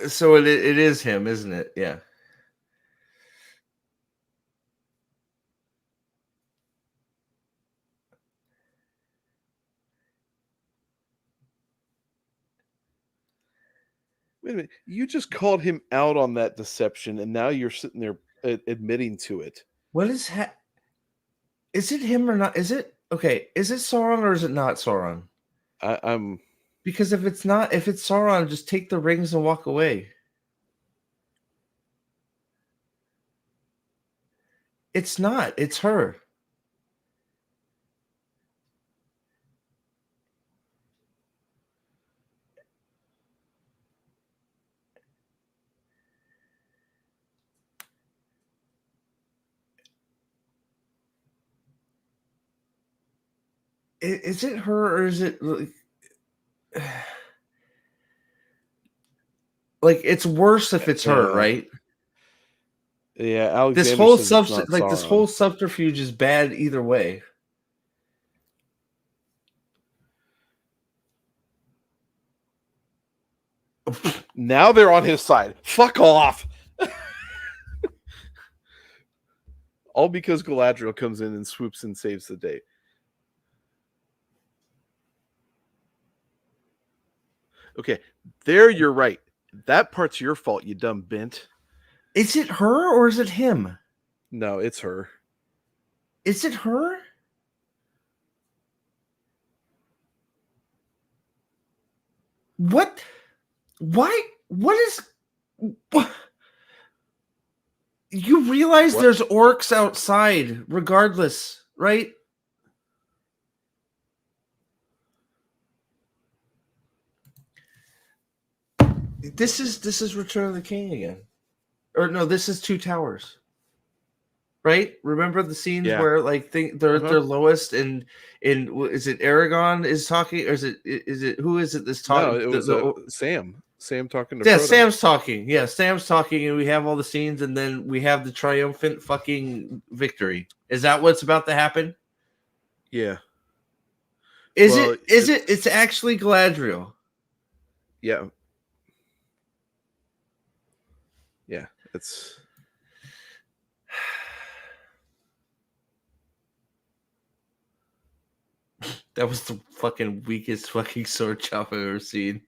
So it is him, isn't it? Yeah. Wait a minute. You just called him out on that deception, and now you're sitting there admitting to it. What is is it him or not? Is it okay? Is it Sauron or is it not Sauron? I'm Because if it's Sauron, just take the rings and walk away. It's not. It's her. Is it her or is it like it's worse if it's her, Yeah. right? Yeah, This Alexander whole says it's not this Sauron. whole subterfuge is bad either way. Now they're on his side. Fuck off. All because Galadriel comes in and swoops and saves the day. Okay, there you're right. That part's your fault, you dumb bint. Is it her or is it him? No, it's her. Is it her? What? Why? What is? What? You realize What? there's orcs outside, regardless, right? This is Return of the King again, or no? This is Two Towers, right? Remember the scenes Yeah. where like they're at their lowest, and is it Aragon is talking, or is it who is it this talking? No, it was Sam. Sam talking to Yeah, Frodo. Sam's talking. Yeah, Sam's talking, and we have all the scenes, and then we have the triumphant fucking victory. Is that what's about to happen? Yeah. Is it? It's actually Galadriel. Yeah. Yeah, it's. That was the fucking weakest fucking sword chop I've ever seen.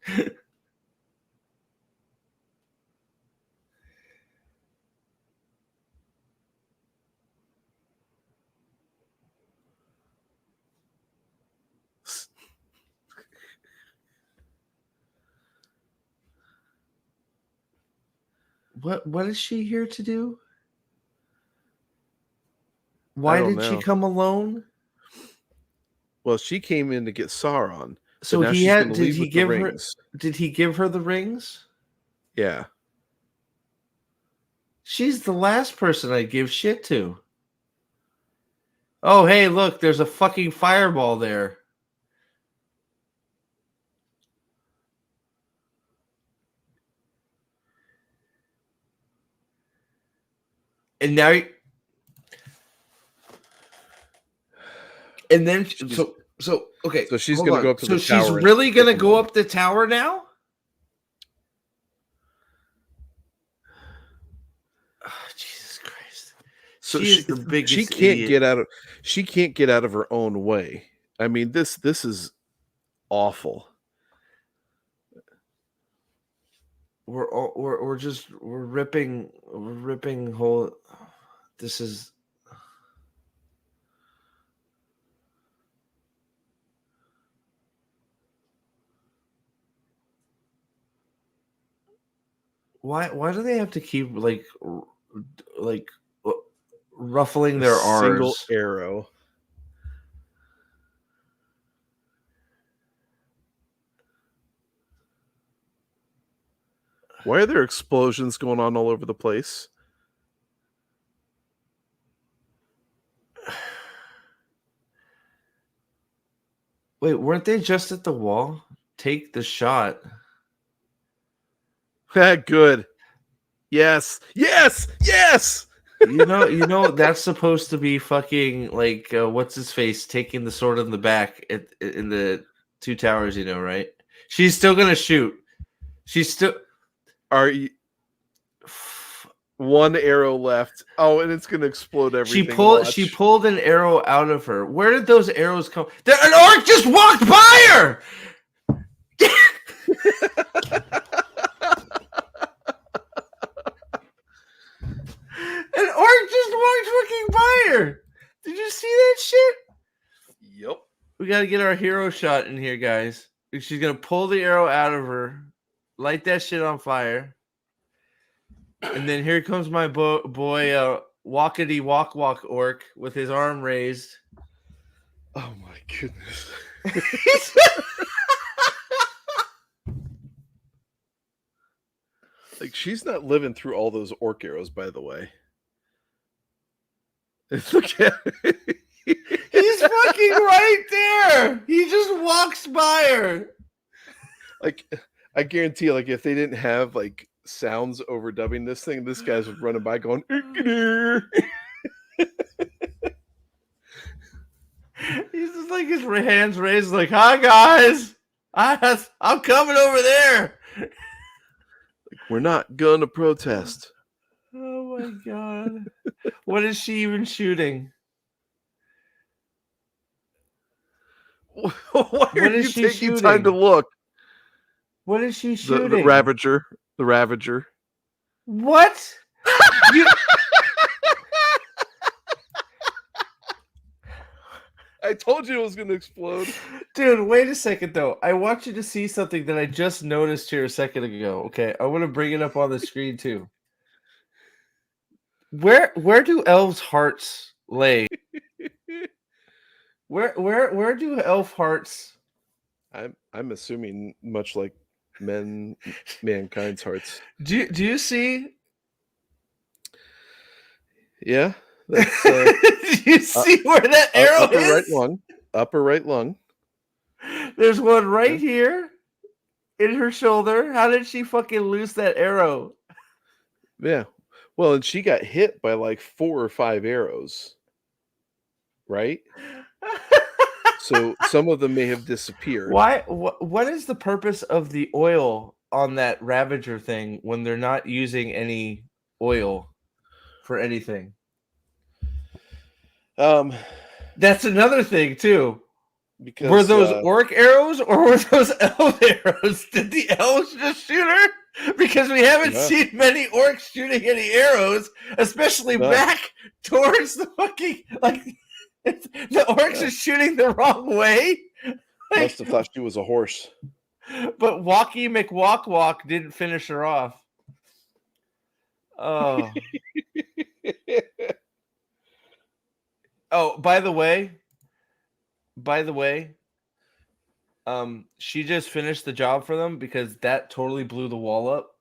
What is she here to do? Why did she come alone? Well, she came in to get Sauron. So now he she's had gonna did leave he with the give her rings. did he give her the rings? Yeah. She's the last person I'd give shit to. Oh, hey, look, there's a fucking fireball there. And now, and then so okay. So she's hold gonna on. go up to so the she's tower. really gonna go up the tower now? Oh, Jesus Christ! So she is the biggest. She can't idiot. get out of. She can't get out of her own way. I mean, this is awful. We're ripping whole. This is. Why do they have to keep like ruffling their single R's? Arrow. Why are there explosions going on all over the place? Wait, weren't they just at the wall? Take the shot. Good. Yes. Yes. Yes. You know that's supposed to be fucking like what's his face taking the sword in the back in the Two Towers, right? She's still gonna shoot. She's still. Are you? One arrow left. Oh, and it's gonna explode everything. She pulled an arrow out of her. Where did those arrows come? An orc just walked by her. An orc just walked fucking by her. Did you see that shit? Yep. We got to get our hero shot in here, guys. She's gonna pull the arrow out of her, light that shit on fire, and then here comes my boy, walkity walk orc with his arm raised. Oh my goodness. Like, she's not living through all those orc arrows, by the way. Look at He's fucking right there. He just walks by her. Like, I guarantee, like, if they didn't have like sounds overdubbing this thing, this guy's running by going. He's just like his hands raised, like, "Hi guys, I'm coming over there." We're not gonna protest. Oh my god! What is she even shooting? Why What are is you she taking time to shooting? look? What is she The shooting? Ravager. The Ravager. What? You... I told you it was going to explode. Dude, wait a second though. I want you to see something that I just noticed here a second ago. Okay, I want to bring it up on the screen too. Where do elves' hearts lay? Where do elf hearts? I'm assuming much like mankind's hearts. Do you see? Yeah. That's, do you see where that arrow upper is? right lung. Upper right lung. There's one right here in her shoulder. How did she fucking lose that arrow? Yeah. Well, and she got hit by like 4 or 5 arrows. Right? So some of them may have disappeared. Why? What is the purpose of the oil on that Ravager thing when they're not using any oil for anything? That's another thing too. Because were those orc arrows or were those elf arrows? Did the elves just shoot her? Because we haven't seen many orcs shooting any arrows, especially back towards the fucking like. The orcs are shooting the wrong way. Like, must have thought she was a horse. But Walkie McWalk didn't finish her off. Oh. Oh, by the way, she just finished the job for them because that totally blew the wall up.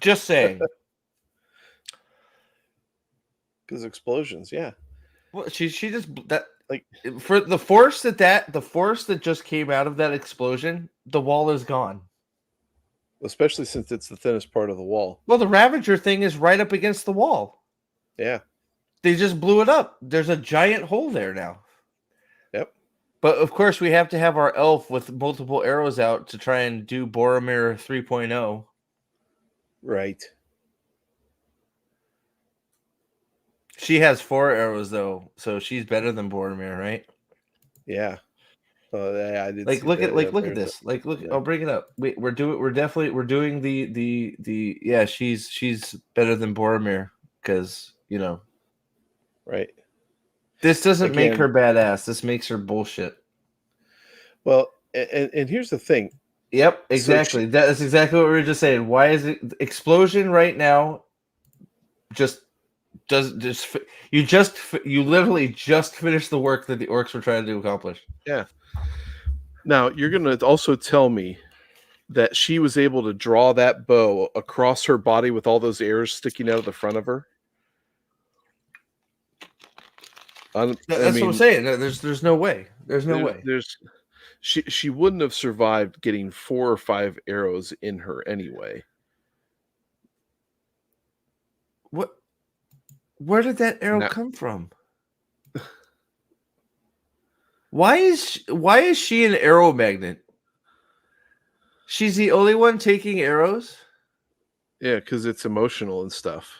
Just saying. Because explosions, yeah. Well, she just that like for the force that just came out of that explosion, the wall is gone. Especially since it's the thinnest part of the wall. Well, the Ravager thing is right up against the wall. Yeah. They just blew it up. There's a giant hole there now. Yep. But of course, we have to have our elf with multiple arrows out to try and do Boromir 3.0. Right. She has 4 arrows though, so she's better than Boromir, right? Yeah. Yeah, I did. Like look at this. Like look, I'll bring it up. We're doing the yeah. She's better than Boromir because you know. Right. This doesn't make her badass. This makes her bullshit. Well, and here's the thing. Yep, exactly. So that's exactly what we were just saying. Why is it explosion right now? You literally just finished the work that the orcs were trying to accomplish. Yeah. Now you're gonna also tell me that she was able to draw that bow across her body with all those arrows sticking out of the front of her. That's what I'm saying. There's no way. There's no way. She wouldn't have survived getting 4 or 5 arrows in her anyway. What? Where did that arrow come from? Why is she an arrow magnet? She's the only one taking arrows? Yeah, because it's emotional and stuff.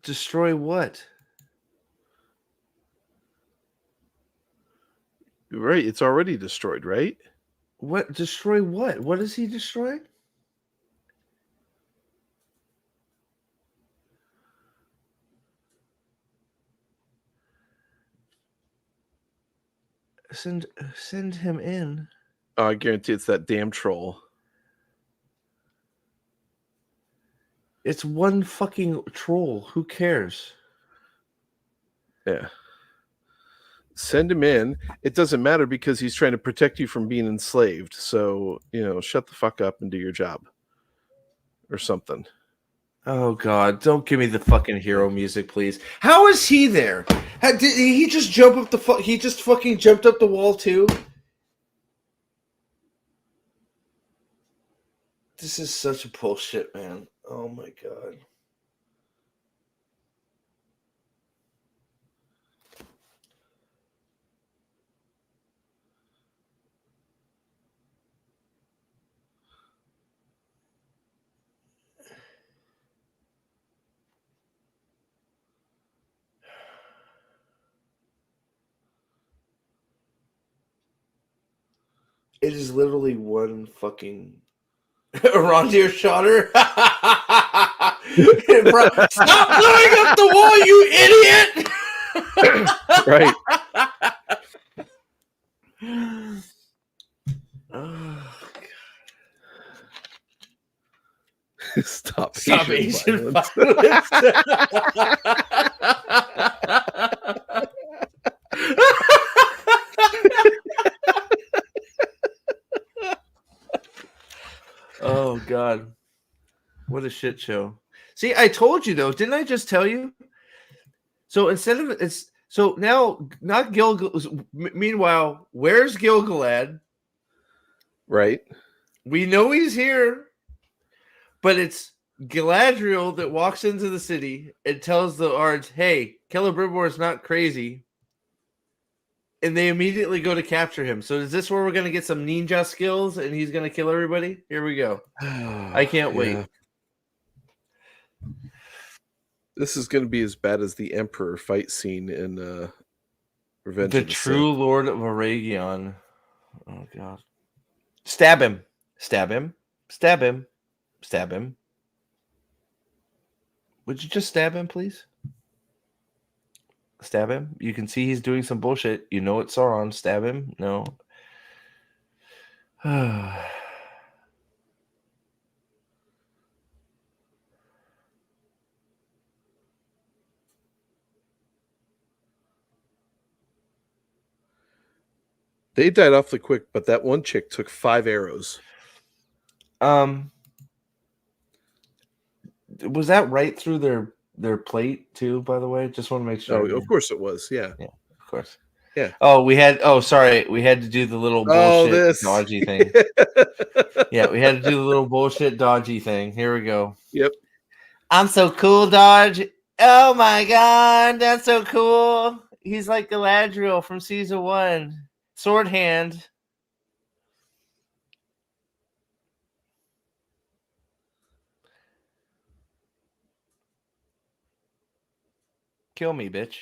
Destroy what? Right, it's already destroyed, right? What? Destroy what? What is he destroying? Send him in. Oh, I guarantee it's that damn troll. It's one fucking troll. Who cares? Yeah. Send him in. It doesn't matter because he's trying to protect you from being enslaved. So, shut the fuck up and do your job. Or something. Oh God! Don't give me the fucking hero music, please. How is he there? Did he just jump up the? He just fucking jumped up the wall too. This is such a bullshit, man. Oh my God. It is literally one fucking Rondir shot her. Bro, stop blowing up the wall, you idiot! Right. Oh, Stop stop Asian Asian violence. Oh God, what a shit show! See, I told you though, didn't I just tell you? So instead of it's so now not Gilgalad. Meanwhile, where's Gilgalad? Right. We know he's here, but it's Galadriel that walks into the city and tells the Ards, "Hey, Celebrimbor is not crazy," and they immediately go to capture him. So is this where we're gonna get some ninja skills and he's gonna kill everybody? Here we go. I can't wait. This is going to be as bad as the Emperor fight scene in Revenge The of the true Sith. Lord of Aragion. Oh God! Stab him! Stab him! Stab him! Stab him! Would you just stab him, please? Stab him. You can see he's doing some bullshit. You know it's Sauron. Stab him. No. They died awfully quick, but that one chick took 5 arrows. Was that right through their plate too? By the way, just want to make sure. Oh, of course it was. Yeah. Yeah, of course. Yeah. Oh, we had. Oh, sorry, we had to do the little bullshit dodgy thing. Yeah, we had to do the little bullshit dodgy thing. Here we go. Yep. I'm so cool, Dodge. Oh my God, that's so cool. He's like Galadriel from season 1. Sword hand. Kill me, bitch.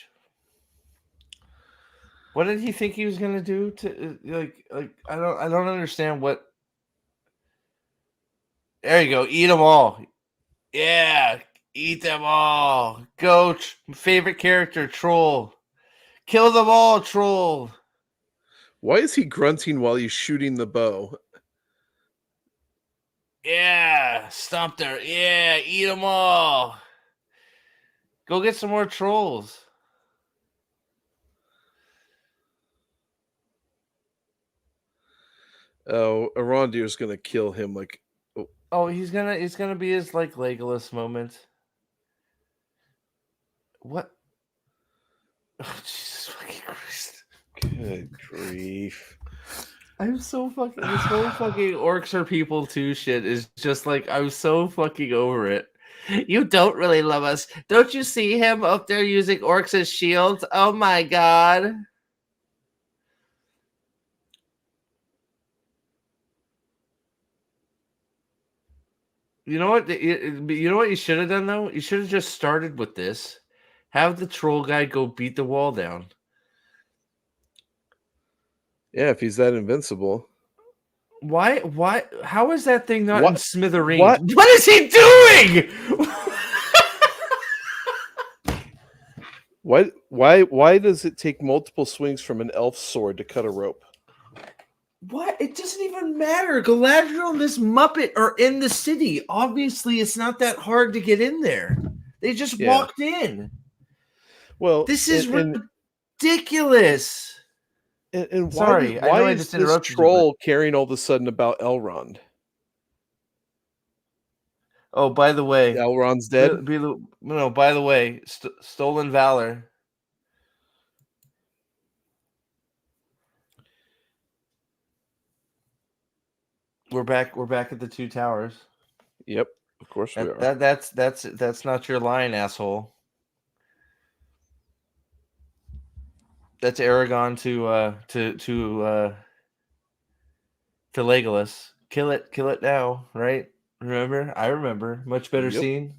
What did he think he was gonna do to like I don't understand what. There you go. Eat them all. Yeah, eat them all. Go, favorite character, Troll. Kill them all, Troll. Why is he grunting while he's shooting the bow? Yeah, stomp there. Yeah, eat them all. Go get some more trolls. Oh, Arondir's gonna kill him. Like, oh, he's gonna be his like Legolas moment. What? Oh, Jesus fucking Christ! good grief! I'm so fucking. This whole fucking orcs are people too shit is just like I'm so fucking over it. You don't really love us, don't you see him up there using orcs as shields? Oh my God! You know what? You know what you should have done though? You should have just started with this. Have the troll guy go beat the wall down. Yeah, if he's that invincible. Why? How is that thing not What? in smithereens? What? What is he doing? Why does it take multiple swings from an elf sword to cut a rope? What? It doesn't even matter. Galadriel and this Muppet are in the city. Obviously, it's not that hard to get in there. They just walked in. Well, this is ridiculous. And sorry, why is this troll caring all of a sudden about Elrond? Oh, by the way, Elrond's dead. no. By the way, Stolen Valor. We're back. We're back at the Two Towers. Yep, of course we are. That's not your line, asshole. That's Aragon to Legolas. Kill it now, right? Remember? I remember. Much better Yep. scene.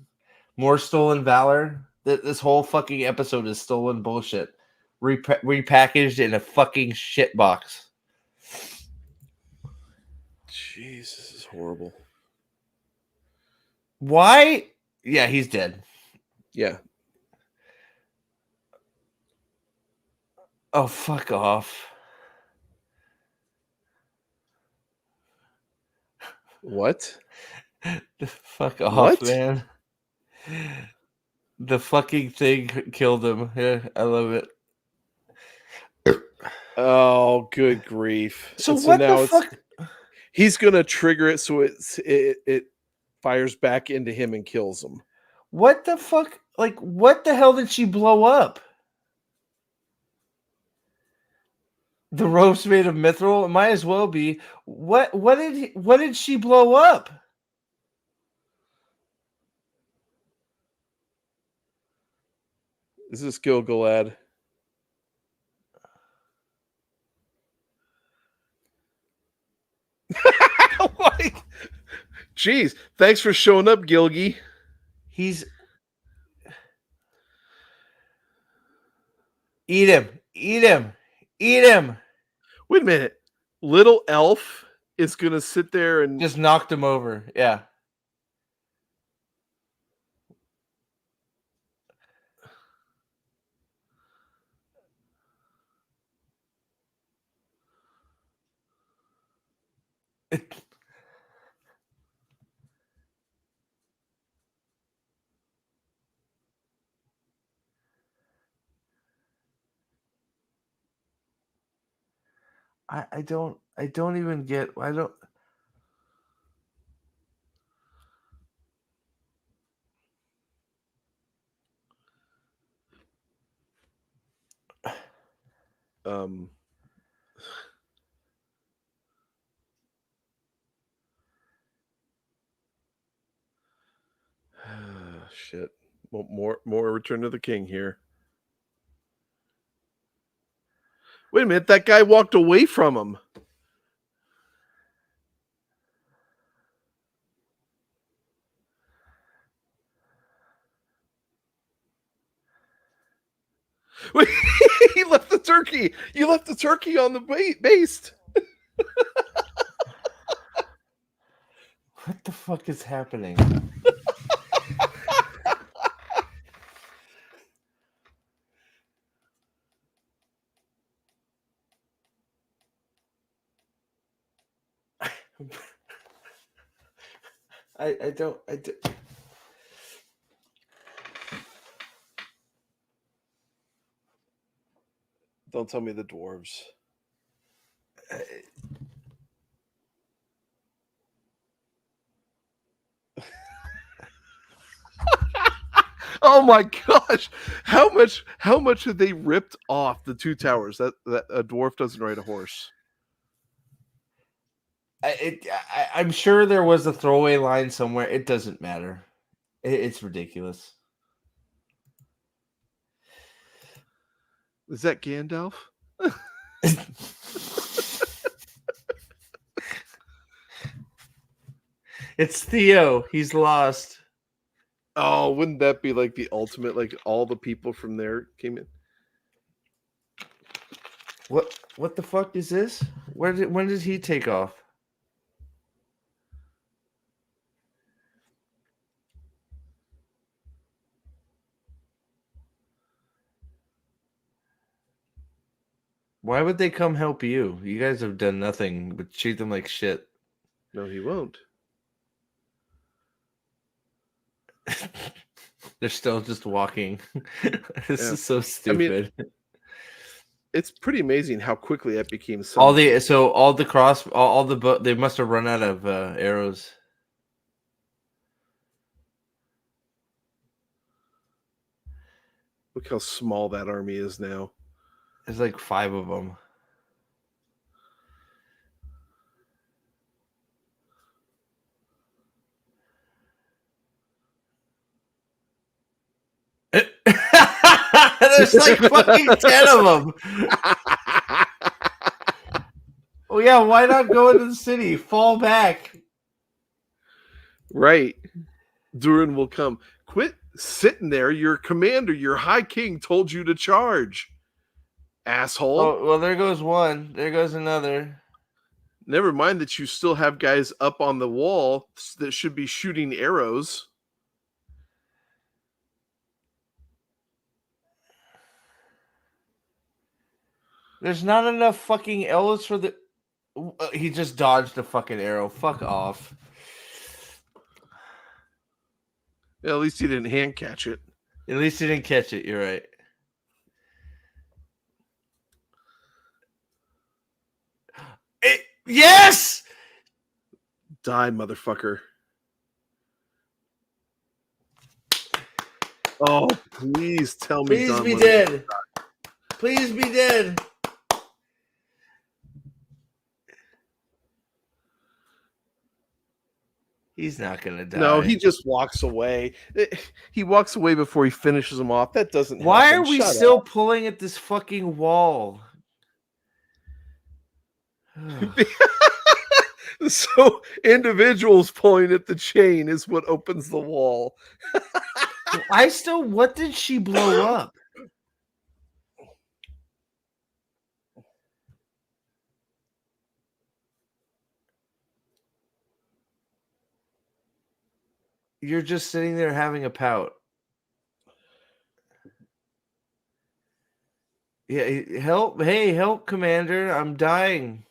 More stolen valor. This whole fucking episode is stolen bullshit. Repackaged in a fucking shit box. Jeez, this is horrible. Why? Yeah, he's dead. Yeah. Oh, fuck off. What? Fuck off, What? man. The fucking thing killed him. Yeah, I love it. Oh, good grief! So And what now the fuck? He's gonna trigger it so it fires back into him and kills him. What the fuck? Like, what the hell did she blow up? The rope's made of mithril. It might as well be. What did she blow up? This is Gil-galad. Like, jeez, thanks for showing up, Gilgy. He's eat him. Wait a minute. Little elf is gonna sit there and Just knocked him over. Yeah. I don't even get. I don't. um shit. More Return of the King here. Wait a minute, that guy walked away from him. He left the turkey. You left the turkey on the baste. What the fuck is happening? I don't. Don't tell me the dwarves. Oh my gosh! How much have they ripped off the Two Towers? That a dwarf doesn't ride a horse. I'm sure there was a throwaway line somewhere. It doesn't matter. It's ridiculous. Is that Gandalf? It's Theo. He's lost. Oh, wouldn't that be like the ultimate? Like all the people from there came in. What the fuck is this? When did he take off? Why would they come help you? You guys have done nothing but treat them like shit. No, he won't. They're still just walking. This is so stupid. I mean, it's pretty amazing how quickly that became all the they must have run out of arrows. Look how small that army is now. There's like 5 of them. There's like fucking 10 of them. Oh yeah, why not go into the city? Fall back. Right. Durin will come. Quit sitting there. Your commander, your high king told you to charge. Asshole. Oh, well, there goes one. There goes another. Never mind that you still have guys up on the wall that should be shooting arrows. There's not enough fucking elves for the... He just dodged a fucking arrow. Fuck off. At least he didn't hand catch it. At least he didn't catch it. You're right. Yes! Die, motherfucker. Oh, please tell me. Please be dead. Please be dead. He's not gonna die. No, he just walks away. He walks away before he finishes them off. That doesn't. Why happen. are we Shut still up. pulling at this fucking wall? So individuals pulling at the chain is what opens the wall. What did she blow up? You're just sitting there having a pout. Yeah, help. Hey, help, Commander. I'm dying.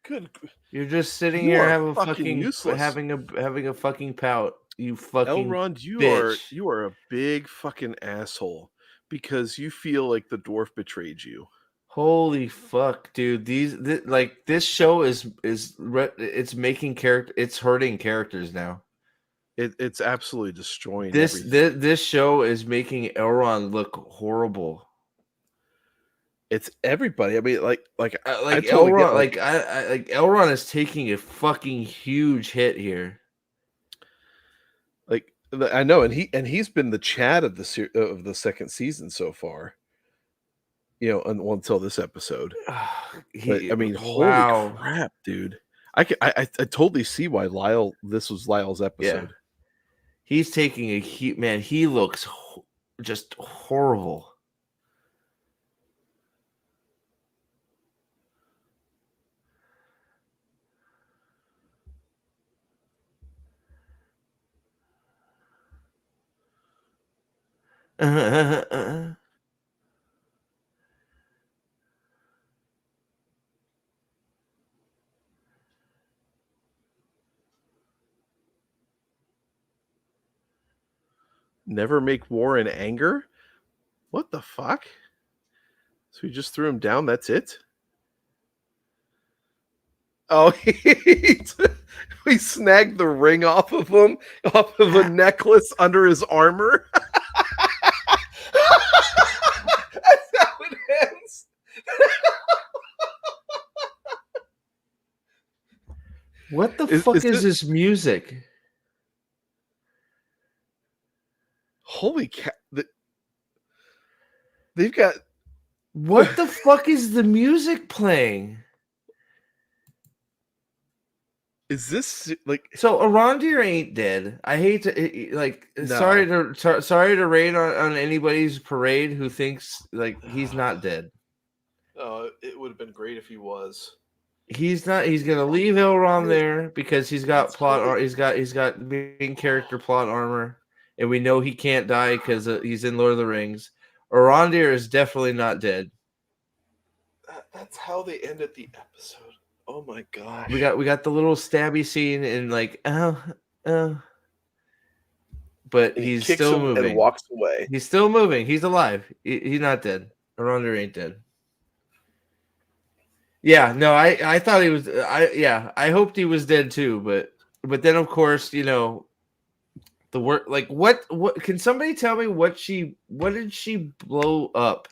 Good. You're just sitting You here are having fucking useless. having a fucking pout. You fucking Elrond, bitch. you are a big fucking asshole because you feel like the dwarf betrayed you. Holy fuck, dude! This show is it's making character. It's hurting characters now. It's absolutely destroying This show is making Elrond look horrible. It's everybody. I mean, like I totally Elrond, get, Elrond is taking a fucking huge hit here. Like I know, and he's been the Chad of the second season so far. You know, until this episode. But, I mean, holy crap, dude! I totally see why this was Lyle's episode. Yeah. He's taking a heat, man. He looks just horrible. Never make war in anger? What the fuck? So we just threw him down, that's it? Oh, we snagged the ring off of him, off of a necklace under his armor. That's how it ends. What the fuck is this music? Holy cow. They've got... What the fuck is the music playing? Is this like... So Arondir ain't dead. I hate to No. sorry to rain on anybody's parade who thinks like he's not dead. Oh, it would have been great if he was. He's not. He's gonna leave Elrond there because he's got he's got main character plot armor, and we know he can't die because he's in Lord of the Rings. Arondir is definitely not dead. That's how they ended the episode. Oh my gosh. We got the little stabby scene and like but he's still moving and walks away. He's still moving. He's alive. He's not dead. Arondir ain't dead. Yeah, no, I thought he was. I hoped he was dead too, but then of course The work, like what? Can somebody tell me what did she blow up?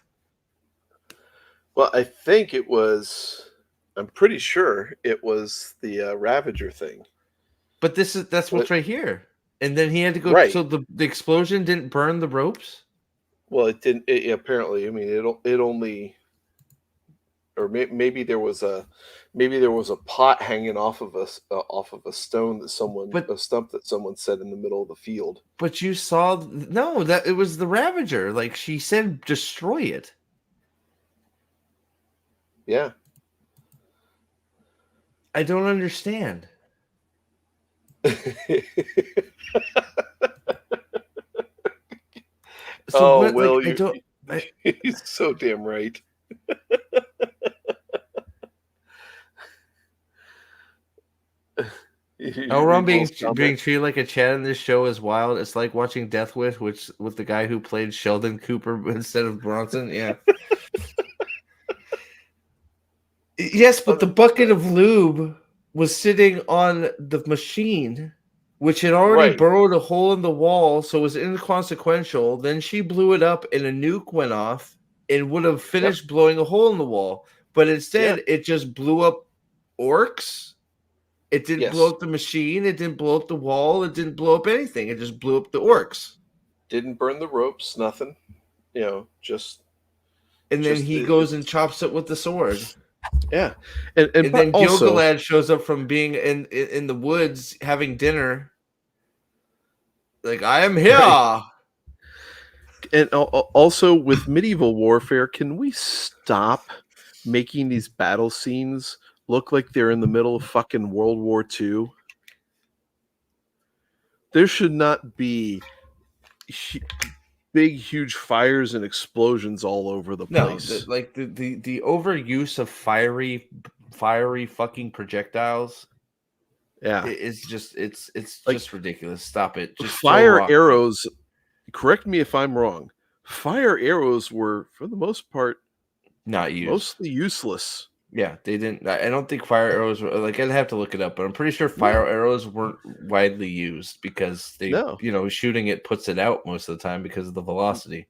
Well, I think it was. I'm pretty sure it was the Ravager thing. But that's what's But right here. And then he had to go. right. So the explosion didn't burn the ropes. Well, it didn't. Apparently, I mean, it only, or maybe there was a pot hanging off of a stone that But a stump that someone set in the middle of the field. but you saw no that it was the Ravager. Like she said, destroy it. Yeah. I don't understand. So Oh what? Like well, I don't. he's so damn right. You Elrond read Will's being comment? treated like a Chad in this show is wild. It's like watching Death Wish, which with the guy who played Sheldon Cooper instead of Bronson. Yeah. Yes, but the bucket of lube was sitting on the machine, which had already Right. burrowed a hole in the wall, so it was inconsequential. Then she blew it up, and a nuke went off and would have Yep. finished blowing a hole in the wall. But instead, Yeah. it just blew up orcs. It didn't blow Yes. up the machine. It didn't blow up the wall. It didn't blow up anything. It just blew up the orcs. Didn't burn the ropes. Nothing. Just And then he goes and it's chops it with the sword. yeah. And And but then also Gilgalad shows up from being in the woods having dinner. Like, I am here. Right. And also with medieval warfare, can we stop making these battle scenes look like they're in the middle of fucking World War II? There should not be big, huge fires and explosions all over the place. The overuse of fiery fucking projectiles. Yeah, It's just like, just ridiculous. Stop it. Just fire arrows. Correct me if I'm wrong. Fire arrows were, for the most part, not used. Mostly useless. Yeah, they didn't. I don't think fire arrows were like. I'd have to look it up, but I'm pretty sure fire arrows weren't widely used because shooting it puts it out most of the time because of the velocity.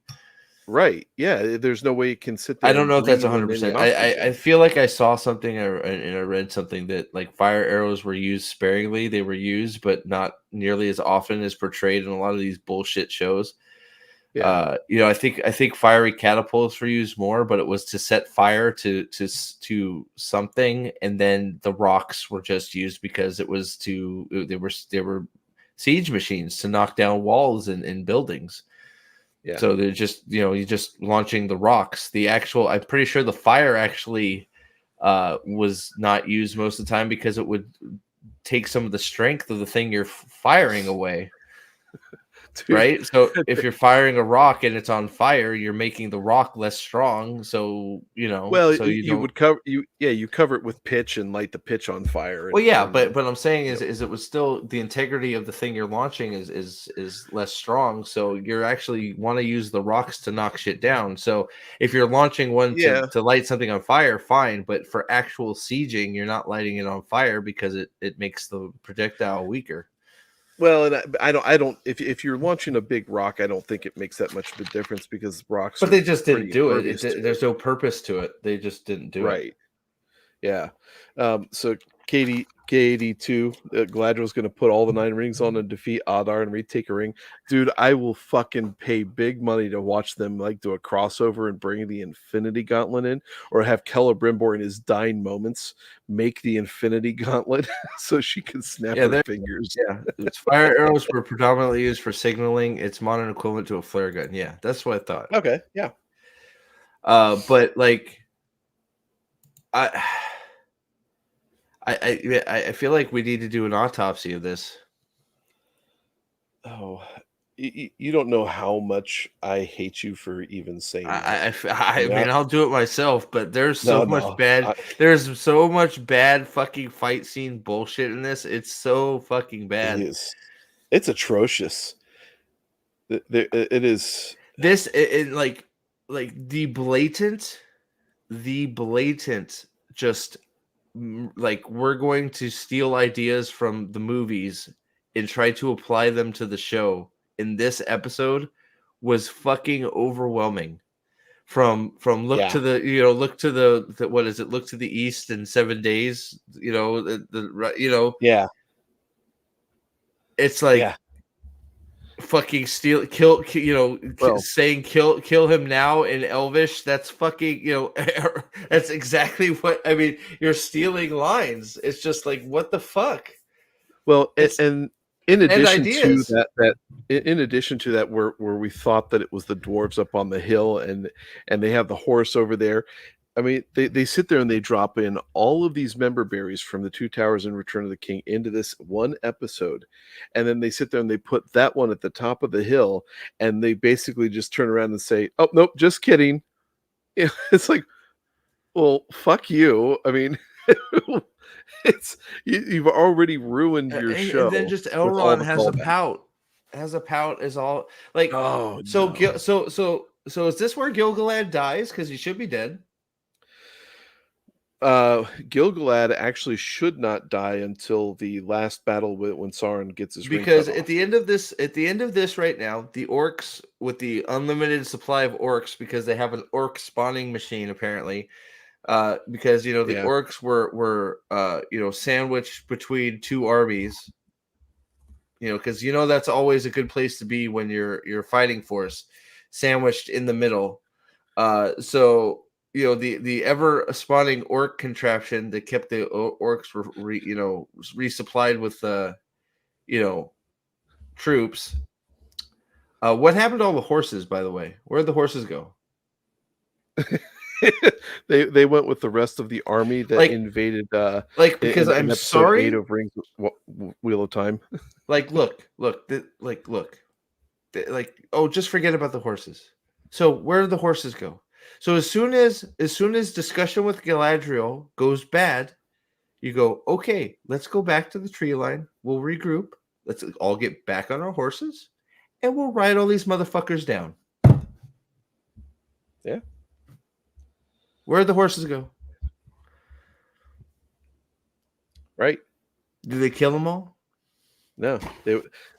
Right. Yeah. There's no way you can sit there. I don't know if that's 100%. I feel like I saw something and I read something that like fire arrows were used sparingly. They were used, but not nearly as often as portrayed in a lot of these bullshit shows. Yeah. I think fiery catapults were used more, but it was to set fire to something, and then the rocks were just used because it was they were siege machines to knock down walls and buildings. Yeah. So they're just you're just launching the rocks. I'm pretty sure the fire actually was not used most of the time because it would take some of the strength of the thing you're firing away. Dude. Right, so if you're firing a rock and it's on fire, you're making the rock less strong. So well, so you would cover you cover it with pitch and light the pitch on fire. Well, yeah, but I'm saying is it was still the integrity of the thing you're launching is less strong. So you're actually want to use the rocks to knock shit down. So if you're launching one to light something on fire, fine. But for actual sieging, you're not lighting it on fire because it makes the projectile weaker. Well, and I don't. If you're launching a big rock, I don't think it makes that much of a difference because rocks. But they just didn't do it. There's no purpose to it. They just didn't do it. Right. Yeah. So Katie K82, Galadriel's going to put all the 9 rings on and defeat Adar and retake a ring. Dude, I will fucking pay big money to watch them like do a crossover and bring the Infinity Gauntlet in, or have Celebrimbor in his dying moments make the Infinity Gauntlet so she can snap her fingers. Yeah, fire arrows were predominantly used for signaling. It's modern equivalent to a flare gun. Yeah, that's what I thought. Okay, yeah. But like, I feel like we need to do an autopsy of this. Oh, you don't know how much I hate you for even saying that. I mean, I'll do it myself, but there's so much bad. There's so much bad fucking fight scene bullshit in this. It's so fucking bad. It is. It's atrocious. It is. This like the blatant, just like we're going to steal ideas from the movies and tried to apply them to the show in this episode was fucking overwhelming. From look to the look to the what is it, look to the east in 7 days, Yeah. it's like Yeah. fucking kill Well, saying kill him now in Elvish. That's fucking that's exactly what I mean. You're stealing lines. It's just like, what the fuck. well, It's and in addition to ideas. that in addition to that, where we thought that it was the dwarves up on the hill, and they have the horse over there. I mean, they sit there and they drop in all of these member berries from the Two Towers and Return of the King into this one episode, and then they sit there and they put that one at the top of the hill, and they basically just turn around and say, "Oh nope, just kidding." It's like, well, fuck you. I mean, it's you've already ruined your show. And then just with all Elrond the has a callbacks. pout. Has a pout is all like. Oh, So no. so is this where Gil-galad dies? Because he should be dead. Gil-galad actually should not die until the last battle when Sauron gets his ring Because cut at off. the end of this right now, the orcs, with the unlimited supply of orcs, because they have an orc spawning machine apparently, because the Yeah. orcs were sandwiched between two armies, because that's always a good place to be when you're fighting force, sandwiched in the middle. So the ever spawning orc contraption that kept the orcs resupplied with troops. What happened to all the horses, by the way? Where'd the horses go? They went with the rest of the army that invaded because in I'm episode sorry 8 of Rings Wheel of Time. look, just forget about the horses. So where did the horses go? So as soon as discussion with Galadriel goes bad, you go, okay, let's go back to the tree line. We'll regroup. Let's all get back on our horses, and we'll ride all these motherfuckers down. Yeah. Where did the horses go? Right. Did they kill them all? No.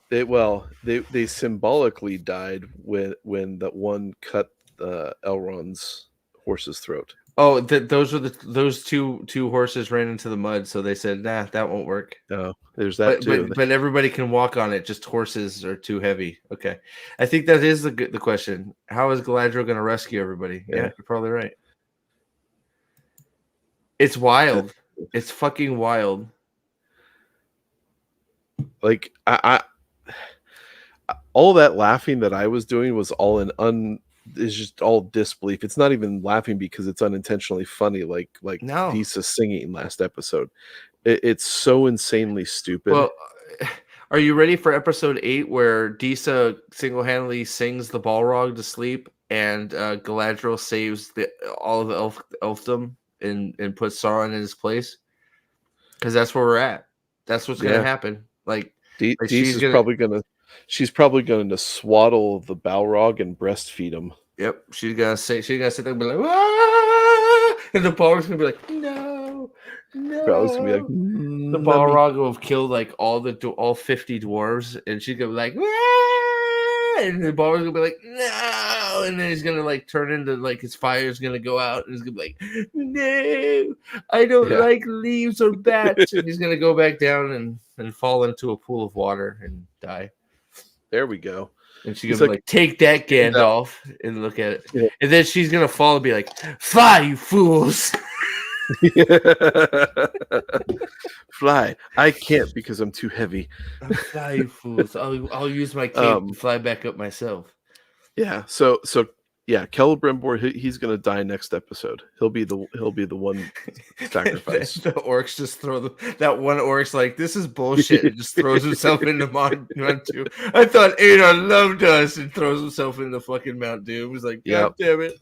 They symbolically died when that one cut Elrond's horse's throat. Oh, those two horses ran into the mud, so they said, nah, that won't work. No, there's that too. But everybody can walk on it. Just horses are too heavy. Okay, I think that is the question. How is Galadriel going to rescue everybody? Yeah, you're probably right. It's wild. It's fucking wild. Like I all that laughing that I was doing was all is just all disbelief. It's not even laughing because it's unintentionally funny, like No. Disa singing last episode. It's so insanely stupid. Well, are you ready for episode 8 where Disa single-handedly sings the Balrog to sleep and Galadriel saves all of the elfdom and puts Sauron in his place? Because that's where we're at. That's what's going to happen. Like Disa's probably going to swaddle the Balrog and breastfeed him. Yep, she's gonna sit there and be like, "Ah!" And the Balrog's gonna be like, "No, no." Probably gonna be like, the Balrog will have killed like all 50 dwarves, and she's gonna be like, "Ah!" And the Balrog's gonna be like, "No," and then he's gonna like turn into like his fire's gonna go out, and he's gonna be like, "No, I don't like leaves or bats," and he's gonna go back down and fall into a pool of water and die. There we go. And she's gonna be like, take that, Gandalf, and look at it. Yeah. And then she's gonna fall and be like, fly, you fools. Fly. I can't because I'm too heavy. Fly, you fools. I'll use my cape to fly back up myself. Yeah. So yeah, Celebrimbor, he's gonna die next episode. He'll be the one sacrifice. The orcs just throw that one orc's like, this is bullshit, and just throws himself into Mount Doom. I thought Adon loved us, and throws himself into fucking Mount Doom. He's like, God damn it.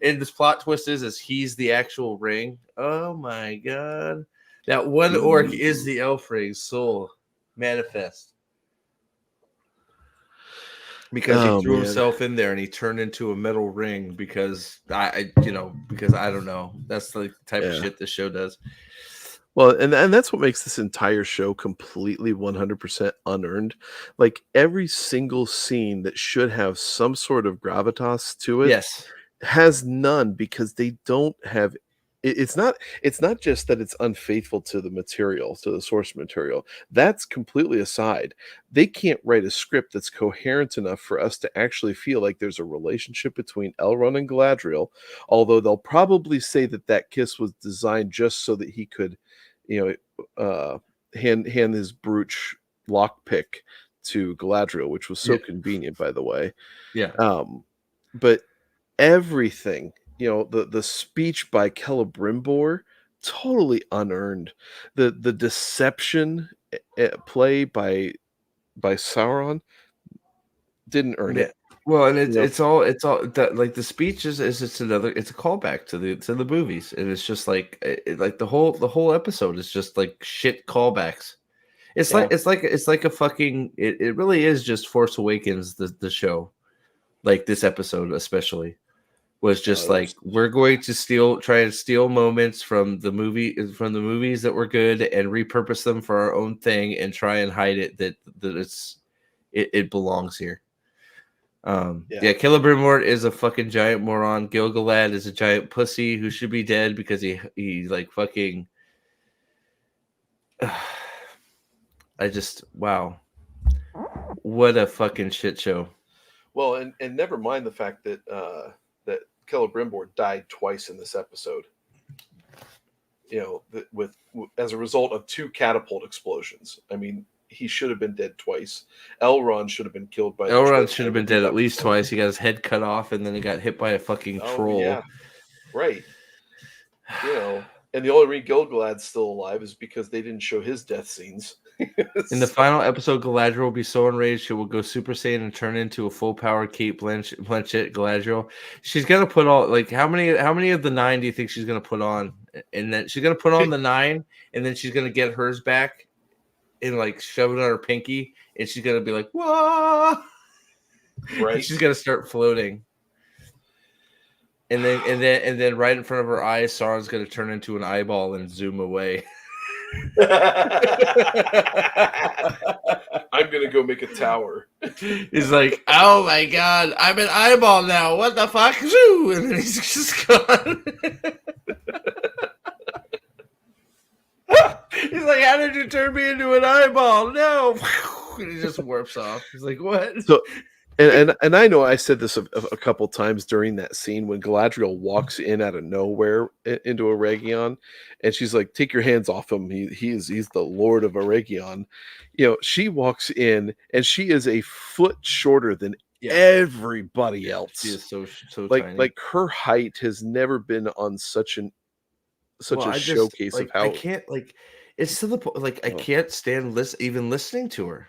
And this plot twist is he's the actual ring. Oh my god. That one orc is the elf ring soul manifest. Because he threw himself in there and he turned into a metal ring because I don't know. That's the type of shit this show does. Well, and that's what makes this entire show completely 100% unearned. Like, every single scene that should have some sort of gravitas to it Yes. has none because they don't have it's not just that it's unfaithful to the material, to the source material. That's completely aside. They can't write a script that's coherent enough for us to actually feel like there's a relationship between Elrond and Galadriel, although they'll probably say that that kiss was designed just so that he could, you hand his brooch lockpick to Galadriel, which was so Yeah. convenient, by the way. Yeah. But everything, the speech by Celebrimbor, totally unearned. The deception play by Sauron didn't earn Yeah. it. Well, and You know, it's all that, like, the speech is just another, it's a callback to the movies, and it's just like like the whole episode is just like shit callbacks. It's yeah. like it's like a fucking, it really is just Force Awakens, the show. Like, this episode especially was just It like, was we're going to try and steal moments from the movies that were good and repurpose them for our own thing and try and hide it, that it belongs here. yeah. Yeah, Celebrimbor is a fucking giant moron. Gilgalad is a giant pussy who should be dead because he like fucking. I just, wow, what a fucking shit show. Well, and never mind the fact that that Celebrimbor died twice in this episode. As a result of two catapult explosions. I mean, he should have been dead twice. Elrond should have been killed by the Elrond should have Trogdor been with his dead at least episode. twice. He got his head cut off, and then he got hit by a fucking Oh troll. yeah, right. And the only reason Gilgalad's still alive is because they didn't show his death scenes. In the final episode, Galadriel will be so enraged she will go Super Saiyan and turn into a full-powered Kate Blanchett Galadriel. She's gonna put all, like, how many of the 9 do you think she's gonna put on? And then she's gonna put on the 9, and then she's gonna get hers back and like shove it on her pinky, and she's gonna be like, "Whoa!" Right. And she's gonna start floating. And then right in front of her eyes, Sauron's gonna turn into an eyeball and zoom away. I'm gonna go make a tower. He's like, "Oh my god, I'm an eyeball now. What the fuck?" Zoo! And then he's just gone. He's like, "How did you turn me into an eyeball?" No. And he just warps off. He's like, "What?" So, and I know I said this a couple times during that scene when Galadriel walks in out of nowhere into Eregion, and she's like, "Take your hands off him. He's the Lord of Eregion." She walks in and she is a foot shorter than everybody else. She is so tiny. Like her height has never been on such a showcase of how I can't, like, it's to the point, like, I can't stand even listening to her.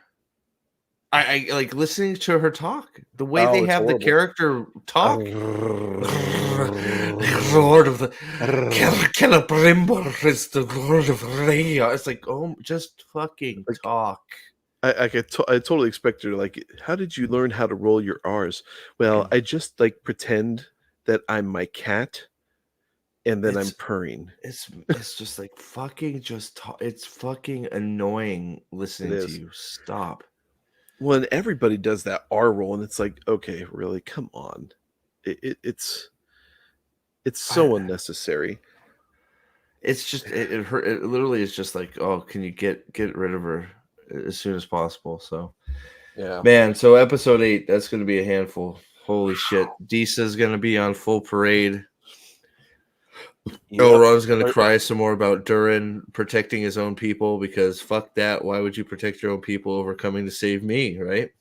I like listening to her talk. The way they have the character talk. Lord of the Celebrimbor is the Lord of Rhaegar. It's like, oh, just fucking talk. I totally expect her to, like, how did you learn how to roll your R's? Well, I just like pretend that I'm my cat, and then I'm purring. It's just like fucking just talk. It's fucking annoying listening to you. Stop. When everybody does that R roll, and it's like, okay, really, come on. It's so unnecessary. It's just it literally is just like, oh, can you get rid of her as soon as possible? So yeah, man. So episode 8, that's going to be a handful. Holy shit, Disa's going to be on full parade. Elrond's going to cry some more about Durin protecting his own people, because fuck that. Why would you protect your own people over coming to save me, right?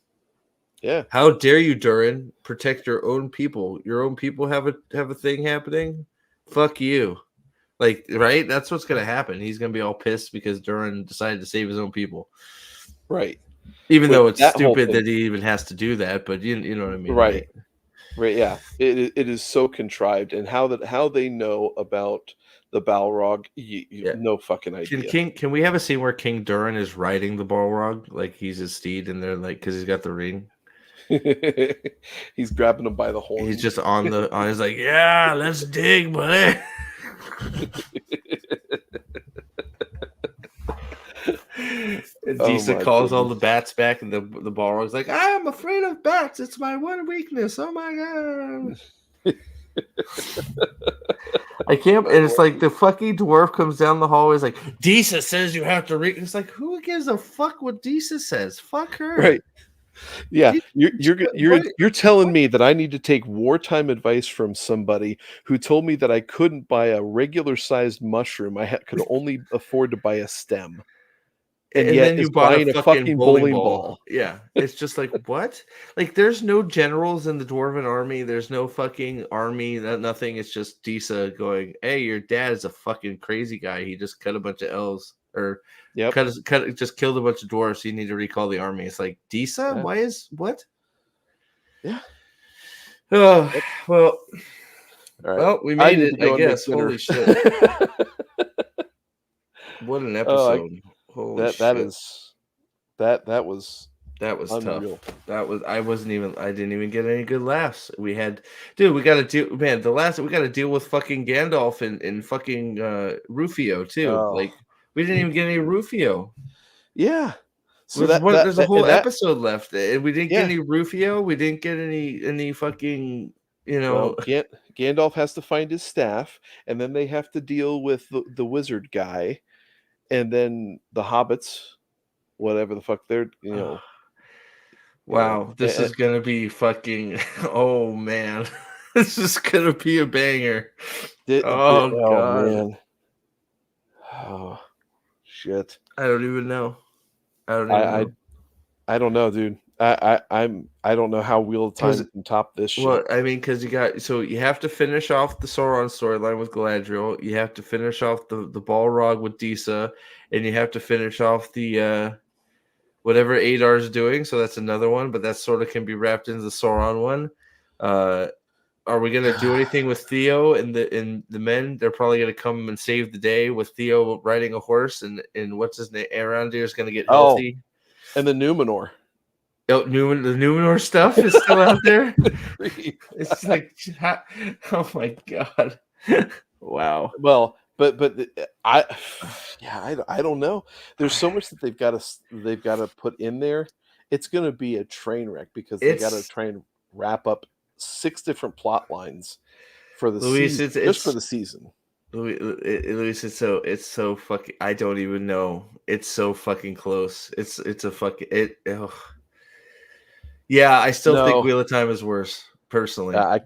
Yeah. How dare you, Durin, protect your own people? Your own people have a thing happening? Fuck you. Like, right? That's what's going to happen. He's going to be all pissed because Durin decided to save his own people. Right. Even though it's stupid that he even has to do that, but you know what I mean? Right. Right, yeah. It is so contrived, and how they know about the Balrog, no fucking idea. Can we have a scene where King Durin is riding the Balrog, like he's his steed, and they're like, because he's got the ring, he's grabbing him by the horn. He's just he's like, yeah, let's dig, buddy. Disa my calls all the goodness. bats back, and the Balrog's like, "I'm afraid of bats. It's my one weakness. Oh my god." I can't. And it's like the fucking dwarf comes down the hallway. Is like, Disa says you have to read. It's like, who gives a fuck what Disa says? Fuck her. Right. Yeah, What- you're telling me that I need to take wartime advice from somebody who told me that I couldn't buy a regular sized mushroom. Could only afford to buy a stem, and And yet then is you bought a buying a fucking fucking bowling bowling ball. ball. Yeah. It's just like, what? Like, there's no generals in the Dwarven army. There's no fucking army, nothing. It's just Disa going, hey, your dad is a fucking crazy guy. He just cut a bunch of elves or Yep. just killed a bunch of dwarves. So you need to recall the army. It's like, Disa? Yeah. Why is what? Yeah. Oh, well, All right. well, we I made need it, to go I and make guess. dinner. Holy shit. What an episode. Holy that shit. was That was unreal. tough. I didn't even get any good laughs. We gotta deal, man, we gotta deal with fucking Gandalf and fucking Rufio too. Oh. Like, we didn't even get any Rufio. Yeah. So There's a whole and that episode left. And we didn't Yeah. get any Rufio. We didn't get any fucking, well, Gandalf has to find his staff, and then they have to deal with the wizard guy, and then the hobbits, whatever the fuck they're, wow, this is gonna be fucking. Oh man, this is gonna be a banger. Oh god, man. Oh shit. I don't even know. I don't know, dude. I don't know how Wheel of Time can top this shit. Well, I mean, because you have to finish off the Sauron storyline with Galadriel. You have to finish off the Balrog with Disa, and you have to finish off the whatever Adar's doing. So that's another one, but that sort of can be wrapped into the Sauron one. Are we gonna do anything with Theo and the men? They're probably gonna come and save the day with Theo riding a horse, and what's his name? Arondir is gonna get healthy. And the Numenor. Oh, the Numenor stuff is still out there. It's like, oh my god, wow. Well, but I don't know. There's so much that they've got to put in there. It's going to be a train wreck because they got to try and wrap up 6 different plot lines for the season, just for the season. Luis, it's so fucking. I don't even know. It's so fucking close. It's a fucking it. Ugh. Yeah, I still think Wheel of Time is worse, personally. I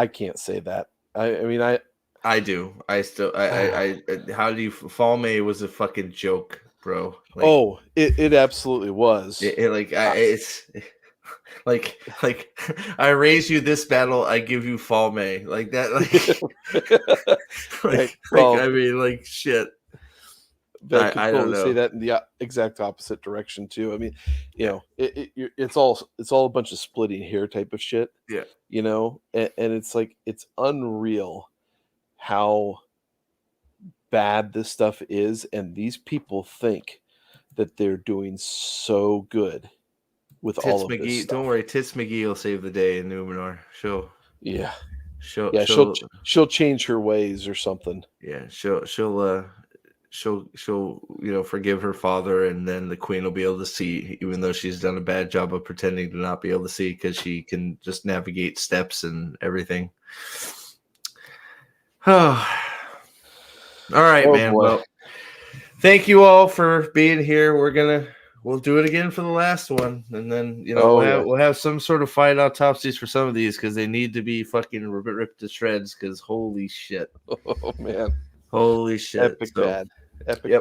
can't say that. I mean, I do. I how do you Fall May was a fucking joke, bro. Like, it absolutely was. It's like I raise you this battle, I give you Fall May. Like that, I mean, like shit. I could totally say that in the exact opposite direction too. I mean, it's all a bunch of splitting hair type of shit. Yeah, and it's like it's unreal how bad this stuff is, and these people think that they're doing so good with Tits all of McGee, this stuff. Don't worry, Tits McGee will save the day in Numenor. She'll change her ways or something. Yeah, she'll forgive her father, and then the queen will be able to see, even though she's done a bad job of pretending to not be able to see, because she can just navigate steps and everything. Oh, all right, man. Boy. Well, thank you all for being here. We'll do it again for the last one, and then we'll have some sort of fight autopsies for some of these, because they need to be fucking ripped to shreds. Because holy shit, oh man, holy shit, epic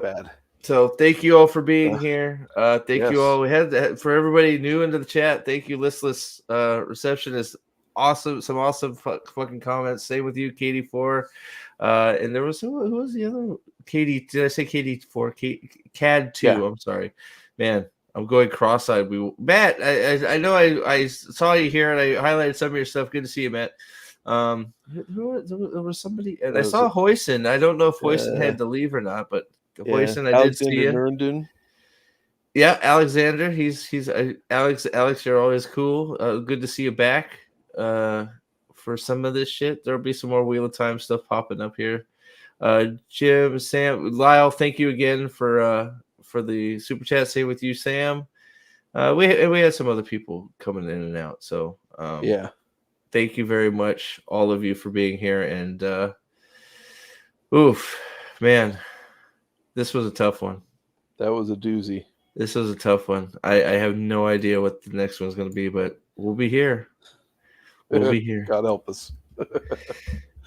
bad. So thank you all for being here. Thank you all. We had for everybody new into the chat. Thank you, Listless. Reception is awesome. Some awesome fucking comments. Same with you, Katie4. And there was who was the other Katie? Did I say Katie4? CAD2. Yeah. I'm sorry, man. I'm going cross-eyed. Matt. I know I saw you here and I highlighted some of your stuff. Good to see you, Matt. There was somebody, and I saw Hoyson. I don't know if Hoyson had to leave or not, but Hoyson, I did see you. Yeah, Alexander. He's Alex. You're always cool. Good to see you back. For some of this shit, there'll be some more Wheel of Time stuff popping up here. Jim, Sam, Lyle, thank you again for for the super chat. Same with you, Sam. We had some other people coming in and out. So Yeah. thank you very much, all of you, for being here. And oof, man, this was a tough one. That was a doozy. This was a tough one. I have no idea what the next one's going to be, but we'll be here. We'll be here. God help us.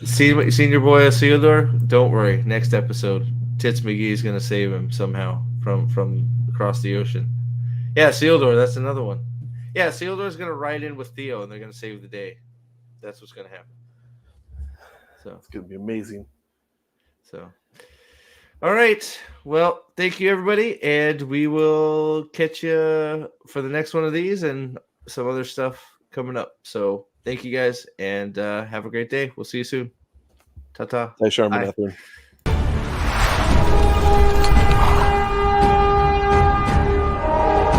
Senior boy Isildur, don't worry. Next episode, Tits McGee is going to save him somehow from across the ocean. Yeah, Isildur, that's another one. Yeah, Isildur is going to ride in with Theo, and they're going to save the day. That's what's going to happen. So It's going to be amazing. So, all right. Well, thank you, everybody, and we will catch you for the next one of these and some other stuff coming up. So, thank you guys, and have a great day. We'll see you soon. Ta-ta. Thanks, Sharman. Bye. Catherine.